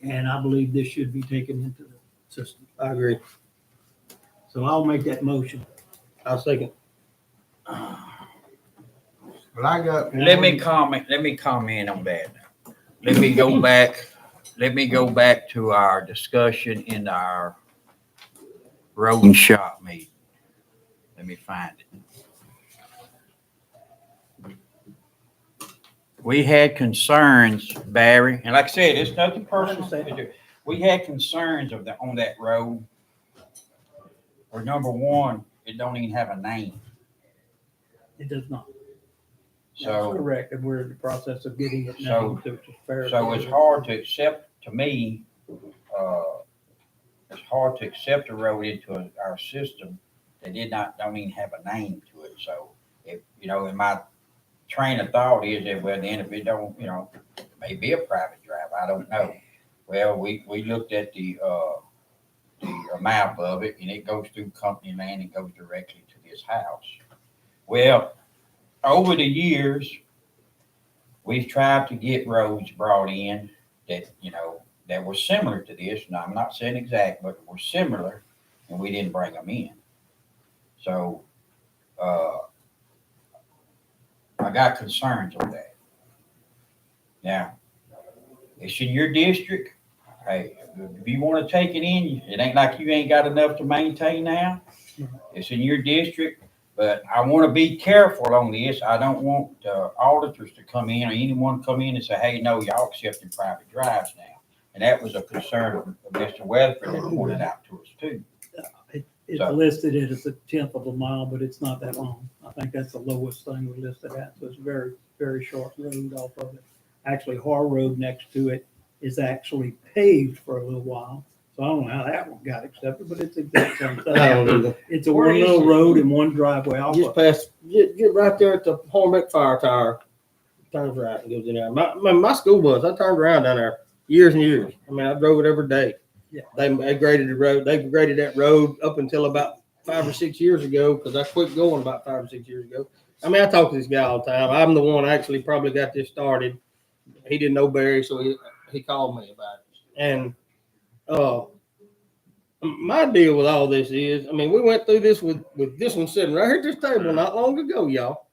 Speaker 9: And I believe this should be taken into the system.
Speaker 16: I agree.
Speaker 9: So I'll make that motion.
Speaker 16: I'll second.
Speaker 2: But I got.
Speaker 1: Let me comment on that. Let me go back to our discussion in our Road and Shop meeting. Let me find it. We had concerns, Barry, and like I said, it's nothing personal. We had concerns on that road for number one, it don't even have a name.
Speaker 9: It does not. That's
Speaker 1: So,
Speaker 9: correct, and we're in the process of getting it
Speaker 1: So-
Speaker 9: named, so it's fair.
Speaker 1: so it's hard to accept, to me, it's hard to accept a road into our system that don't even have a name to it. So if, in my train of thought is that, well, then if it don't, it may be a private drive, I don't know. Well, we looked at the map of it, and it goes through company land and goes directly to this house. Well, over the years, we've tried to get roads brought in that, that were similar to this. Now, I'm not saying exact, but were similar, and we didn't bring them in. So, I got concerns with that. Now, it's in your district. Hey, if you want to take it in, it ain't like you ain't got enough to maintain now. It's in your district, but I want to be careful on this. I don't want auditors to come in or anyone to come in and say, hey, no, y'all accepting private drives now. And that was a concern of Mr. Weatherford that pointed out to us too.
Speaker 9: It's
Speaker 1: So-
Speaker 9: listed as a 1/10 of a mile, but it's not that long. I think that's the lowest thing we listed at, so it's a very, very short road off of it. Actually, Har Road next to it is actually paved for a little while, so I don't know how that one got accepted, but it's exact same
Speaker 16: I don't
Speaker 9: thing.
Speaker 16: either.
Speaker 9: It's a
Speaker 1: Where
Speaker 9: one
Speaker 1: is
Speaker 9: little
Speaker 1: it?
Speaker 9: road and one driveway off
Speaker 16: Just
Speaker 9: of.
Speaker 16: past, get right there at the Hornbeck Fire Tower. Turns right and goes in there. My school bus, I turned around down there years and years. I mean, I drove it every day.
Speaker 9: Yeah.
Speaker 16: They graded the road. They graded that road up until about 5 or 6 years ago, because I quit going about 5 or 6 years ago. I mean, I talk to this guy all the time. I'm the one actually probably got this started. He didn't know Barry, so he called me about it. And my deal with all this is, I mean, we went through this with this one sitting right here at this table not long ago, y'all.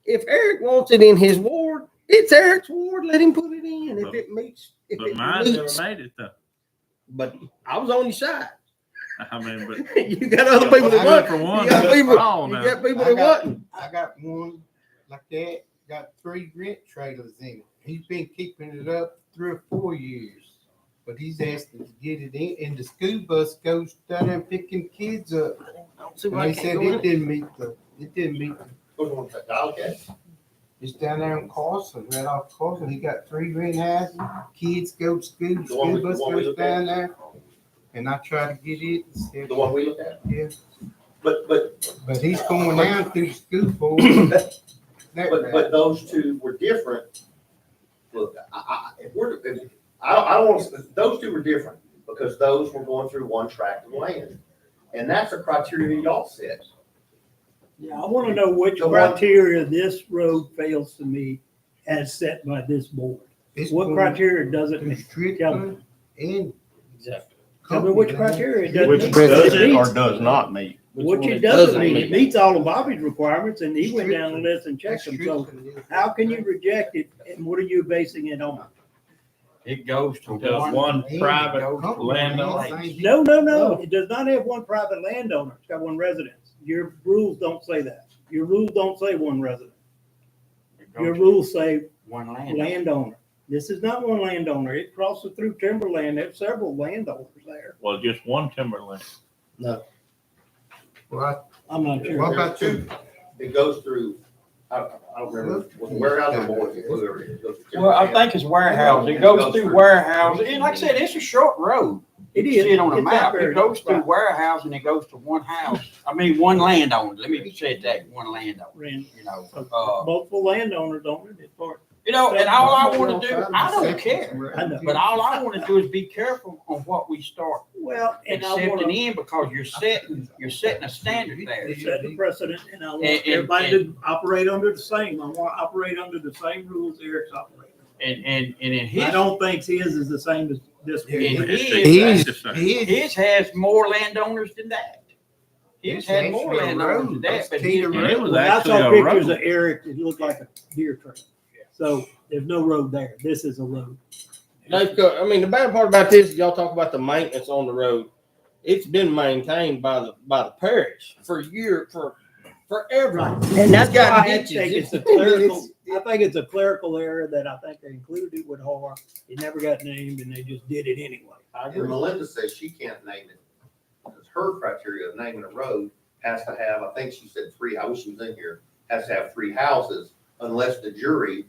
Speaker 16: If Eric wants it in his ward, it's Eric's ward. Let him put it in. If it meets,
Speaker 3: But mine never made it though.
Speaker 16: But I was on your side.
Speaker 3: I mean, but
Speaker 16: You got other people that
Speaker 3: Good
Speaker 16: want.
Speaker 3: for one,
Speaker 16: You got
Speaker 3: good
Speaker 16: people.
Speaker 3: for all
Speaker 16: You
Speaker 3: now.
Speaker 16: got people that want.
Speaker 18: I got one like that, got 3 rent trailers in it. He's been keeping it up 3 or 4 years. But he's asking to get it in, and the school bus goes down there picking kids up.
Speaker 16: See
Speaker 18: And
Speaker 16: why I
Speaker 18: they
Speaker 16: can't
Speaker 18: said
Speaker 16: go in
Speaker 18: it didn't meet the,
Speaker 17: Okay.
Speaker 18: it's down there in Carson, right off Carson. He got 3 rent houses, kids go to school,
Speaker 17: The one
Speaker 18: school
Speaker 17: we-
Speaker 18: bus
Speaker 17: the one we
Speaker 18: goes
Speaker 17: looked at?
Speaker 18: down there. And I try to get it. and said-
Speaker 17: The one we looked at?
Speaker 18: Yeah,
Speaker 17: But
Speaker 18: he's going down through the school for it.
Speaker 17: But those two were different. Look, I don't want, those two were different because those were going through one tract of land. And that's a criteria y'all set.
Speaker 9: Yeah, I want to know which
Speaker 17: The one-
Speaker 9: criteria this road fails to meet as set by this board.
Speaker 18: It's
Speaker 9: What
Speaker 18: going
Speaker 9: criteria does it
Speaker 18: through
Speaker 9: meet?
Speaker 18: street
Speaker 9: Tell me.
Speaker 18: and
Speaker 16: Exactly.
Speaker 9: Tell me which criteria it doesn't
Speaker 7: Which
Speaker 9: meet.
Speaker 7: does
Speaker 9: It
Speaker 7: it or
Speaker 9: meets-
Speaker 7: does not meet?
Speaker 9: Which
Speaker 16: one
Speaker 9: it
Speaker 16: it
Speaker 9: doesn't
Speaker 16: doesn't
Speaker 9: meet.
Speaker 16: meet.
Speaker 9: It meets all of Bobby's requirements, and he went down the list and checked them. So how can you reject it, and what are you basing it on?
Speaker 1: It goes to
Speaker 3: Because
Speaker 1: one.
Speaker 3: one private landowner.
Speaker 9: No, it does not have one private landowner. It's got one residence. Your rules don't say that. Your rules don't say one resident. Your rules say
Speaker 1: One land.
Speaker 9: landowner. This is not one landowner. It crosses through timberland. There's several landowners there.
Speaker 3: Well, just one timberland.
Speaker 16: No.
Speaker 18: Well,
Speaker 9: I'm not sure.
Speaker 18: what about you?
Speaker 17: It goes through, I don't remember, warehouse or board, whoever it is. It goes through
Speaker 1: Well, I
Speaker 17: timberland.
Speaker 1: think it's warehouse. It goes through warehouse. And like I said, it's a short road.
Speaker 9: It
Speaker 1: You
Speaker 9: is.
Speaker 1: see it on the
Speaker 9: It's not
Speaker 1: map.
Speaker 9: very-
Speaker 1: It goes through
Speaker 9: right.
Speaker 1: warehouse and it goes to one house. I mean, one landowner. Let me say that, one landowner,
Speaker 9: Ran-
Speaker 1: you know.
Speaker 9: Multiple landowners on it. It's part.
Speaker 1: And all I want to do, I don't care.
Speaker 9: I know.
Speaker 1: But all I want to do is be careful on what we start
Speaker 9: Well, and I
Speaker 1: accepting
Speaker 9: want
Speaker 1: in because you're setting a standard there.
Speaker 9: to set the precedent, and I want
Speaker 1: And-
Speaker 9: everybody to operate under the same. I want to operate under the same rules Eric's operating.
Speaker 1: And in
Speaker 9: I
Speaker 1: his,
Speaker 9: don't think his is the same as this one.
Speaker 1: in
Speaker 3: His-
Speaker 1: his has more landowners than that. His had more landowners than that, but his.
Speaker 3: And it was
Speaker 9: When I
Speaker 3: actually
Speaker 9: saw
Speaker 3: a
Speaker 9: pictures
Speaker 3: road.
Speaker 9: of Eric, it looked like a deer trail. So there's no road there. This is a road.
Speaker 16: I mean, the bad part about this, y'all talk about the maintenance on the road. It's been maintained by the parish for forever.
Speaker 9: And
Speaker 16: that's got
Speaker 9: I
Speaker 16: ditches.
Speaker 9: think it's a clerical, I think it's a clerical error that I think they included it with Har. It never got named and they just did it anyway.
Speaker 16: I
Speaker 17: And
Speaker 16: agree.
Speaker 17: Melinda says she can't name it. her criteria of naming a road has to have, I think she said three, I wish she was in here, has to have 3 houses unless the jury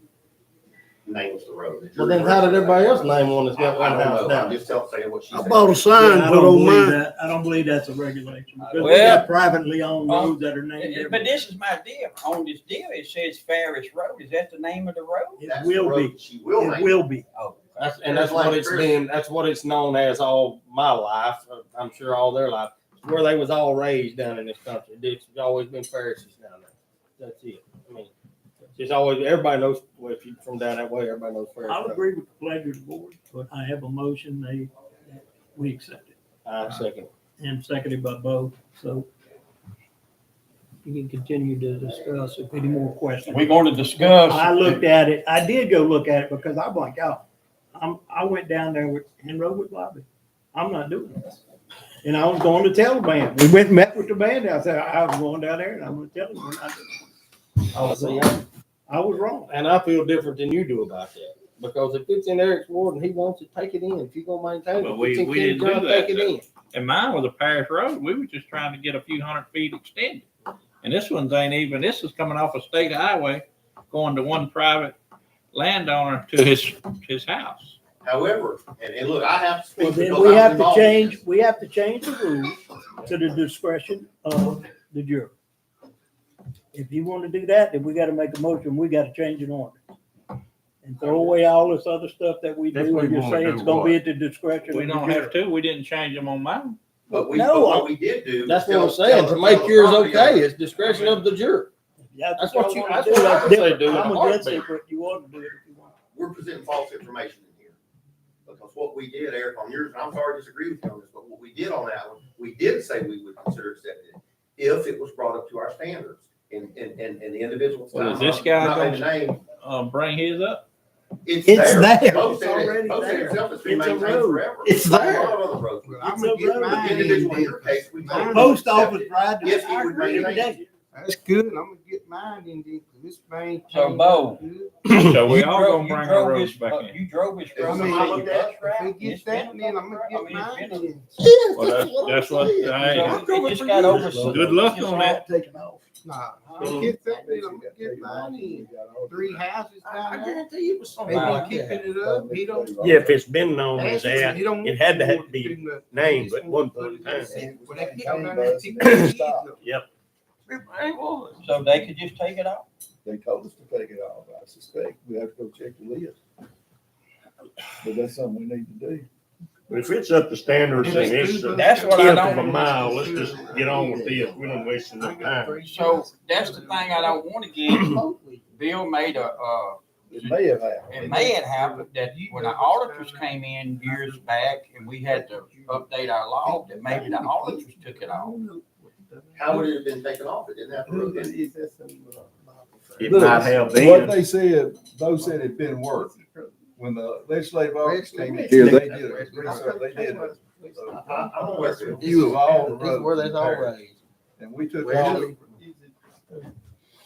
Speaker 17: names the road. The
Speaker 16: Well,
Speaker 17: jury
Speaker 16: then how did everybody else
Speaker 17: recognizes
Speaker 16: name one that's got
Speaker 17: I
Speaker 16: one
Speaker 17: don't
Speaker 16: house
Speaker 17: know.
Speaker 16: down?
Speaker 17: I'm just saying what she
Speaker 6: I
Speaker 17: said.
Speaker 6: bought a sign,
Speaker 9: I
Speaker 6: put
Speaker 9: don't
Speaker 6: on
Speaker 9: believe
Speaker 6: mine.
Speaker 9: that. I don't believe that's a regulation. Because we
Speaker 1: Well,
Speaker 9: got privately owned roads that are named.
Speaker 1: But this is my deal. On this deal, it says Parish Road. Is that the name of the road?
Speaker 9: It
Speaker 17: That's the
Speaker 9: will
Speaker 17: road
Speaker 9: be.
Speaker 17: She will
Speaker 9: It
Speaker 17: name.
Speaker 9: will be.
Speaker 1: Oh,
Speaker 16: That's what it's been, that's what it's known as all my life, I'm sure all their life, where they was all raised down in this country. It's always been parishes down there. That's it. I mean, it's always, everybody knows, well, if you're from down that way, everybody knows Parish
Speaker 9: I'll
Speaker 16: Road.
Speaker 9: agree with the pleasure of the board, but I have a motion that we accept it.
Speaker 16: I second.
Speaker 9: And seconded by Bo, so you can continue to discuss if any more questions.
Speaker 1: we're going to discuss.
Speaker 9: I looked at it, I did go look at it because I'm like, oh, I went down there and rode with Bobby. I'm not doing this. And I was going to tell the band. We went and met with the band. I said, I was going down there and I'm going to tell them we're not doing it. I was wrong.
Speaker 16: And I feel different than you do about that. Because if it's in Eric's ward and he wants it, take it in. If you're gonna maintain it,
Speaker 3: But we
Speaker 16: if it's in
Speaker 3: didn't
Speaker 16: Kenny
Speaker 3: do
Speaker 16: John,
Speaker 3: that,
Speaker 16: take it in.
Speaker 3: And mine was a parish road. We were just trying to get a few hundred feet extended. And this one's ain't even, this is coming off a state highway, going to one private landowner to his house.
Speaker 17: However, and look, I have to
Speaker 9: Well,
Speaker 17: speak
Speaker 9: then
Speaker 17: because
Speaker 9: we
Speaker 17: I'm
Speaker 9: have to
Speaker 17: involved in
Speaker 9: change,
Speaker 17: this.
Speaker 9: we have to change the rules to the discretion of the jury. If you want to do that, then we got to make a motion. We got to change an order. And throw away all this other stuff that we
Speaker 3: If
Speaker 9: do
Speaker 3: we
Speaker 9: and just
Speaker 3: wanna
Speaker 9: say
Speaker 3: do
Speaker 9: it's gonna be
Speaker 3: what?
Speaker 9: at the discretion
Speaker 3: We
Speaker 9: of the
Speaker 3: don't
Speaker 9: jury.
Speaker 3: have to. We didn't change them on mine.
Speaker 17: But
Speaker 9: No,
Speaker 17: what we did do.
Speaker 16: That's
Speaker 17: was
Speaker 16: what I'm
Speaker 17: tell-
Speaker 16: saying.
Speaker 17: tell-
Speaker 16: To make
Speaker 17: tell
Speaker 16: yours
Speaker 17: the property
Speaker 16: okay,
Speaker 17: owner,
Speaker 16: it's discretion of the jury.
Speaker 9: Yeah,
Speaker 16: That's what you,
Speaker 9: y'all
Speaker 16: that's
Speaker 9: wanna
Speaker 16: what I
Speaker 9: do
Speaker 16: would
Speaker 9: it.
Speaker 16: say do in a
Speaker 9: I'm against
Speaker 16: heartbeat.
Speaker 9: it, but you ought to do it if you want.
Speaker 17: We're presenting false information in here. Because what we did, Eric, on yours, and I'm sorry to disagree with you on this, but what we did on that one, we did say we would consider accepting it if it was brought up to our standards. And the individual's.
Speaker 3: Well, is this guy
Speaker 17: not
Speaker 3: gonna-
Speaker 17: in the name,
Speaker 3: Bring his up?
Speaker 17: It's
Speaker 9: there.
Speaker 17: Bo
Speaker 9: It's
Speaker 17: said
Speaker 9: already
Speaker 17: Bo said
Speaker 9: there.
Speaker 17: itself, it's been
Speaker 9: It's a
Speaker 17: maintained
Speaker 9: road.
Speaker 17: forever.
Speaker 16: It's
Speaker 17: Like
Speaker 16: there.
Speaker 17: a lot of other roads.
Speaker 18: Well,
Speaker 9: It's
Speaker 18: I'm gonna
Speaker 9: a
Speaker 18: get
Speaker 9: road.
Speaker 17: The
Speaker 18: mine
Speaker 17: individual in
Speaker 18: in.
Speaker 17: your case, we told you
Speaker 9: Post
Speaker 17: to accept
Speaker 9: office
Speaker 17: it
Speaker 9: ride.
Speaker 17: if he
Speaker 9: I
Speaker 17: would
Speaker 9: agree every
Speaker 17: maintain
Speaker 9: day.
Speaker 17: it.
Speaker 18: That's good. I'm gonna get mine in there, 'cause it's maintained.
Speaker 1: So, Bo,
Speaker 18: good.
Speaker 3: So we
Speaker 1: You
Speaker 3: all
Speaker 1: drove-
Speaker 3: gonna
Speaker 1: you
Speaker 3: bring
Speaker 1: drove
Speaker 3: our
Speaker 1: his-
Speaker 3: roads back in.
Speaker 1: You drove his
Speaker 17: I
Speaker 1: road.
Speaker 17: mean,
Speaker 1: on the
Speaker 17: if
Speaker 1: bus
Speaker 18: If
Speaker 1: route?
Speaker 18: we get
Speaker 1: It's
Speaker 18: that,
Speaker 1: been-
Speaker 18: then I'm gonna
Speaker 1: I
Speaker 18: get
Speaker 1: mean,
Speaker 18: mine
Speaker 1: it's been-
Speaker 18: in.
Speaker 3: Well, that's what,
Speaker 1: So
Speaker 3: hey,
Speaker 1: it just got over.
Speaker 3: Good luck
Speaker 1: just
Speaker 3: on
Speaker 1: got-
Speaker 9: Take it off.
Speaker 18: Nah, if we get that, then I'm gonna get mine in. 3 houses
Speaker 16: I
Speaker 18: down there.
Speaker 16: guarantee you it was
Speaker 18: They
Speaker 16: something
Speaker 18: been
Speaker 16: like
Speaker 18: keeping
Speaker 16: that.
Speaker 18: it up. He don't.
Speaker 16: Yeah, if it's been known as
Speaker 18: Actually,
Speaker 16: that,
Speaker 18: he don't
Speaker 16: it had to
Speaker 18: want
Speaker 16: have be
Speaker 18: do nothing.
Speaker 16: named
Speaker 18: He just
Speaker 16: at
Speaker 18: want
Speaker 16: one
Speaker 18: to put
Speaker 16: point in
Speaker 18: it
Speaker 16: time.
Speaker 18: Well, they can come down there and keep their kids up.
Speaker 16: Yep. It was.
Speaker 1: So they could just take it off?
Speaker 2: They told us to take it off. I suspect we have to go check the list. But that's something we need to do.
Speaker 7: But if it's up to standards and it's a
Speaker 1: That's what I
Speaker 7: tenth
Speaker 1: don't-
Speaker 7: of a mile, let's just get on with this. We don't waste enough time.
Speaker 1: So that's the thing I don't want to get. Bill made
Speaker 2: It may have happened.
Speaker 1: it may have happened that when the auditors came in years back and we had to update our law, that maybe the auditors took it off.
Speaker 17: How would it have been taken off? It didn't have to.
Speaker 7: It
Speaker 2: Look,
Speaker 7: might have
Speaker 2: What
Speaker 7: been.
Speaker 2: they said, Bo said it'd been worked. When the legislative office came in here, they did a research, they did a review of all the
Speaker 16: This is where
Speaker 2: roads.
Speaker 16: they
Speaker 2: in the
Speaker 16: all
Speaker 2: parish.
Speaker 16: raised.
Speaker 2: And we took
Speaker 16: Where
Speaker 2: all
Speaker 16: is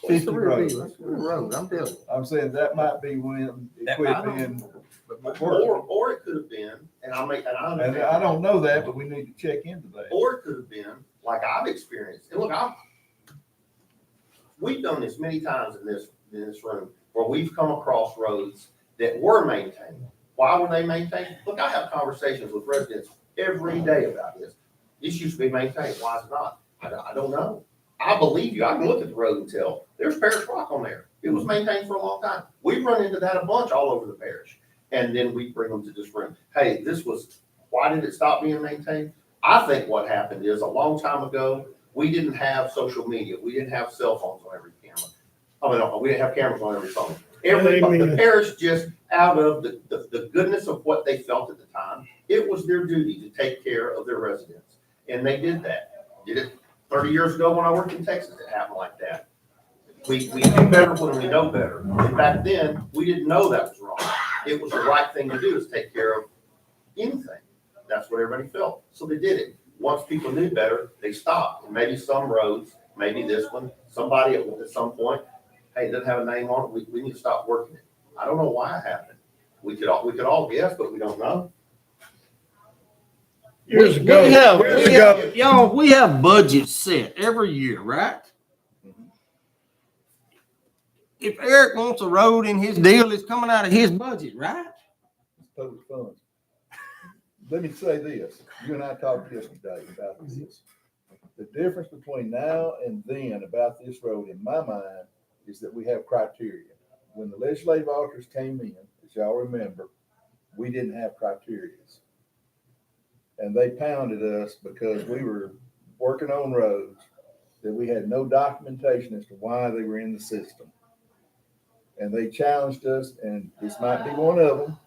Speaker 2: 50 roads.
Speaker 16: Road, I'm telling you.
Speaker 2: I'm saying that might be when it
Speaker 1: That
Speaker 2: quit
Speaker 1: might
Speaker 2: being worked.
Speaker 17: Or it could have been, and
Speaker 2: And
Speaker 17: understand.
Speaker 2: I don't know that, but we need to check into that.
Speaker 17: Or it could have been, like I've experienced, and look, we've done this many times in this room, where we've come across roads that were maintained. Why were they maintained? Look, I have conversations with residents every day about this. This used to be maintained, why is it not? I don't know. I believe you, I can look at the road and tell, there's parish rock on there. It was maintained for a long time. We've run into that a bunch all over the parish. And then we bring them to this room. Hey, why did it stop being maintained? I think what happened is a long time ago, we didn't have social media. We didn't have cell phones on every camera. We didn't have cameras on every phone. The parish just out of the goodness of what they felt at the time, it was their duty to take care of their residents. And they did that. Did it 30 years ago when I worked in Texas, it happened like that. We do better when we know better. And back then, we didn't know that was wrong. It was the right thing to do, is take care of anything. That's what everybody felt. So they did it. Once people knew better, they stopped. And maybe some roads, maybe this one, somebody at some point, hey, it doesn't have a name on it, we need to stop working it. I don't know why it happened. We could all guess, but we don't know.
Speaker 6: Years
Speaker 16: We
Speaker 6: ago,
Speaker 16: have,
Speaker 6: years
Speaker 16: we
Speaker 6: ago,
Speaker 16: have, y'all, we have budgets set every year, right? If Eric wants a road in his deal, it's coming out of his budget, right?
Speaker 2: Public funds. Let me say this, you and I talked yesterday about this. The difference between now and then about this road, in my mind, is that we have criteria. When the legislative officers came in, as y'all remember, we didn't have criteria. And they pounded us because we were working on roads that we had no documentation as to why they were in the system. And they challenged us, and this might be one of them,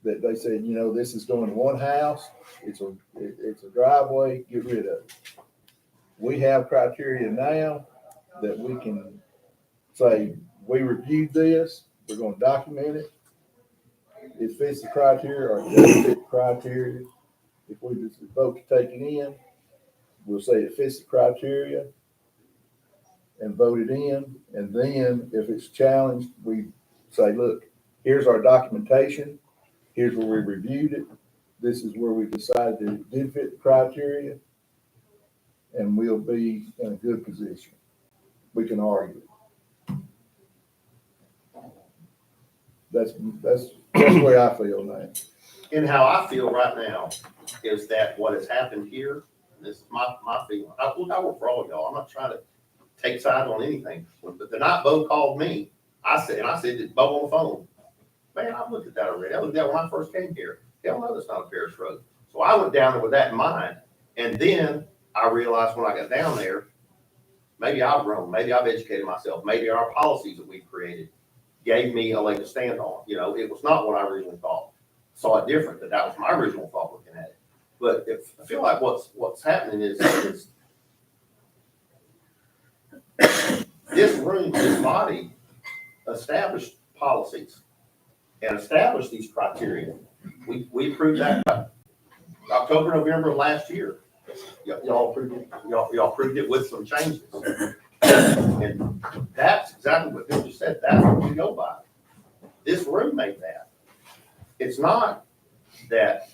Speaker 2: that they said, you know, this is going to one house, it's a driveway, get rid of it. We have criteria now that we can say, we reviewed this, we're going to document it. It fits the criteria or it doesn't fit the criteria. If we just vote to take it in, we'll say it fits the criteria and vote it in. And then if it's challenged, we say, look, here's our documentation. Here's where we reviewed it. This is where we decided that it did fit the criteria. And we'll be in a good position. We can argue. That's the way I feel now.
Speaker 17: And how I feel right now is that what has happened here, this is my feeling. I work for all of y'all. I'm not trying to take sides on anything. But the night Bo called me, I said to Bo on the phone, man, I've looked at that already. I looked at that when I first came here. Hell no, that's not a parish road. So I went down there with that in mind. And then I realized when I got down there, maybe I've grown, maybe I've educated myself, maybe our policies that we've created gave me a leg to stand on. You know, it was not what I originally thought. Saw it different, that was my original thought looking at it. But I feel like what's happening is this room, this body established policies and established these criteria. We approved that October, November of last year. Y'all approved it. Y'all approved it with some changes. And that's exactly what Bill just said. That's what we go by. This room made that. It's not that,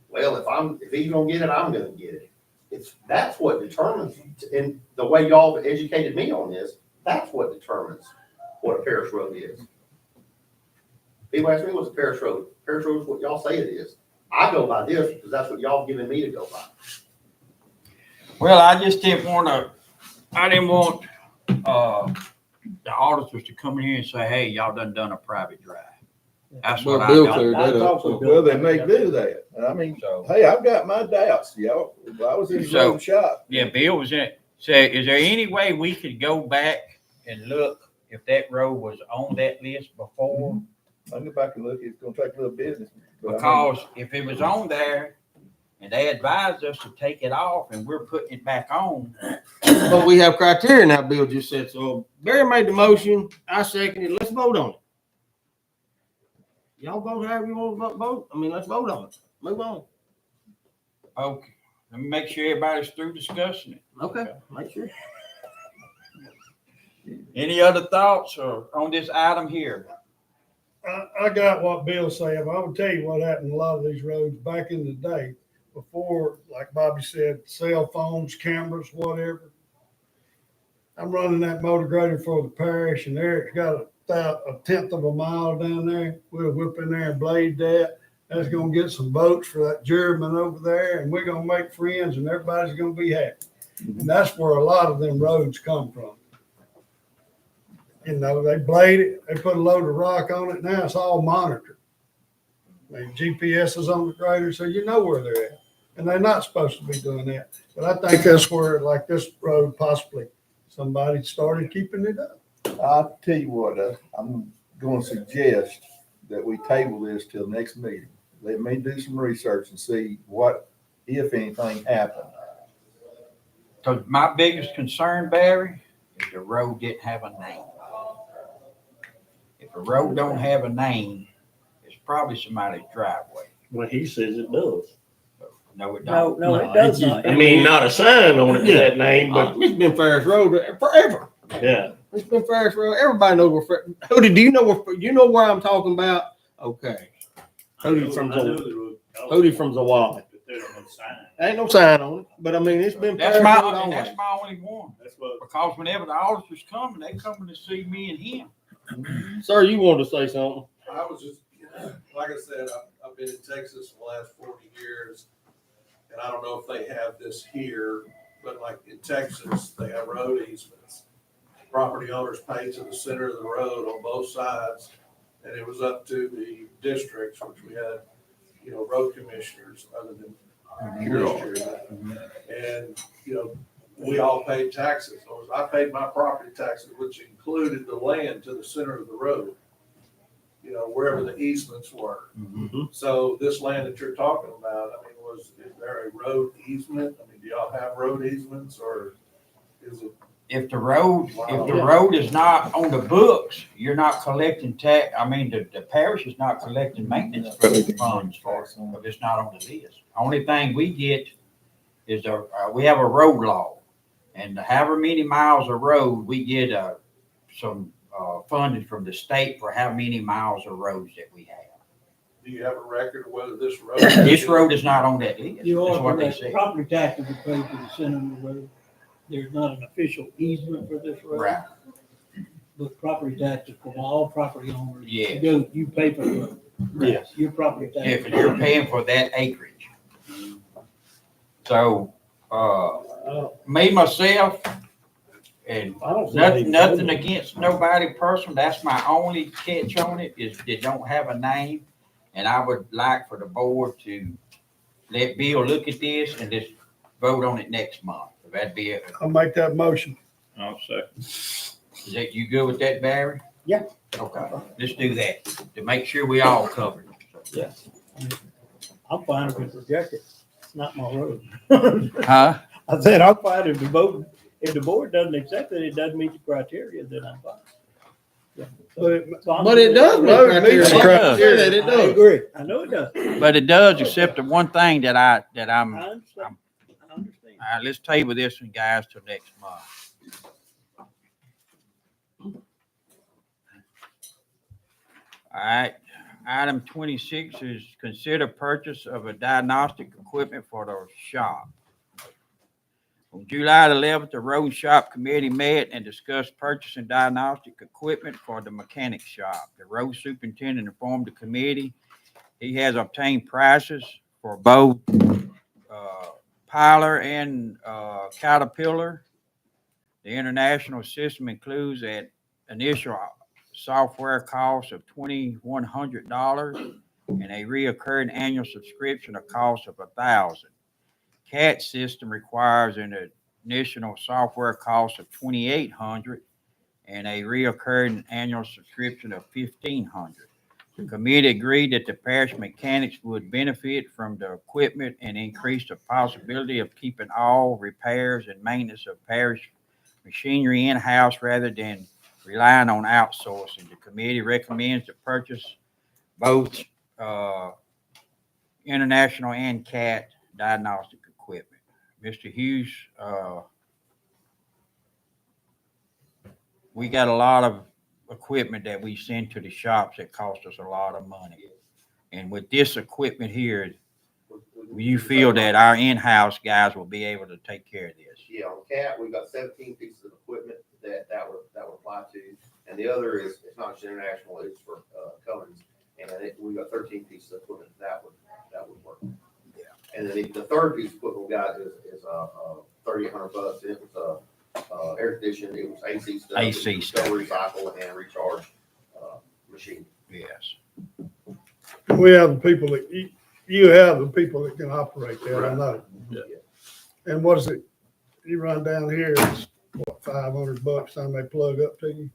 Speaker 17: well, if he's gonna get it, I'm gonna get it. That's what determines, and the way y'all educated me on this, that's what determines what a parish road is. People ask me what's a parish road. Parish road is what y'all say it is. I go by this because that's what y'all given me to go by.
Speaker 1: Well, I just didn't want the auditors to come in here and say, hey, y'all done a private drive. That's what I
Speaker 16: Bill
Speaker 1: got.
Speaker 16: cleared that up.
Speaker 2: Well, they may do that. I mean, hey, I've got my doubts, y'all. I was in the road shop.
Speaker 1: Yeah, Bill was in it. So is there any way we could go back and look if that road was on that list before?
Speaker 2: I can go back and look. It's gonna take a little business.
Speaker 1: Because if it was on there and they advised us to take it off and we're putting it back on.
Speaker 16: But we have criteria now, Bill just said. So Barry made the motion. I seconded it. Let's vote on it. Y'all vote however you want to vote. I mean, let's vote on it. Move on.
Speaker 1: Okay. Let me make sure everybody's through discussing it.
Speaker 16: Okay. Make sure.
Speaker 1: Any other thoughts on this item here?
Speaker 6: I got what Bill's saying. I would tell you what happened to a lot of these roads back in the day before, like Bobby said, cell phones, cameras, whatever. I'm running that motor grader for the parish, and Eric's got a tenth of a mile down there. We'll whip in there and blade that. That's going to get some votes for that juryman over there, and we're going to make friends, and everybody's going to be happy. And that's where a lot of them roads come from. You know, they blade it, they put a load of rock on it. Now it's all monitored. I mean, GPS is on the grader, so you know where they're at. And they're not supposed to be doing that. But I think that's where, like this road, possibly somebody started keeping it up.
Speaker 2: I'll tell you what, I'm going to suggest that we table this till next meeting. Let me do some research and see what, if anything, happened.
Speaker 1: Because my biggest concern, Barry, is the road didn't have a name. If a road don't have a name, it's probably somebody's driveway.
Speaker 7: Well, he says it does.
Speaker 1: No, it don't.
Speaker 9: No, it does not.
Speaker 7: I mean, not a sign on it with that name, but
Speaker 16: It's been Ferris Road forever.
Speaker 7: yeah.
Speaker 16: It's been Ferris Road. Everybody knows where. Hootie, do you know where I'm talking about? Okay. Hootie from Zawali. Ain't no sign on it, but I mean, it's been.
Speaker 1: That's
Speaker 16: paraffin
Speaker 1: my,
Speaker 16: on
Speaker 1: that's
Speaker 16: it.
Speaker 1: my only one.
Speaker 13: That's what,
Speaker 1: Because whenever the auditors coming, they coming to see me and him.
Speaker 16: Sir, you wanted to say something?
Speaker 13: I was just, like I said, I've been in Texas for the last 40 years. And I don't know if they have this here, but like in Texas, they have road easements. Property owners pay to the center of the road on both sides. And it was up to the districts, which we had, road commissioners other than yours, and, we all paid taxes. I paid my property taxes, which included the land to the center of the road, wherever the easements were. So this land that you're talking about, I mean, is there a road easement? I mean, do y'all have road easements, or is it?
Speaker 1: If the road is not on the books, you're not collecting tax. I mean, the parish is not collecting maintenance funds for it, but it's not on the list. Only thing we get is we have a road law, and however many miles of road, we get some funding from the state for how many miles of roads that we have.
Speaker 13: Do you have a record of whether this road?
Speaker 1: This road is not on that list.
Speaker 9: You
Speaker 1: That's
Speaker 9: are
Speaker 1: what they
Speaker 9: correct.
Speaker 1: said.
Speaker 9: Property taxes are paid to the center of the road. There's not an official easement for this road.
Speaker 1: Right.
Speaker 9: But property taxes from all property owners.
Speaker 1: Yes.
Speaker 9: You pay for the road.
Speaker 16: Yes.
Speaker 9: Your property tax.
Speaker 1: If you're paying for that acreage. So, me, myself, and
Speaker 16: I don't see how
Speaker 1: nothing against nobody person, that's my only catch on it, is they don't have a name. And I would like for the board to let Bill look at this and just vote on it next month. That'd be it.
Speaker 6: I'll make that motion.
Speaker 5: I'll second.
Speaker 1: Is that, you good with that, Barry?
Speaker 9: Yeah.
Speaker 1: Okay, let's do that, to make sure we all covered.
Speaker 9: Yeah. I'm fine if it's rejected. It's not my road.
Speaker 1: Huh?
Speaker 9: I said, I'm fine if the board doesn't accept it, it doesn't meet the criteria, then I'm fine. Yeah.
Speaker 6: But it,
Speaker 16: But it does meet
Speaker 6: Road meets the
Speaker 16: criteria.
Speaker 6: criteria.
Speaker 16: That it
Speaker 9: I
Speaker 16: does.
Speaker 9: agree. I know it does.
Speaker 1: But it does, except the one thing that I'm,
Speaker 9: I understand. I understand.
Speaker 1: all right, let's table this one, guys, till next month. All right, item 26 is consider purchase of a diagnostic equipment for the shop. On July 11th, the road shop committee met and discussed purchasing diagnostic equipment for the mechanic shop. The road superintendent informed the committee he has obtained prices for both Piler and Caterpillar. The international system includes an initial software cost of $2,100 and a reoccurring annual subscription of cost of $1,000. CAT system requires an initial software cost of $2,800 and a reoccurring annual subscription of $1,500. The committee agreed that the parish mechanics would benefit from the equipment and increase the possibility of keeping all repairs and maintenance of parish machinery in-house rather than relying on outsourcing. The committee recommends to purchase both international and CAT diagnostic equipment. Mr. Hughes, we got a lot of equipment that we send to the shops that cost us a lot of money. And with this equipment here, you feel that our in-house guys will be able to take care of this?
Speaker 17: Yeah, on CAT, we've got 17 pieces of equipment that would apply to, and the other is, it's not just international, it's for Cummins, and we've got 13 pieces of equipment that would work. Yeah. And then the third piece of equipment we got is $3,800. It was air conditioning, it was AC stuff.
Speaker 1: AC stuff.
Speaker 17: Recycle and recharge machine.
Speaker 1: Yes.
Speaker 6: we have the people that, you have the people that can operate that, I know.
Speaker 13: Yeah.
Speaker 6: And what is it? You run down here, it's what, $500 time they plug up to you?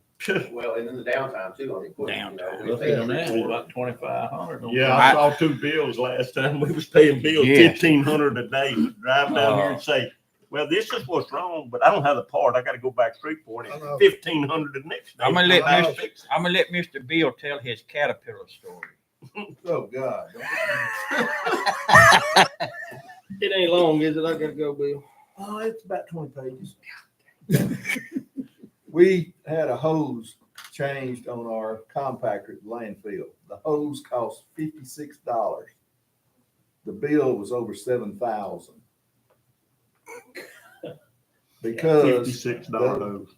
Speaker 17: Well, and then the downtime too on the equipment.
Speaker 7: About 2,500. Yeah, I saw two bills last time. We was paying bills
Speaker 1: Yes.
Speaker 7: $1,500 a day. Drive down here and say, well, this is what's wrong, but I don't have the part. I got to go back straight for it.
Speaker 6: I know.
Speaker 7: $1,500 the next day.
Speaker 1: I'm gonna let Mr. Bill tell his Caterpillar story.
Speaker 2: Oh, God.
Speaker 16: It ain't long, is it? I gotta go, Bill.
Speaker 2: Oh, it's about 20 pages. We had a hose changed on our compactor at the landfill. The hose cost $56. the bill was over 7,000. Because.
Speaker 7: $56 hose.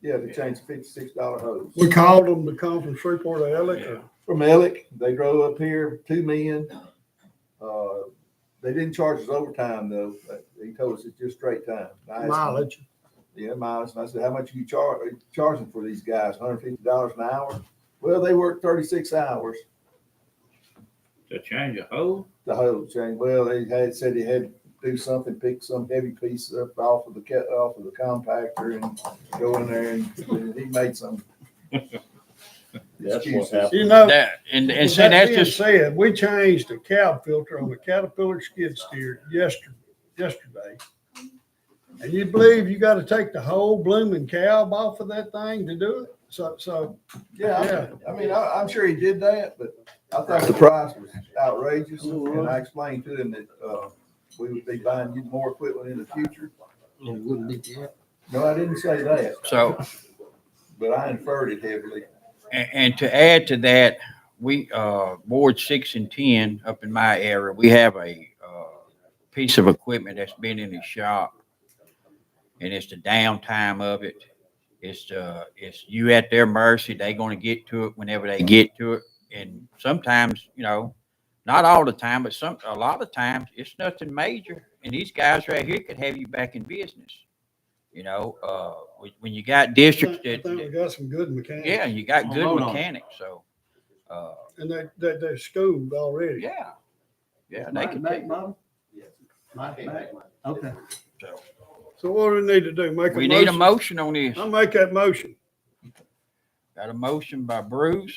Speaker 2: Yeah, they changed $56 hose.
Speaker 6: We called them to come from Shreveport to Ellick. or-
Speaker 2: From Ellick, they drove up here, 2 men. They didn't charge us overtime though. He told us it's just straight time. I asked him,
Speaker 6: Mileage.
Speaker 2: yeah, mileage. And I said, how much are you charging for these guys? $150 an hour? Well, they work 36 hours.
Speaker 14: To change a hose?
Speaker 2: The hose change. Well, said he had to do something, pick some heavy piece up off of the compactor and go in there and he made some.
Speaker 7: That's what
Speaker 2: excuses.
Speaker 7: happened.
Speaker 6: You know,
Speaker 1: That, and
Speaker 6: with
Speaker 1: say
Speaker 6: that
Speaker 1: that's
Speaker 6: being
Speaker 1: just,
Speaker 6: said, we changed the cab filter on the Caterpillar skid steer yesterday. And you believe you gotta take the whole blooming cab off of that thing to do it? So,
Speaker 2: Yeah, I mean, I'm sure he did that, but I thought the price was outrageous. And I explained to him that, we would be buying you more equipment in the future.
Speaker 16: And it wouldn't be that.
Speaker 2: No, I didn't say that,
Speaker 1: so,
Speaker 2: but I inferred it heavily.
Speaker 1: and to add to that, we, Ward 6 and 10 up in my area, we have a, piece of equipment that's been in the shop. And it's the downtime of it. It's you at their mercy. They're gonna get to it whenever they get to it. And sometimes, not all the time, but a lot of times it's nothing major. And these guys right here could have you back in business. When you got
Speaker 6: I
Speaker 1: districts
Speaker 6: think we got some good mechanics.
Speaker 1: yeah, you got good
Speaker 14: Hold on.
Speaker 1: mechanics. So,
Speaker 6: And they're schooled already.
Speaker 1: yeah, they
Speaker 14: Mike
Speaker 1: can.
Speaker 14: back, Bob? Mike back? Okay.
Speaker 6: So what do we need to do? Make a motion?
Speaker 1: We need a motion on this.
Speaker 6: I'll make that motion.
Speaker 1: Got a motion by Bruce,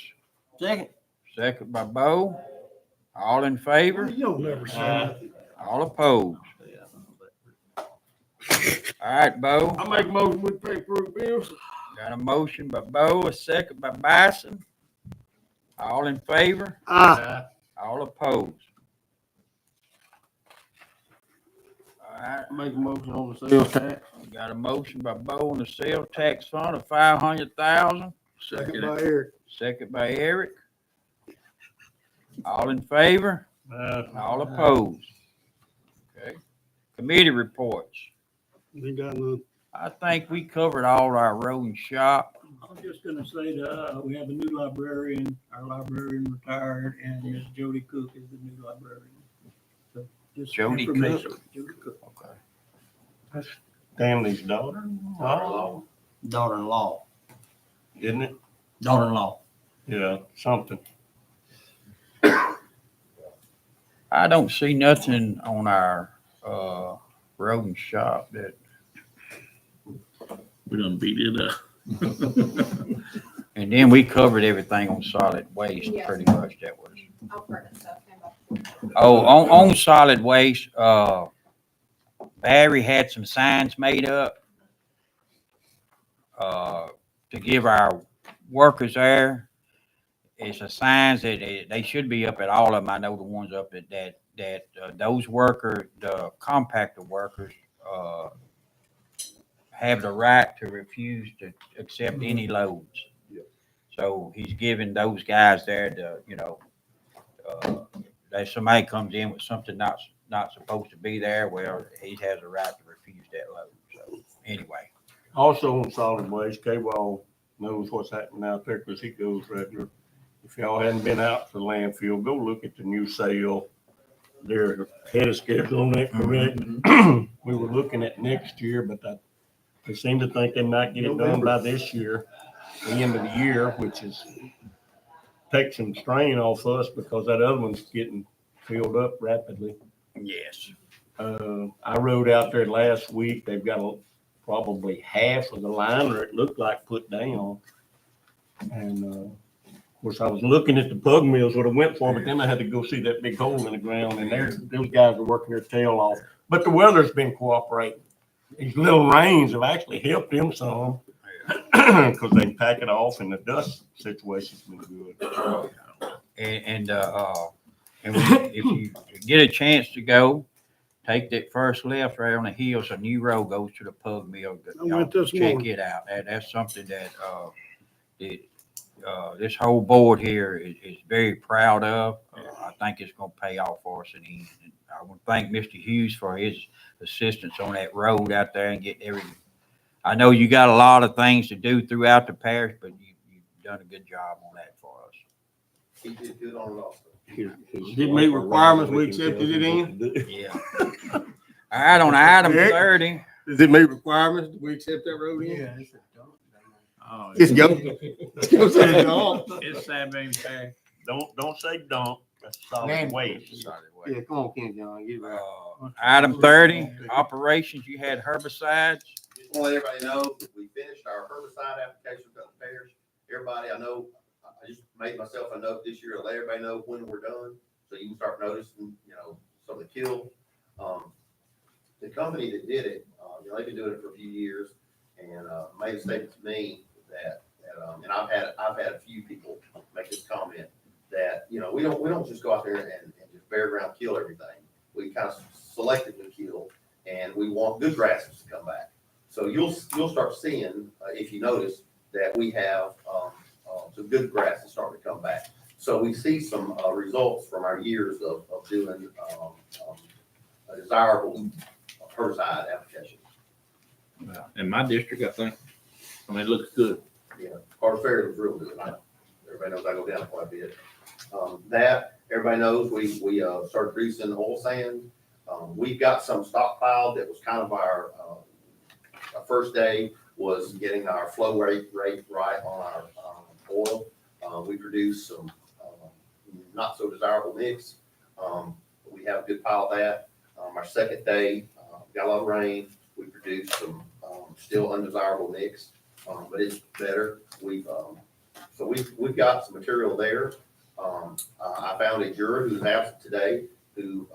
Speaker 14: Second.
Speaker 1: second by Bo. All in favor?
Speaker 6: You don't never say nothing.
Speaker 1: All opposed? All right, Bo.
Speaker 16: I make a motion with pay for bills.
Speaker 1: Got a motion by Bo, a second by Bison. All in favor?
Speaker 6: Aye.
Speaker 1: All opposed? All right,
Speaker 16: I make a motion on the sales tax.
Speaker 1: got a motion by Bo on the sales tax fund of 500,000.
Speaker 6: Second by Eric.
Speaker 1: Second by Eric. All in favor? All opposed? Okay. Committee reports.
Speaker 6: Ain't got none.
Speaker 1: I think we covered all our road and shop.
Speaker 9: I was just gonna say that, we have a new librarian, our librarian retired, and Miss Jody Cook is the new librarian. So just
Speaker 1: Jody
Speaker 9: information.
Speaker 1: Cook.
Speaker 9: Jody Cook.
Speaker 1: Okay.
Speaker 7: That's Stanley's daughter. Oh,
Speaker 14: Daughter-in-law.
Speaker 7: isn't it?
Speaker 14: Daughter-in-law.
Speaker 7: Yeah, something.
Speaker 1: I don't see nothing on our, road and shop that,
Speaker 14: We done beat it up.
Speaker 1: and then we covered everything on solid waste,
Speaker 4: Yes.
Speaker 1: pretty much that was.
Speaker 4: All pertinent stuff came up.
Speaker 1: Oh, on solid waste, Barry had some signs made up, to give our workers there. It's a signs that they should be up at all of them. I know the ones up at that those workers, the compactor workers, have the right to refuse to accept any loads. So he's giving those guys there that somebody comes in with something not supposed to be there, well, he has a right to refuse that load. So anyway.
Speaker 7: Also on solid waste, K-Wall knows what's happening out there because he goes regular. If y'all hadn't been out to the landfill, go look at the new sale. They're ahead of schedule on that, correct? We were looking at next year, but they seem to think they might get it done by this year, the end of the year, which is take some strain off us because that other one's getting filled up rapidly.
Speaker 1: Yes.
Speaker 7: I rode out there last week. They've got probably half of the liner it looked like put down. And of course, I was looking at the pug mills what I went for, but then I had to go see that big hole in the ground, and those guys are working their tail off. But the weather's been cooperating. These little rains have actually helped them some because they pack it off, and the dust situation's been good.
Speaker 1: And if you get a chance to go, take that first left right on the hills. A new road goes to the pug mill.
Speaker 6: I went this
Speaker 1: Check
Speaker 6: morning.
Speaker 1: it out. That's something that this whole board here is very proud of. I I think it's gonna pay off for us in the end. And I want to thank Mr. Hughes for his assistance on that road out there and getting everything. I know you got a lot of things to do throughout the parish, but you've done a good job on that for us.
Speaker 17: He did good on it also.
Speaker 16: Did meet requirements, we accepted it in?
Speaker 1: Yeah. All right, on item
Speaker 16: Rick?
Speaker 1: 30.
Speaker 16: Does it meet requirements? Did we accept that road in?
Speaker 18: Yeah, it's a dump.
Speaker 1: Oh,
Speaker 16: It's go. It's go say it all.
Speaker 1: It's Sabine Parish.
Speaker 7: Don't say dump, that's solid
Speaker 18: Man.
Speaker 7: waste.
Speaker 16: Yeah, come on, Ken John, get it right.
Speaker 1: Item 30, operations, you had herbicides.
Speaker 17: Just want to let everybody know that we finished our herbicide application for the parish. Everybody, I know, I just made myself a note this year to let everybody know when we're done, so you can start noticing, some of the kill. The company that did it, they've been doing it for a few years, and made a statement to me that and I've had a few people make this comment that we don't just go out there and just bare ground kill everything. We kind of selectively kill, and we want good grasses to come back. So you'll start seeing, if you notice, that we have some good grasses starting to come back. So we see some results from our years of doing a desirable herbicide application.
Speaker 3: In my district, I mean, it looks good.
Speaker 17: Yeah, Carter Ferry was real good. Everybody knows I go down quite a bit. That everybody knows we started producing oil sand. We've got some stockpiled that was kind of our first day was getting our flow rate right on our oil. We produced some not so desirable mix. We have a good pile of that. Our second day, got a lot of rain. We produced some still undesirable mix, but it's better. We've got some material there. I found a juror who's absent today who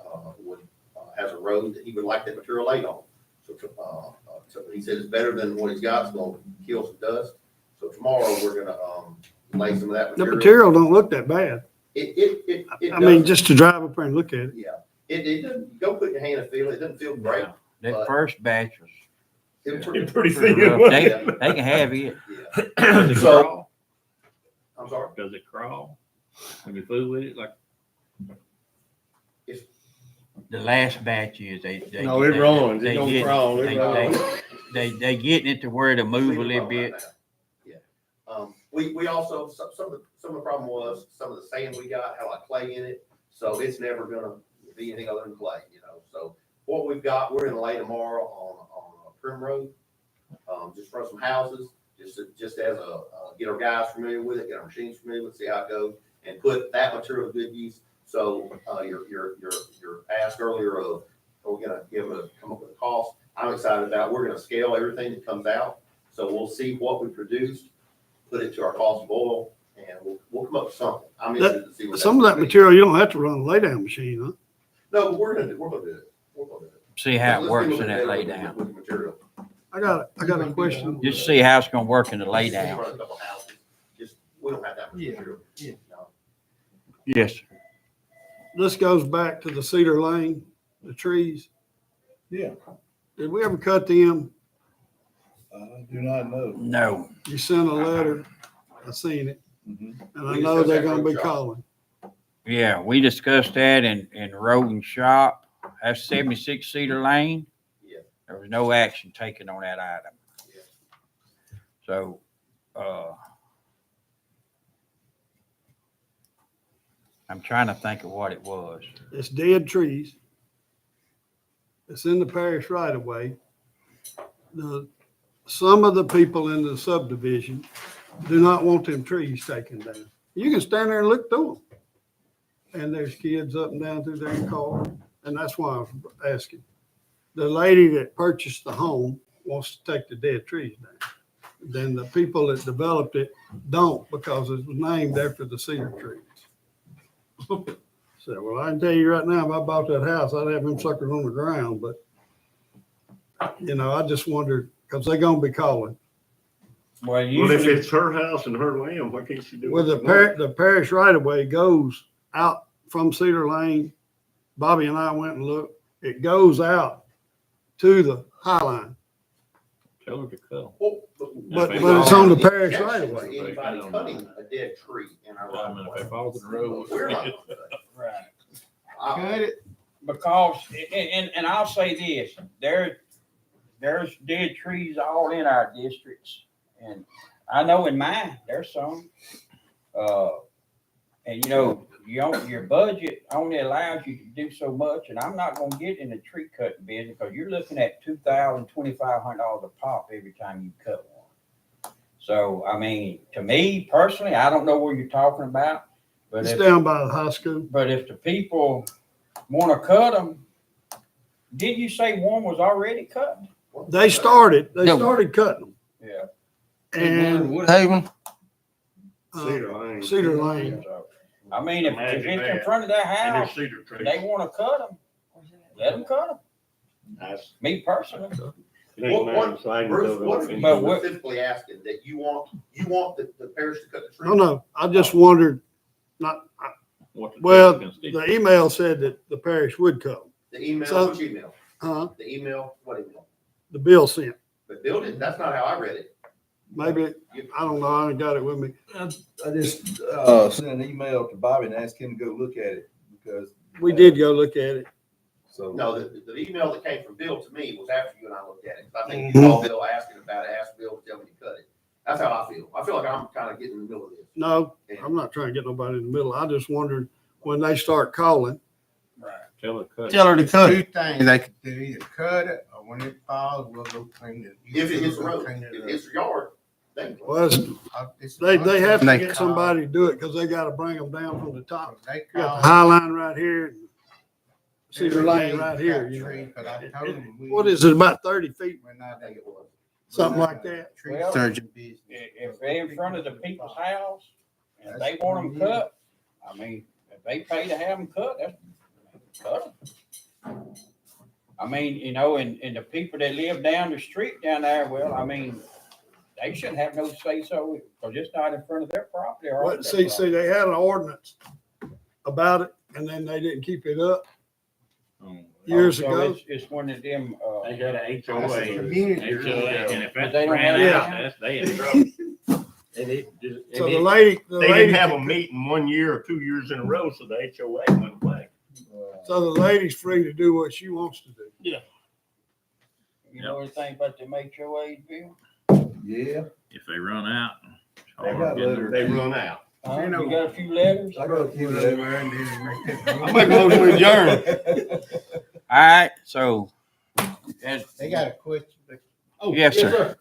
Speaker 17: has a road that he would like that material laid on. So he said it's better than what he's got. It's going to kill some dust. So tomorrow we're going to lay some of that
Speaker 6: The
Speaker 17: material.
Speaker 6: material don't look that bad.
Speaker 17: It
Speaker 6: I mean, just to drive up there and look at it.
Speaker 17: Yeah, it doesn't, go put your hand and feel it. It doesn't feel great.
Speaker 1: That
Speaker 17: But
Speaker 1: first batch was
Speaker 17: it was
Speaker 7: Pretty
Speaker 1: pretty
Speaker 7: thin.
Speaker 1: rough. They can have it.
Speaker 17: Yeah.
Speaker 3: Does it
Speaker 17: So-
Speaker 3: crawl?
Speaker 17: I'm sorry.
Speaker 3: Does it crawl when you fool with it? Like,
Speaker 1: The last batch is they
Speaker 16: No, it runs. It
Speaker 1: they
Speaker 16: don't
Speaker 1: get-
Speaker 16: crawl. It
Speaker 1: they-
Speaker 16: runs.
Speaker 1: They getting it to where it'll move a little bit.
Speaker 17: Yeah. We also, some of the problem was some of the sand we got had a lot of clay in it. So it's never gonna be anything other than clay, So what we've got, we're gonna lay tomorrow on Prim Road. Just for some houses, just as get our guys familiar with it, get our machines familiar with it, see how it goes, and put that material to good use. So your ask earlier of, are we gonna come up with a cost? I'm excited about, we're gonna scale everything that comes out. So we'll see what we produced, put it to our cost of oil, and we'll come up with something. I'm interested to see what
Speaker 6: Some of that material, you don't have to run a lay down machine, huh?
Speaker 17: No, but we're gonna do it. We're gonna do it.
Speaker 1: See how it
Speaker 17: Let's
Speaker 1: works
Speaker 17: see
Speaker 1: in
Speaker 17: what
Speaker 1: that
Speaker 17: we
Speaker 1: lay
Speaker 17: do
Speaker 1: down.
Speaker 17: with the material.
Speaker 6: I got a question.
Speaker 1: Just see how it's gonna work in the lay
Speaker 17: Just
Speaker 1: down.
Speaker 17: run a couple houses. We don't have that much material.
Speaker 18: Yeah.
Speaker 17: No.
Speaker 1: Yes, sir.
Speaker 6: This goes back to the Cedar Lane, the trees.
Speaker 2: Yeah.
Speaker 6: Did we ever cut them?
Speaker 2: I do not know.
Speaker 1: No.
Speaker 6: You sent a letter. I seen it.
Speaker 2: Mhm.
Speaker 6: And I
Speaker 17: We
Speaker 6: know
Speaker 17: discussed
Speaker 6: they're
Speaker 17: that
Speaker 6: gonna
Speaker 17: road
Speaker 6: be
Speaker 17: shop.
Speaker 6: calling.
Speaker 1: Yeah, we discussed that in road and shop. That's 76 Cedar Lane.
Speaker 17: Yeah.
Speaker 1: There was no action taken on that item.
Speaker 17: Yeah.
Speaker 1: So, I'm trying to think of what it was.
Speaker 6: It's dead trees. It's in the parish right of way. Some of the people in the subdivision do not want them trees taken down. You can stand there and look through them. And there's kids up and down through there in cars. And that's why I was asking. The lady that purchased the home wants to take the dead trees down. Then the people that developed it don't, because it was named after the cedar trees. So, well, I can tell you right now, if I bought that house, I'd have them suckers on the ground, but I just wondered, because they're gonna be calling.
Speaker 1: Well,
Speaker 7: Well, if it's her house and her land, why can't she do it?
Speaker 6: Well, the parish right of way goes out from Cedar Lane. Bobby and I went and looked. It goes out to the High Line.
Speaker 3: tell her to cut 'em.
Speaker 17: Well,
Speaker 6: But it's on the parish right
Speaker 17: Objection
Speaker 6: away.
Speaker 17: to anybody cutting a dead tree in our right of way.
Speaker 3: falls in the road.
Speaker 17: We're not.
Speaker 1: Right.
Speaker 18: Cut it.
Speaker 1: Because, and I'll say this, there's dead trees all in our districts. And I know in mine, there's some. And you know, your budget only allows you to do so much, and I'm not gonna get in the tree cutting business, because you're looking at $2,000, $2,500 a pop every time you cut one. So, I mean, to me personally, I don't know where you're talking about, but
Speaker 6: It's
Speaker 1: if,
Speaker 6: down by the high school.
Speaker 1: but if the people wanna cut them, didn't you say one was already cut?
Speaker 6: They started cutting them.
Speaker 1: Yeah.
Speaker 6: And
Speaker 16: Woodhaven?
Speaker 7: Cedar Lane.
Speaker 6: Cedar Lane.
Speaker 1: I mean, if
Speaker 7: Imagine
Speaker 1: it's in
Speaker 7: that.
Speaker 1: front of their
Speaker 7: And there's
Speaker 1: house,
Speaker 7: cedar trees.
Speaker 1: they wanna cut them, let them cut them,
Speaker 7: That's.
Speaker 1: me personally.
Speaker 17: Bruce, what's
Speaker 1: But what-
Speaker 17: specifically asking, that you want the parish to cut the tree?
Speaker 6: No, I just wondered, well, the email said that the parish would cut them.
Speaker 17: The email,
Speaker 6: So-
Speaker 17: which email? The email, what email?
Speaker 6: The bill sent.
Speaker 17: But Bill didn't, that's not how I read it.
Speaker 6: Maybe, I don't know, I ain't got it with me.
Speaker 2: I just, sent an email to Bobby and asked him to go look at it because.
Speaker 6: We did go look at it.
Speaker 2: So.
Speaker 17: No, the email that came from Bill to me was after you and I looked at it. I think you called Bill asking about it, asked Bill to tell me to cut it. That's how I feel. I feel like I'm kind of getting in the middle of this.
Speaker 6: No, I'm not trying to get nobody in the middle. I just wondered when they start calling.
Speaker 7: Tell her to cut.
Speaker 16: Tell her to cut
Speaker 18: Two
Speaker 16: it.
Speaker 18: things they could do, either cut it, or when it falls, we'll go clean it.
Speaker 17: If it hits the
Speaker 18: We'll
Speaker 17: road,
Speaker 18: clean it
Speaker 17: if
Speaker 18: up.
Speaker 17: it hits your yard, then.
Speaker 6: Well,
Speaker 18: It's-
Speaker 6: they have to
Speaker 18: They
Speaker 6: get
Speaker 18: call-
Speaker 6: somebody to do it because they gotta bring them down from the top.
Speaker 18: They
Speaker 6: You got
Speaker 18: call-
Speaker 6: the High Line right here, Cedar Lane right here.
Speaker 18: Got
Speaker 6: You know.
Speaker 18: tree, but I told them we-
Speaker 6: What is it, about 30 feet?
Speaker 18: We're not-
Speaker 17: I think it was.
Speaker 6: Something like that.
Speaker 18: Tree
Speaker 1: Well,
Speaker 18: surgeon business.
Speaker 1: If they're in front of the people's house and they want them cut, I mean, if they pay to have them cut, that's cut 'em. I mean, you know, and the people that live down the street down there, well, I mean, they shouldn't have no say so, because it's not in front of their property or.
Speaker 6: But see, they had an ordinance about it and then they didn't keep it up years
Speaker 1: So
Speaker 6: ago.
Speaker 1: It's one of them,
Speaker 7: They got a
Speaker 18: That's a
Speaker 7: HOA.
Speaker 18: community.
Speaker 7: And if
Speaker 1: But
Speaker 7: that's
Speaker 1: they don't
Speaker 7: ran
Speaker 1: have
Speaker 7: out,
Speaker 1: that.
Speaker 7: that's, they in trouble. And it just.
Speaker 6: So
Speaker 7: and
Speaker 6: the
Speaker 7: it-
Speaker 6: lady,
Speaker 7: They didn't have a meeting 1 year or 2 years in a row, so the HOA went away.
Speaker 6: so the lady's free to do what she wants to do.
Speaker 1: you know anything about them HOAs, Bill?
Speaker 2: Yeah.
Speaker 3: If they run out.
Speaker 2: They got letters.
Speaker 7: They run out.
Speaker 1: You got a few letters?
Speaker 2: I got a few letters.
Speaker 16: I make a motion to adjourn.
Speaker 1: All right, so.
Speaker 18: They got a question.
Speaker 16: Oh,
Speaker 1: Yes, sir.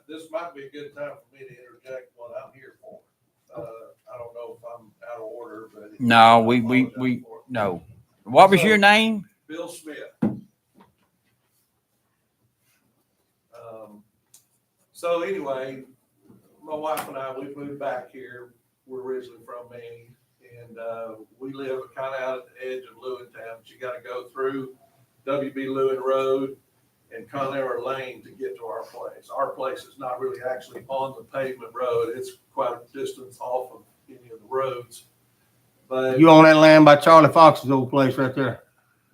Speaker 13: This might be a good time for me to interject what I'm here for. I don't know if I'm out of order, but.
Speaker 1: No, we, no. What was your name?
Speaker 13: Bill Smith. So anyway, my wife and I, we moved back here. We're originally from Maine, and we live kind of out at the edge of Lewintown. You got to go through W.B. Lewin Road and Conover Lane to get to our place. Our place is not really actually on the pavement road. It's quite a distance off of any of the roads. But
Speaker 16: You own that land by Charlie Fox's old place right there,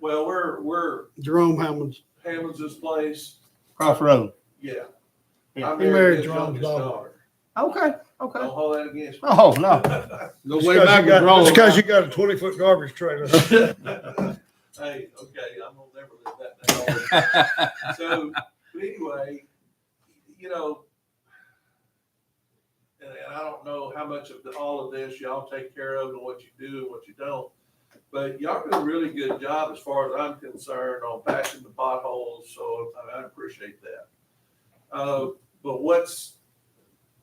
Speaker 13: well, we're
Speaker 6: Jerome Hammond's.
Speaker 13: Hammonds' place.
Speaker 16: across the road.
Speaker 13: Yeah.
Speaker 6: He
Speaker 13: I
Speaker 6: married
Speaker 13: married his
Speaker 6: John's
Speaker 13: youngest
Speaker 6: daughter.
Speaker 13: daughter.
Speaker 16: Okay, okay.
Speaker 13: Don't hold that against me.
Speaker 16: Oh, no. Go way back with Rome.
Speaker 6: Just because you got a 20-foot garbage trailer.
Speaker 13: Hey, okay, I'm gonna never live that down. So, but anyway, you know, and I don't know how much of all of this y'all take care of and what you do and what you don't, but y'all do a really good job as far as I'm concerned on patching the potholes, so I appreciate that. But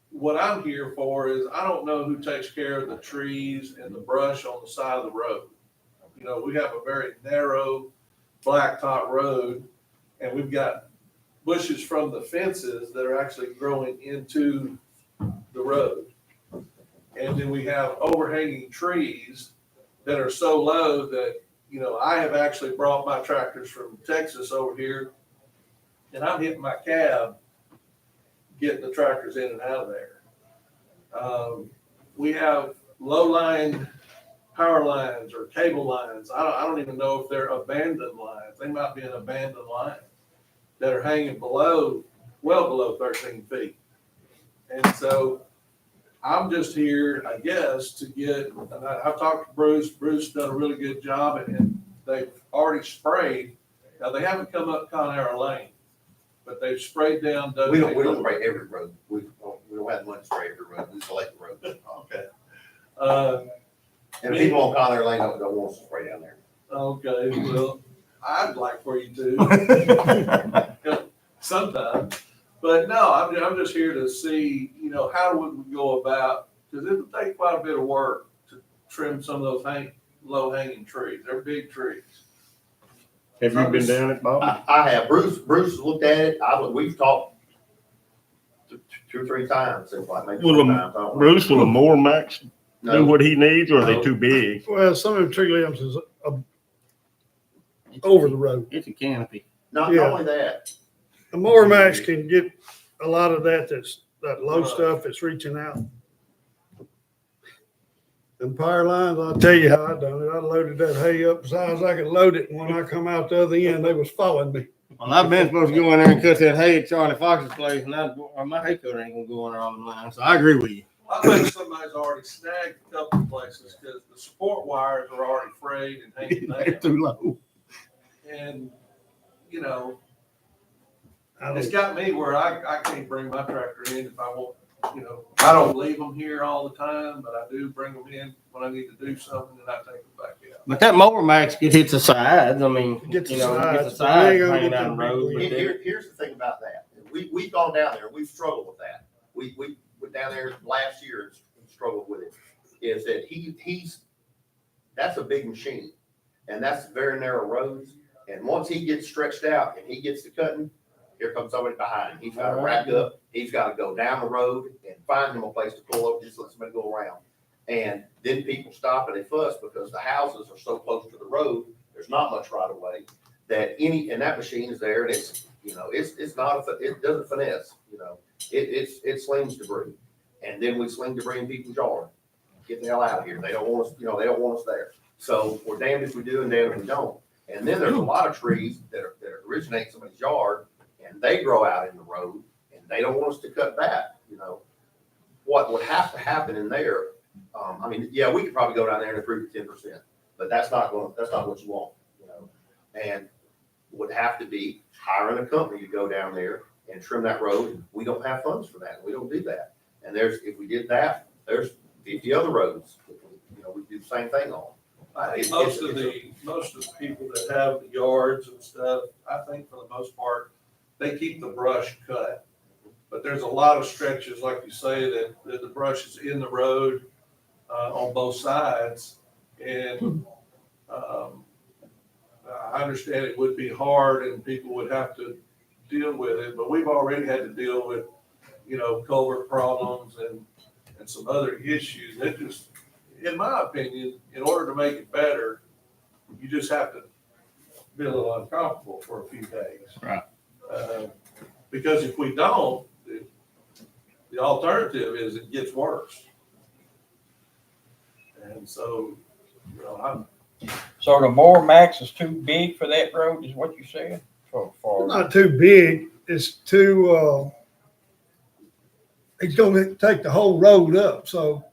Speaker 13: what I'm here for is I don't know who takes care of the trees and the brush on the side of the road. You know, we have a very narrow blacktop road, and we've got bushes from the fences that are actually growing into the road. And then we have overhanging trees that are so low that, you know, I have actually brought my tractors from Texas over here, and I'm hitting my cab getting the tractors in and out of there. We have low-lying power lines or cable lines. I don't even know if they're abandoned lines. They might be an abandoned line that are hanging well below 13 feet. And so I'm just here, I guess, to get, and I've talked to Bruce. Bruce done a really good job, and they've already sprayed. Now, they haven't come up Conera Lane, but they've sprayed down.
Speaker 17: We don't spray every road. We don't have money to spray every road. We select the road.
Speaker 13: Okay.
Speaker 17: And people on Conner Lane don't want us to spray down there.
Speaker 13: Okay, well, I'd like for you to. Sometime. But no, I'm just here to see, how would we go about, because it would take quite a bit of work to trim some of those low hanging trees. They're big trees.
Speaker 7: Have you been down it, Bob?
Speaker 17: I have. Bruce looked at it. We've talked 2 or 3 times, since like maybe 4 times.
Speaker 7: Bruce, will a mower max do
Speaker 17: No,
Speaker 7: what he needs, or are they too big?
Speaker 6: Well, some of the tree limbs is over the road.
Speaker 16: It's a canopy.
Speaker 17: not
Speaker 6: Yeah.
Speaker 17: only that.
Speaker 6: The mower max can get a lot of that low stuff that's reaching out. And power lines, I'll tell you how I done it. I loaded that hay up as high as I could load it, and when I come out the other end, they was following me.
Speaker 16: Well, I've been supposed to go in there and cut that hay at Charlie Fox's place, and my hay cutter ain't gonna go in there all the line. So I agree with you.
Speaker 13: I think somebody's already snagged a couple of places because the support wires are already frayed and hanging
Speaker 16: They're
Speaker 13: down.
Speaker 16: too low.
Speaker 13: And, it's got me where I can't bring my tractor in if I want, I don't leave them here all the time, but I do bring them in when I need to do something, and I take them back out.
Speaker 16: But that mower max can hit the sides. I mean,
Speaker 6: Get the
Speaker 16: get the
Speaker 6: sides,
Speaker 16: sides
Speaker 6: but they ain't gonna
Speaker 16: hanging
Speaker 6: get
Speaker 16: down the
Speaker 6: them
Speaker 16: road.
Speaker 6: big
Speaker 16: But then-
Speaker 17: Here's the thing about that. We've gone down there. We've struggled with that. We went down there last year and struggled with it. Is that that's a big machine, and that's very narrow roads. And once he gets stretched out and he gets to cutting, here comes somebody behind him. He's got to rack up. He's got to go down the road and find him a place to pull over, just let somebody go around. And then people stop and they fuss because the houses are so close to the road. There's not much right of way that and that machine is there, and it's not it doesn't finesse. It slings debris, and then we sling debris in people's yard. Get the hell out of here. They don't want us. They don't want us there. So we're damned if we do and damned if we don't. And then there's a lot of trees that originate in somebody's yard, and they grow out in the road, and they don't want us to cut that. What would have to happen in there? We could probably go down there and improve it 10%, but that's not what you want. And would have to be hiring a company to go down there and trim that road. We don't have funds for that. We don't do that. And if we did that, there's 50 other roads. We do the same thing on.
Speaker 13: I think most of the people that have the yards and stuff, I think for the most part, they keep the brush cut. But there's a lot of stretches, like you say, that the brush is in the road on both sides. And I understand it would be hard and people would have to deal with it, but we've already had to deal with, culvert problems and some other issues. It just, in my opinion, in order to make it better, you just have to be a little uncomfortable for a few days.
Speaker 16: Right.
Speaker 13: Because if we don't, the alternative is it gets worse. And so,
Speaker 1: So the mower max is too big for that road, is what you said? For
Speaker 6: Not too big. It's too, he's gonna take the whole road up. So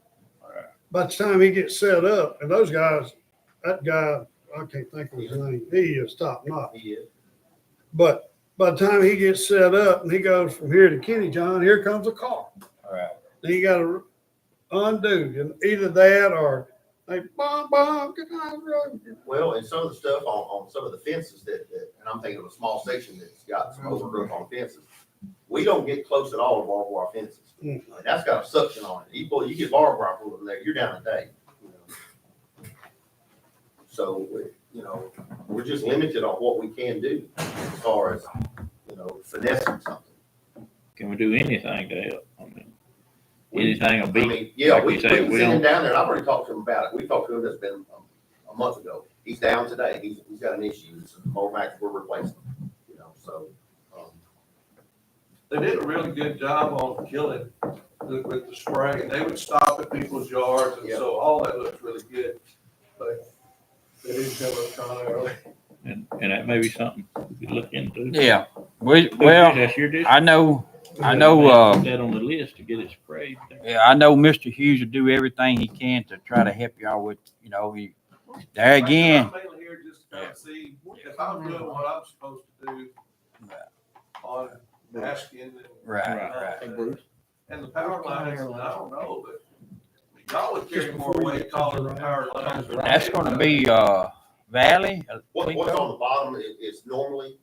Speaker 6: by the time he gets set up, and those guys, that guy, I can't think of his name. He is top notch.
Speaker 17: He is.
Speaker 6: But by the time he gets set up and he goes from here to Kenny John, here comes a car.
Speaker 1: All right.
Speaker 6: Then you gotta undo, and either that or they bomb, get out of the road.
Speaker 17: Well, and some of the stuff on some of the fences and I'm thinking of a small section that's got some overgrowth on fences. We don't get close at all to barbed wire fences. That's got a suction on it. You get barbed wire pulled in there, you're down a day. So, we're just limited on what we can do as far as, finessing something.
Speaker 14: Can we do anything to help? Anything will be.
Speaker 17: Yeah,
Speaker 14: like
Speaker 17: we
Speaker 14: you say,
Speaker 17: sent
Speaker 14: we
Speaker 17: him
Speaker 14: don't.
Speaker 17: down there, and I've already talked to him about it. We talked to him, that's been a month ago. He's down today. He's got an issue. It's a mower max we're replacing, so.
Speaker 13: they did a really good job on killing with the spray. And they would stop at people's yards, and so all that looks really good. But they didn't come up kind of early.
Speaker 14: And that may be something we could look into.
Speaker 1: Yeah, well,
Speaker 14: That's your district?
Speaker 1: I know I know,
Speaker 14: Put that on the list to get it sprayed.
Speaker 1: yeah, I know Mr. Hughes will do everything he can to try to help y'all with, there again.
Speaker 13: I'm mainly here just to kind of see if I'm doing what I'm supposed to do on asking. And,
Speaker 1: Right.
Speaker 13: And the power lines, I don't know, but y'all would carry more weight calling the power lines.
Speaker 1: That's gonna be, Valley.
Speaker 17: What's on the bottom is normally,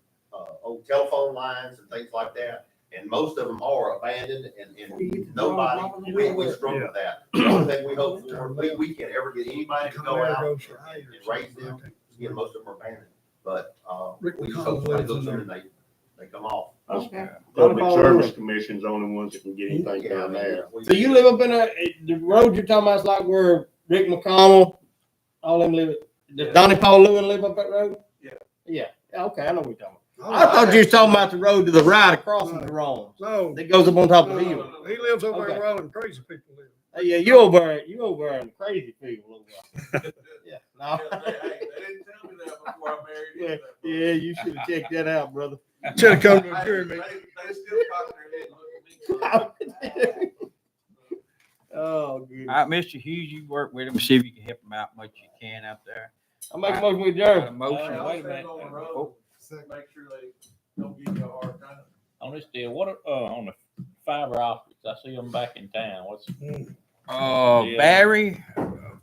Speaker 17: old telephone lines and things like that. And most of them are abandoned and nobody, we struggle with that. The only thing we hope for, we can't ever get anybody to go out and raise them. Again, most of them are abandoned, but, we just hope somebody goes in and they come off.
Speaker 7: Public Service Commission's the only ones that can get anything down there.
Speaker 16: So you live up in the road you're talking about is like where Rick McConnell, all them live, does Donnie Paul Lewin live up that road?
Speaker 13: Yeah.
Speaker 16: Yeah, okay, I know what you're talking about. I thought you was talking about the road to the right across from the wrong.
Speaker 6: No.
Speaker 16: That goes up on top of the hill.
Speaker 6: He lives over
Speaker 16: Okay.
Speaker 6: there where all them crazy people live.
Speaker 16: Yeah, you over there in the crazy people over there. Yeah, no.
Speaker 13: They didn't tell me that before I married
Speaker 16: Yeah,
Speaker 13: you.
Speaker 16: yeah, you should have checked that out, brother.
Speaker 6: Should have come to a jury meeting.
Speaker 13: They still cock their head and look at me.
Speaker 16: Oh, good.
Speaker 1: All right, Mr. Hughes, you work with him, see if you can help him out much you can out there.
Speaker 16: I'll make a motion with
Speaker 1: Got a
Speaker 16: Jerry.
Speaker 1: motion.
Speaker 13: I'll
Speaker 1: Wait a
Speaker 13: stand
Speaker 1: minute.
Speaker 13: on the road, make sure they don't give you a hard time.
Speaker 14: On this deal, what, on the fiber optics, I see them back in town. What's? Yeah.
Speaker 1: Barry,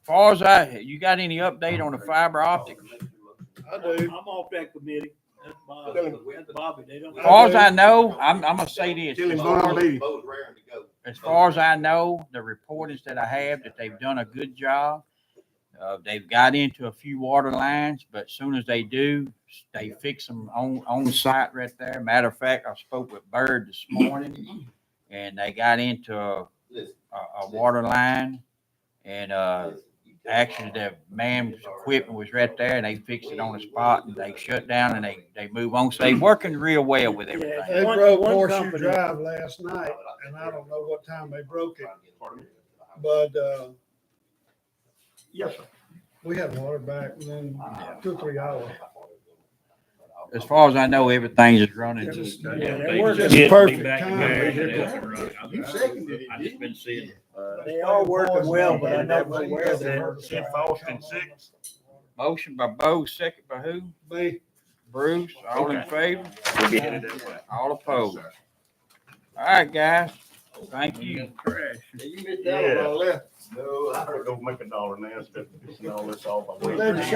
Speaker 1: far as you got any update on the fiber optics?
Speaker 6: I do.
Speaker 9: I'm off that committee. That's Bobby. That's Bobby. They don't.
Speaker 1: As far as I know, I'm gonna say this.
Speaker 16: Tell him
Speaker 1: As
Speaker 16: Bo's
Speaker 1: far-
Speaker 16: ready.
Speaker 1: As far as I know, the reporters that I have, that they've done a good job. They've got into a few water lines, but as soon as they do, they fix them on site right there. Matter of fact, I spoke with Bird this morning, and they got into a water line, and actually the man's equipment was right there, and they fixed it on the spot, and they shut down, and they move on. So they're working real well with everything.
Speaker 6: They broke Horseshoe Drive last night, and I don't know what time they broke it. But,
Speaker 16: Yes, sir.
Speaker 6: we had water back within 2 or 3 hours.
Speaker 1: As far as I know, everything is running.
Speaker 6: Just-
Speaker 9: Yeah,
Speaker 6: yeah,
Speaker 9: they
Speaker 6: it was
Speaker 9: work
Speaker 6: just
Speaker 9: at
Speaker 6: perfect
Speaker 9: back
Speaker 6: timing.
Speaker 16: You seconded it,
Speaker 14: I just been seeing.
Speaker 9: They are working well, but I never was aware that.
Speaker 7: Sid Faustin, six.
Speaker 1: Motion by Bo, second by who?
Speaker 6: Me.
Speaker 1: Bruce, all in favor?
Speaker 7: We'll be headed that way.
Speaker 1: All opposed? All right, guys, thank you.
Speaker 16: You missed out on all that.
Speaker 7: No, I heard go make $1 now, instead of fixing all this off.
Speaker 6: Glad you